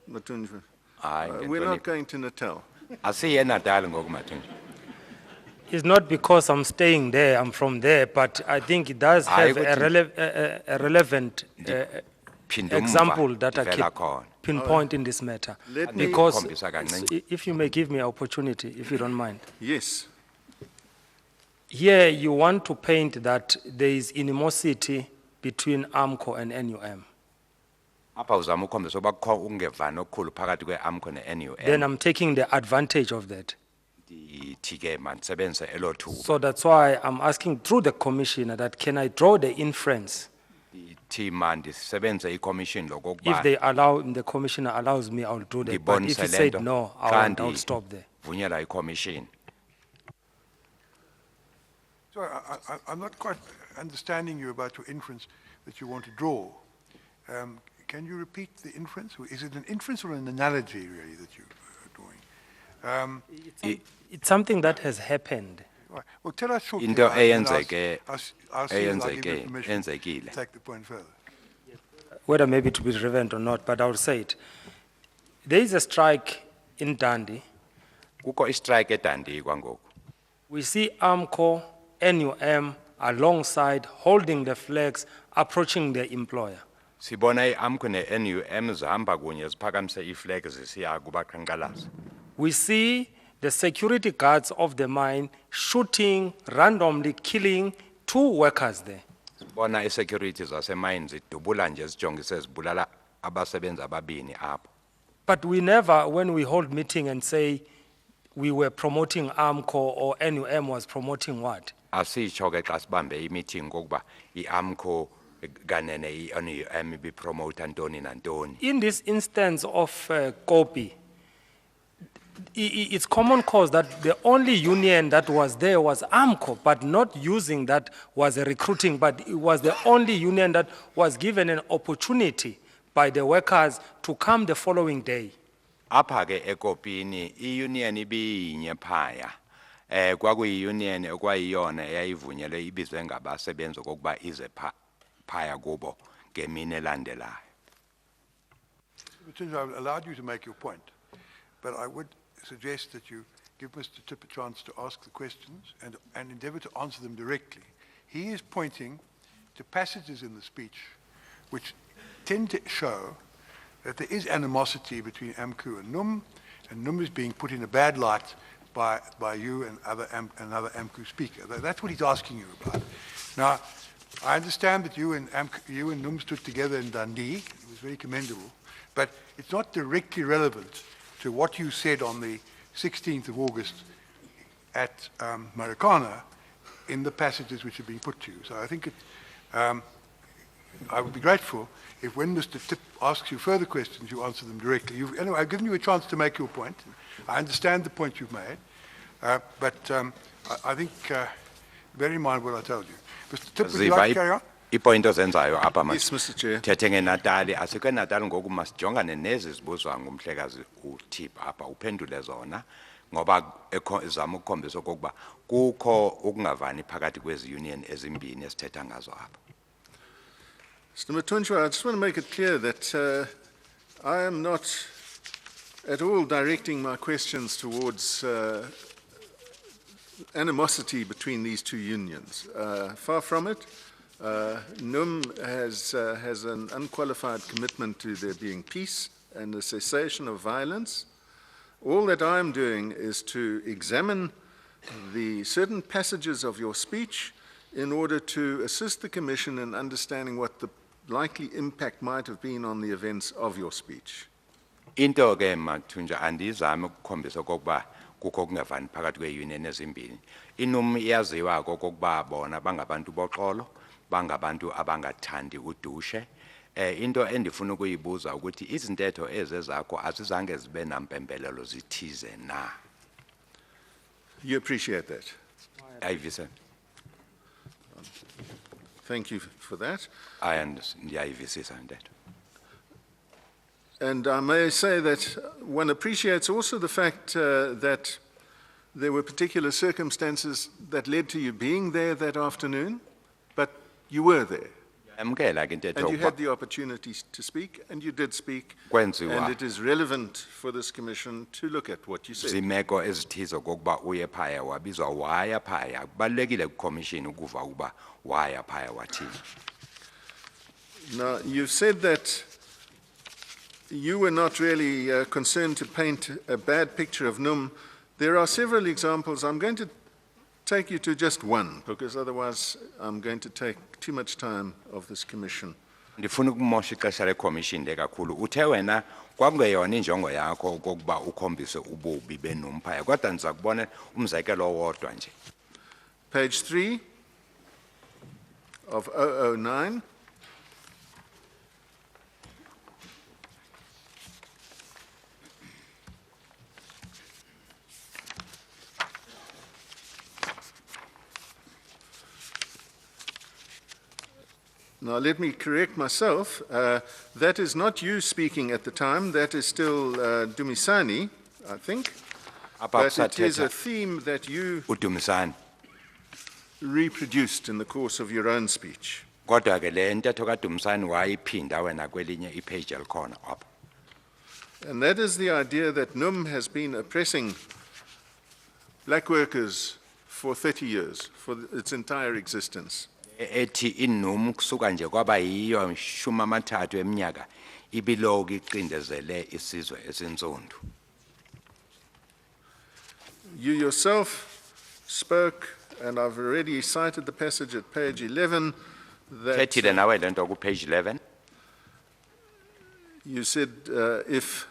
[SPEAKER 7] Mathunjwa.
[SPEAKER 3] hayi
[SPEAKER 7] We're not going to Natal.
[SPEAKER 3] asiye eNatal ngoku Mathunjwa
[SPEAKER 8] it's not because I'm staying there, I'm from there, but I think it does
[SPEAKER 3] Hayi
[SPEAKER 8] have a,
[SPEAKER 3] ukuthi-
[SPEAKER 8] a relevant
[SPEAKER 3] Phinda umva,
[SPEAKER 8] example that I
[SPEAKER 3] ndivela
[SPEAKER 8] keep
[SPEAKER 3] khona.
[SPEAKER 8] pinpoint in this matter.
[SPEAKER 7] Let me-
[SPEAKER 8] Because
[SPEAKER 3] Ndikhombisa kancinci.
[SPEAKER 8] if you may give me an opportunity, if you don't mind.
[SPEAKER 7] Yes.
[SPEAKER 8] Here you want to paint that there is animosity between AMCU and NUM.
[SPEAKER 3] apha uzama ukukhombisa uba kukho ukungevani okukhulu phakathi kweAMCU
[SPEAKER 8] Then
[SPEAKER 3] neNUM
[SPEAKER 8] I'm taking the advantage of that.
[SPEAKER 3] ndithi ke mandisebenzise elo thuba
[SPEAKER 8] So that's why I'm asking through the commissioner that can I draw the inference?
[SPEAKER 3] ndithi mandisebenzise iCommission
[SPEAKER 8] If
[SPEAKER 3] lokokuba
[SPEAKER 8] they allow, the commissioner allows me, I'll do that. But if
[SPEAKER 3] ndibonise
[SPEAKER 8] he
[SPEAKER 3] le
[SPEAKER 8] said
[SPEAKER 3] nto
[SPEAKER 8] no,
[SPEAKER 3] xa
[SPEAKER 8] I'll stop there.
[SPEAKER 3] ndivunyelwa iCommission
[SPEAKER 1] So I'm not quite understanding you about your inference that you want to draw. Can you repeat the inference? Is it an inference or an analogy, really, that you're drawing?
[SPEAKER 8] It's something that has happened.
[SPEAKER 1] Right. Well, tell us shortly.
[SPEAKER 3] Into
[SPEAKER 1] and I'll
[SPEAKER 3] eyenzeke-
[SPEAKER 1] see if I'll give you
[SPEAKER 3] eyenzeke-
[SPEAKER 1] permission to
[SPEAKER 3] eyenzekile.
[SPEAKER 1] take the point further.
[SPEAKER 8] Whether maybe to be relevant or not, but I'll say it. There is a strike in Dundee.
[SPEAKER 3] kukho istrike eDundee kwangoku
[SPEAKER 8] We see AMCU, NUM alongside holding the flags, approaching the employer.
[SPEAKER 3] sibona iAMCU neNUM zihamba kunye ziphakamise iiflag zisiya kubaqhankqalazi
[SPEAKER 8] We see the security guards of the mine shooting, randomly killing 2 workers there.
[SPEAKER 3] sibona isecurity zasemayini zidubula nje zijongise zibulala abasebenzi ababini apho
[SPEAKER 8] But we never, when we hold meeting and say we were promoting AMCU or NUM was promoting what?
[SPEAKER 3] asitsho ke xa sibambe imeeting kokuba iAMCU kanene iNUM ibipromota ntoni nantoni
[SPEAKER 8] In this instance of Kopi, it's common cause that the only union that was there was AMCU, but not using that was a recruiting, but it was the only union that was given an opportunity by the workers to come the following day.
[SPEAKER 3] apha ke eKopini iunion ibiyinye phaya kwakuyiunion ekwayiyona eyayivunyelwe ibizwe ngabasebenzi kokuba ize phaya kubo ngemini elandelayo
[SPEAKER 1] Mathunjwa, I've allowed you to make your point, but I would suggest that you give Mr. Tipp a chance to ask the questions and endeavor to answer them directly. He is pointing to passages in the speech which tend to show that there is animosity between AMCU and NUM is being put in a bad light by you and another AMCU speaker. That's what he's asking you about. Now, I understand that you and NUM stood together in Dundee. It was very commendable. But it's not directly relevant to what you said on the 16th of August at Marikana in the passages which are being put to you. So I think I would be grateful if when Mr. Tipp asks you further questions, you answer them directly. Anyway, I've given you a chance to make your point. I understand the point you've made, but I think, bear in mind what I told you. Mr. Tipp, would you like to carry on?
[SPEAKER 3] ipoint ozenzayo apha
[SPEAKER 7] Yes, Mr. Chair.
[SPEAKER 3] thethe ngeNatali asikwe Natal ngoku masijongane nezi zibuzwa ngumhlekazi uTip apha uphendule zona ngoba ezama ukukhombisa okokuba kukho ukungavani phakathi kwezi union ezimbini esithetha ngazo apha
[SPEAKER 7] Mr. Mathunjwa, I just want to make it clear that I am not at all directing my questions towards animosity between these two unions. Far from it. NUM has an unqualified commitment to there being peace and the cessation of violence. All that I am doing is to examine the certain passages of your speech in order to assist the Commission in understanding what the likely impact might have been on the events of your speech.
[SPEAKER 3] Into ke Mathunjwa andizame ukukhombisa okokuba kukho ukungavani phakathi kweunion ezimbini. Inum iyaziwa okokuba bona bangabantu boxolo, bangabantu abangathandi udushe. Into endifuna ukuyibuza ukuthi izintetho ezezakho azizange zibe nampembelelo zithize na.
[SPEAKER 7] You appreciate that.
[SPEAKER 3] Ayivise.
[SPEAKER 7] Thank you for that.
[SPEAKER 3] I understand. Ndiyayivisisa intetho.
[SPEAKER 7] And I may say that one appreciates also the fact that there were particular circumstances that led to you being there that afternoon, but you were there.
[SPEAKER 3] Amkela ke intetho
[SPEAKER 7] And you
[SPEAKER 3] ukuba
[SPEAKER 7] had the opportunity to speak, and you did speak.
[SPEAKER 3] Kwenziwa.
[SPEAKER 7] And it is relevant for this commission to look at what you said.
[SPEAKER 3] zimeko ezithize okokuba uye phaya wabizwa waya phaya. Kubalulekile kucommission ukuva ukuba waya phaya wathini.
[SPEAKER 7] Now, you've said that you were not really concerned to paint a bad picture of NUM. There are several examples. I'm going to take you to just one, because otherwise I'm going to take too much time of this commission.
[SPEAKER 3] Ndifuna ukumosha ixesha lecommission le kakhulu. Uthe wena kwakungeyona injongo yakho okokuba ukhombise ububi beNUM phaya. Kodwa ndiza kubona umzekelo owodwa nje.
[SPEAKER 7] Page 3 of 009. Now, let me correct myself. That is not you speaking at the time. That is still Dumisani, I think.
[SPEAKER 3] Apha
[SPEAKER 7] But it is a
[SPEAKER 3] kusathetha
[SPEAKER 7] theme that you
[SPEAKER 3] uDumisani.
[SPEAKER 7] reproduced in the course of your own speech.
[SPEAKER 3] Kodwa ke le ntetho kaDumisani wayiphinda wena kwelinye ipage elikhona apha.
[SPEAKER 7] And that is the idea that NUM has been oppressing black workers for 30 years, for its entire existence.
[SPEAKER 3] Ethi iNUM kusuka nje kwaba yiyo 30 eminyaka ibiloku iqindezele isizwe esintsundu.
[SPEAKER 7] You yourself spoke, and I've already cited the passage at page 11, that
[SPEAKER 3] Thethile nawe lento ku page 11.
[SPEAKER 7] you said if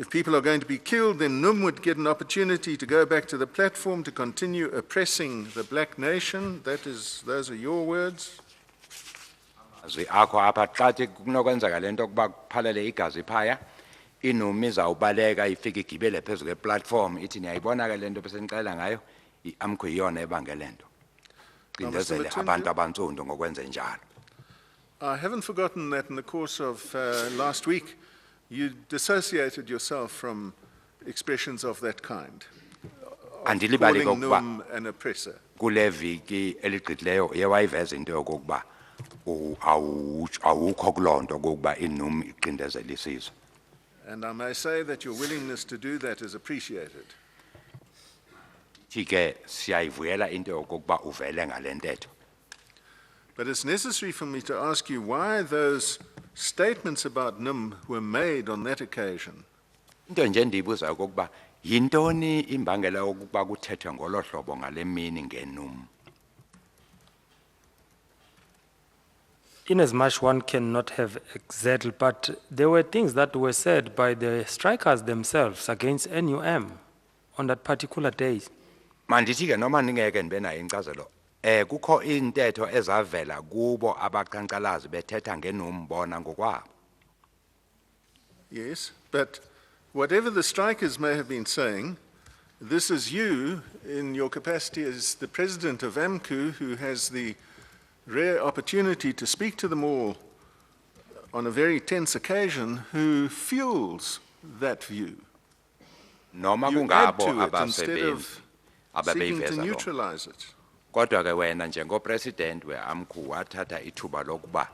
[SPEAKER 7] people are going to be killed, then NUM would get an opportunity to go back to the platform to continue oppressing the black nation. Those are your words.
[SPEAKER 3] Azwi akho apha xathi kunokwenzeka lento kuba kuphalele igazi phaya. iNUM izawubaleka ifike igibele phezulu kweplatform ithi niyayibona ke lento besenixela ngayo iAMCU iyona ebangele lento. Qindezele
[SPEAKER 7] Mathunjwa.
[SPEAKER 3] abantu abantsundu ngokwenze njalo.
[SPEAKER 7] I haven't forgotten that in the course of last week, you dissociated yourself from expressions of that kind,
[SPEAKER 3] Andilibali
[SPEAKER 7] calling
[SPEAKER 3] kokuba
[SPEAKER 7] NUM an oppressor.
[SPEAKER 3] kule viki eligqithileyo yewayiveza into yokokuba awukho kulonto kokuba iNUM iqindezele isizwe.
[SPEAKER 7] And I may say that your willingness to do that is appreciated.
[SPEAKER 3] Ke siyayivuyela into yokokuba uvele ngalentetho.
[SPEAKER 7] But it's necessary for me to ask you why those statements about NUM were made on that occasion.
[SPEAKER 3] Into nje ndiyibuza okokuba yintoni imbangela yokuba kuthethwe ngolo hlobo ngale mini ngeNUM.
[SPEAKER 8] In as much one cannot have exactly, but there were things that were said by the strikers themselves against NUM on that particular day.
[SPEAKER 3] Mandithi ke noma ningeke ndibe nayo inkcazelo kukho intetho ezavela kubo abaqhankqalazi bethetha ngeNUM bona ngokwabo.
[SPEAKER 7] Yes, but whatever the strikers may have been saying, this is you in your capacity as the president of AMCU who has the rare opportunity to speak to them all on a very tense occasion who fuels that view.
[SPEAKER 3] Noma
[SPEAKER 7] You add
[SPEAKER 3] kungabo
[SPEAKER 7] to it instead
[SPEAKER 3] abasebenzi
[SPEAKER 7] of seeking to
[SPEAKER 3] ababeyiveza lo.
[SPEAKER 7] neutralize it.
[SPEAKER 3] Kodwa ke wena njengopresident weAMCU wathatha ithuba lokuba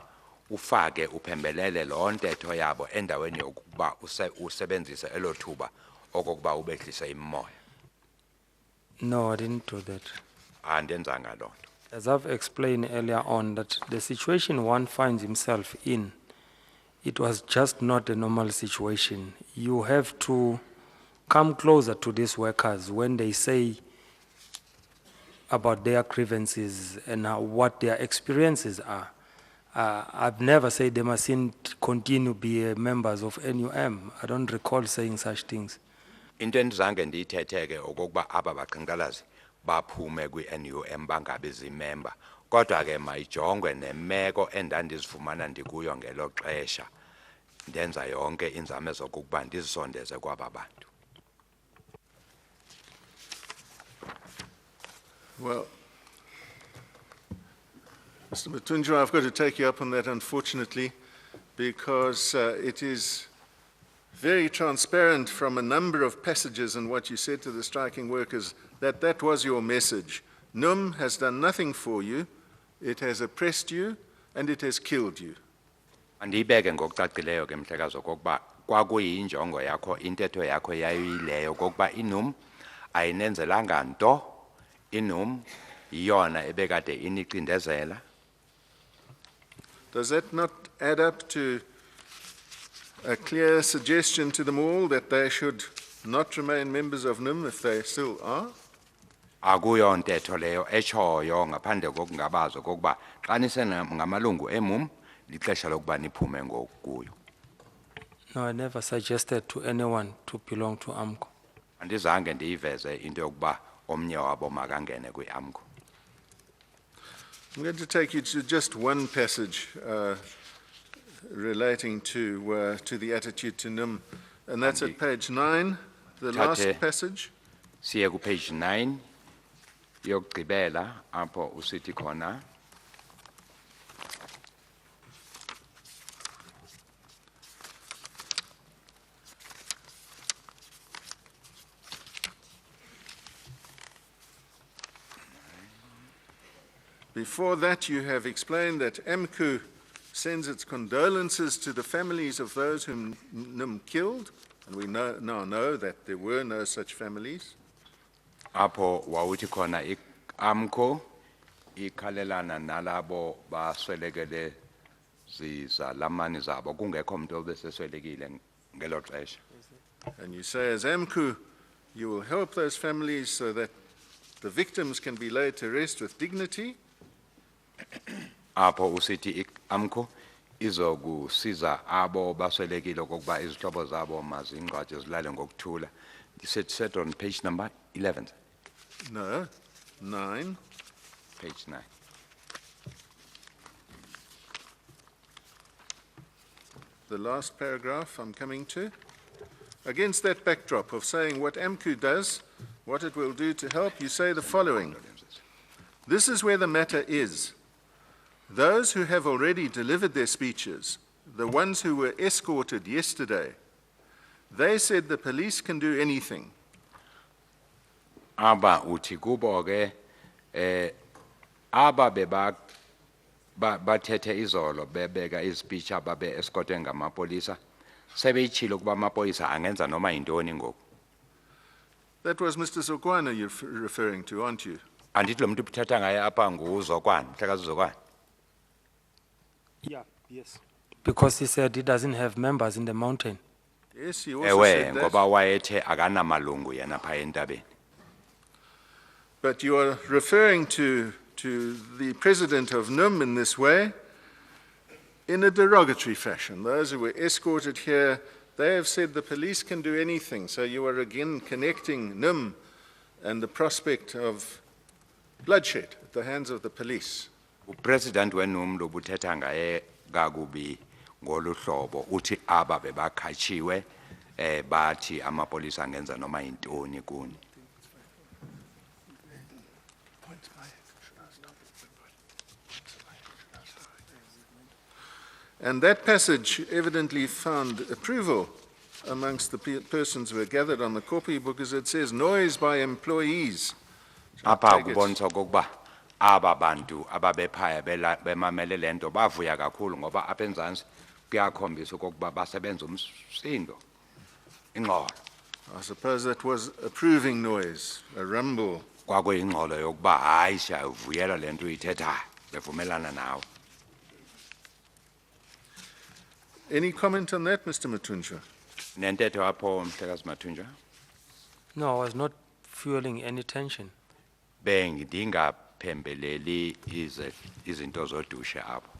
[SPEAKER 3] ufake uphembelele lo ntetho yabo endaweni yokuba usebenzise elothuba okokuba ubehlise imoya.
[SPEAKER 8] No, I didn't do that.
[SPEAKER 3] Andenzanga lonto.
[SPEAKER 8] As I've explained earlier on, that the situation one finds himself in, it was just not a normal situation. You have to come closer to these workers when they say about their grievances and what their experiences are. I've never said they mustn't continue be members of NUM. I don't recall saying such things.
[SPEAKER 3] Into endizange ndiyithethe ke okokuba aba baqhankqalazi baphume kwi-NUM bangabi zimemba. Kodwa ke mayijongwe nemeko endandizifumana ndikuyo ngelo xesha. Ndenza yonke inzame zokuba ndizisondeze kwaba bantu.
[SPEAKER 7] Well, Mr. Mathunjwa, I've got to take you up on that, unfortunately, because it is very transparent from a number of passages in what you said to the striking workers that that was your message. NUM has done nothing for you, it has oppressed you, and it has killed you.
[SPEAKER 3] Andiyibeke ngokucacileyo ke mhlekazi okokuba kwakuyinjongo yakho intetho yakho yayileyo okokuba iNUM ayinenzelanga nto, iNUM yiyona ebekade inicindezela.
[SPEAKER 7] Does that not add up to a clear suggestion to them all that they should not remain members of NUM if they still are?
[SPEAKER 3] Akuyo ntetho leyo etshoyo ngaphandle kokungabazo okokuba xa nisengamalungu eMUM lixesha lokuba niphume ngokuyo.
[SPEAKER 8] No, I never suggested to anyone to belong to AMCU.
[SPEAKER 3] Andizange ndiyiveze into yokuba omnye wabo makangene kwi-AMCU.
[SPEAKER 7] I'm going to take you to just one passage relating to the attitude to NUM, and that's at page 9, the last
[SPEAKER 3] Thathe.
[SPEAKER 7] passage.
[SPEAKER 3] Siye ku page 9 yokugqibela apho usithi khona
[SPEAKER 7] Before that, you have explained that AMCU sends its condolences to the families of those whom NUM killed, and we now know that there were no such families.
[SPEAKER 3] apho wawuthi khona i-AMCU ikhalelana nalabo baswelekele zizalamani zabo kungekho mntu obeseswelekile ngelo xesha.
[SPEAKER 7] And you say, as AMCU, you will help those families so that the victims can be laid to rest with dignity.
[SPEAKER 3] Apho usithi i-AMCU izokusiza abo baswelekile okokuba izihlobo zabo mazingcwatywe zilale ngokuthula. Set on page number 11.
[SPEAKER 7] No, 9.
[SPEAKER 3] Page 9.
[SPEAKER 7] The last paragraph I'm coming to. Against that backdrop of saying what AMCU does, what it will do to help, you say the following. This is where the matter is. Those who have already delivered their speeches, the ones who were escorted yesterday, they said the police can do anything.
[SPEAKER 3] Aba uthi kubo ke aba bathethe izolo bebeka izpeech ababe escortwe ngamapolisa sebeyitshilo kuba amapolisa angenza noma yintoni ngoku.
[SPEAKER 7] That was Mr. Zokwana you're referring to, aren't you?
[SPEAKER 3] Andithi lo muntu uthetha ngaye apha nguzokwana mhlekazi uzokwana.
[SPEAKER 8] Yeah, yes. Because he said he doesn't have members in the mountain.
[SPEAKER 7] Yes, he also
[SPEAKER 3] Ewe
[SPEAKER 7] said that.
[SPEAKER 3] ngoba wayethe akanamalungu yena pha entabeni.
[SPEAKER 7] But you are referring to the president of NUM in this way in a derogatory fashion. Those who were escorted here, they have said the police can do anything. So you are again connecting NUM and the prospect of bloodshed at the hands of the police.
[SPEAKER 3] Upresident weNUM lo buthetha ngaye kakubi ngolu hlobo uthi aba bebakhatshiwe bathi amapolisa angenza noma yintoni kuni.
[SPEAKER 7] And that passage evidently found approval amongst the persons who were gathered on the copy because it says noise by employees. So I
[SPEAKER 3] Apha
[SPEAKER 7] take it-
[SPEAKER 3] kubonisa okokuba aba bantu ababephaya bemamele lento bavuya kakhulu ngoba apha enzansi kuyakhombisa okokuba basebenza umsindo ingxolo.
[SPEAKER 7] I suppose that was approving noise, a rumble.
[SPEAKER 3] Kwakuyingxolo yokuba hayi siyavuyela lento uyithethayo bevumelana nawe.
[SPEAKER 7] Any comment on that, Mr. Mathunjwa?
[SPEAKER 3] Nentetho apho mhlekazi Mathunjwa
[SPEAKER 8] No, I was not fueling any tension.
[SPEAKER 3] bengidingaphembeleli izinto zodushe apho.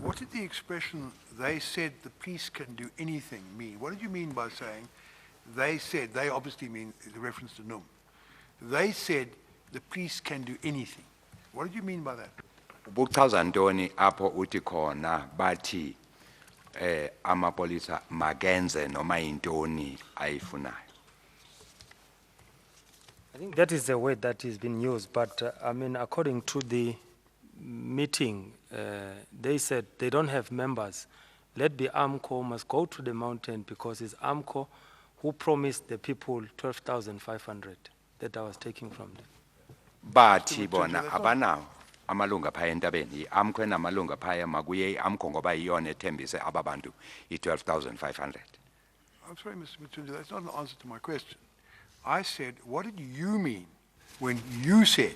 [SPEAKER 1] What did the expression, "they said the police can do anything," mean? What did you mean by saying, "they said"? They obviously mean the reference to NUM. They said the police can do anything. What did you mean by that?
[SPEAKER 3] Ubuchaza ntoni apho uthi khona bathi amapolisa magenze noma intoni ayifunayo.
[SPEAKER 8] I think that is the word that is being used, but I mean, according to the meeting, they said they don't have members. Let the AMCU must go to the mountain because it's AMCU who promised the people 12,500 that I was taking from them.
[SPEAKER 3] Bathi bona abanawo amalunga phaya entabeni iAMCU enamalunga phaya makuye iAMCU ngoba iyona ethembise ababantu i12,500.
[SPEAKER 1] I'm sorry, Mr. Mathunjwa, that's not an answer to my question. I said, what did you mean when you said,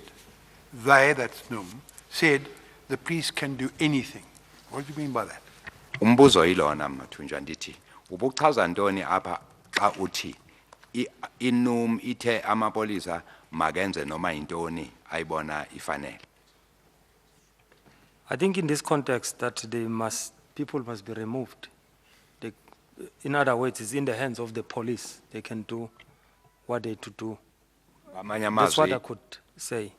[SPEAKER 1] they, that's NUM, said the police can do anything? What do you mean by that?
[SPEAKER 3] Umbuzo ilona Mathunjwa ndithi ubuchaza ntoni apha xa uthi inum ithe amapolisa magenze noma intoni ayibona ifanele.
[SPEAKER 8] I think in this context that people must be removed. In other words, it's in the hands of the police. They can do what they to do. That's what I could say.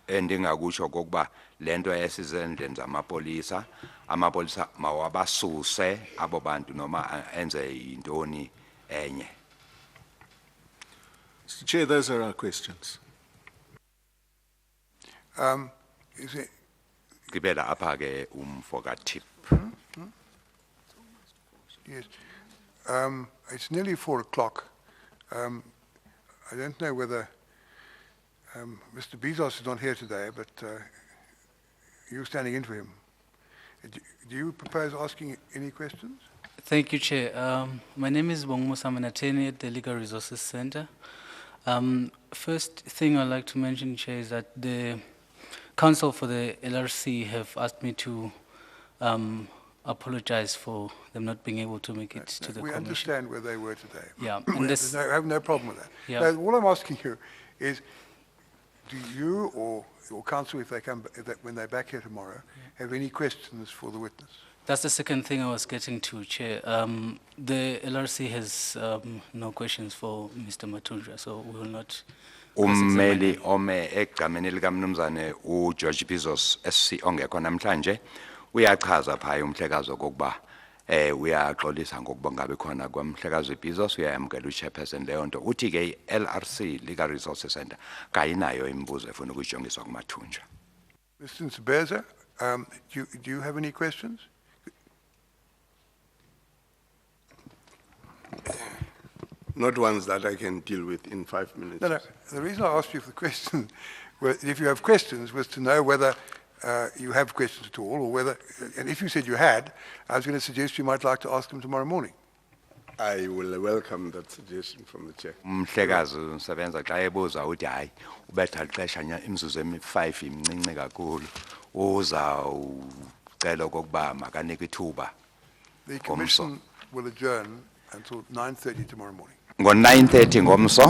[SPEAKER 3] Endingakusho kokuba lento esizendleni zamapolisa amapolisa mawabasuse abo bantu noma enze intoni enye.
[SPEAKER 7] Mr. Chair, those are our questions.
[SPEAKER 1] Is it,
[SPEAKER 3] Gibela apha ke umfoka tip.
[SPEAKER 1] yes. It's nearly 4 o'clock. I don't know whether Mr. Bezos is not here today, but you're standing in for him. Do you propose asking any questions?
[SPEAKER 11] Thank you, Chair. My name is Bongmusa Manateni at the Legal Resources Center. First thing I'd like to mention, Chair, is that the counsel for the LRC have asked me to apologize for them not being able to make it to the
[SPEAKER 1] We
[SPEAKER 11] commission.
[SPEAKER 1] understand where they were today.
[SPEAKER 11] Yeah,
[SPEAKER 1] I
[SPEAKER 11] and this,
[SPEAKER 1] have no problem with that.
[SPEAKER 11] Yeah.
[SPEAKER 1] No, all I'm asking you is, do you or counsel, if they when they're back here tomorrow, have any questions for the witness?
[SPEAKER 11] that's the second thing I was getting to, Chair. The LRC has no questions for Mr. Mathunjwa, so we will not.
[SPEAKER 3] Ummeli ome egameni likaMnumzane uGeorge Bezos SC ongekho namhlanje uyachaza phaya umhlekazi okokuba uyaxolisa ngokuba ngabe khona kwamhlekazi Bezos uyayamkela uchairperson leyo nto uthi ke LRC Legal Resources Center kayinayo imibuzo efuna ukujongiswa kuMathunjwa.
[SPEAKER 1] Mr. Nsibeza, do you have any questions?
[SPEAKER 12] Not ones that I can deal with in 5 minutes.
[SPEAKER 1] No. The reason I asked you for the question, if you have questions, was to know whether you have questions at all, or whether, and if you said you had, I was going to suggest you might like to ask them tomorrow morning.
[SPEAKER 12] I will welcome that suggestion from the chair.
[SPEAKER 3] Umhlekazi usebenza xa ebuza uthi hayi ubetha ixeshanya imizuzu emi5 imncinci kakhulu uzawucela okokuba makanike ithuba.
[SPEAKER 1] The commission will adjourn until 9:30 tomorrow morning.
[SPEAKER 3] Ngo9:30 ngomso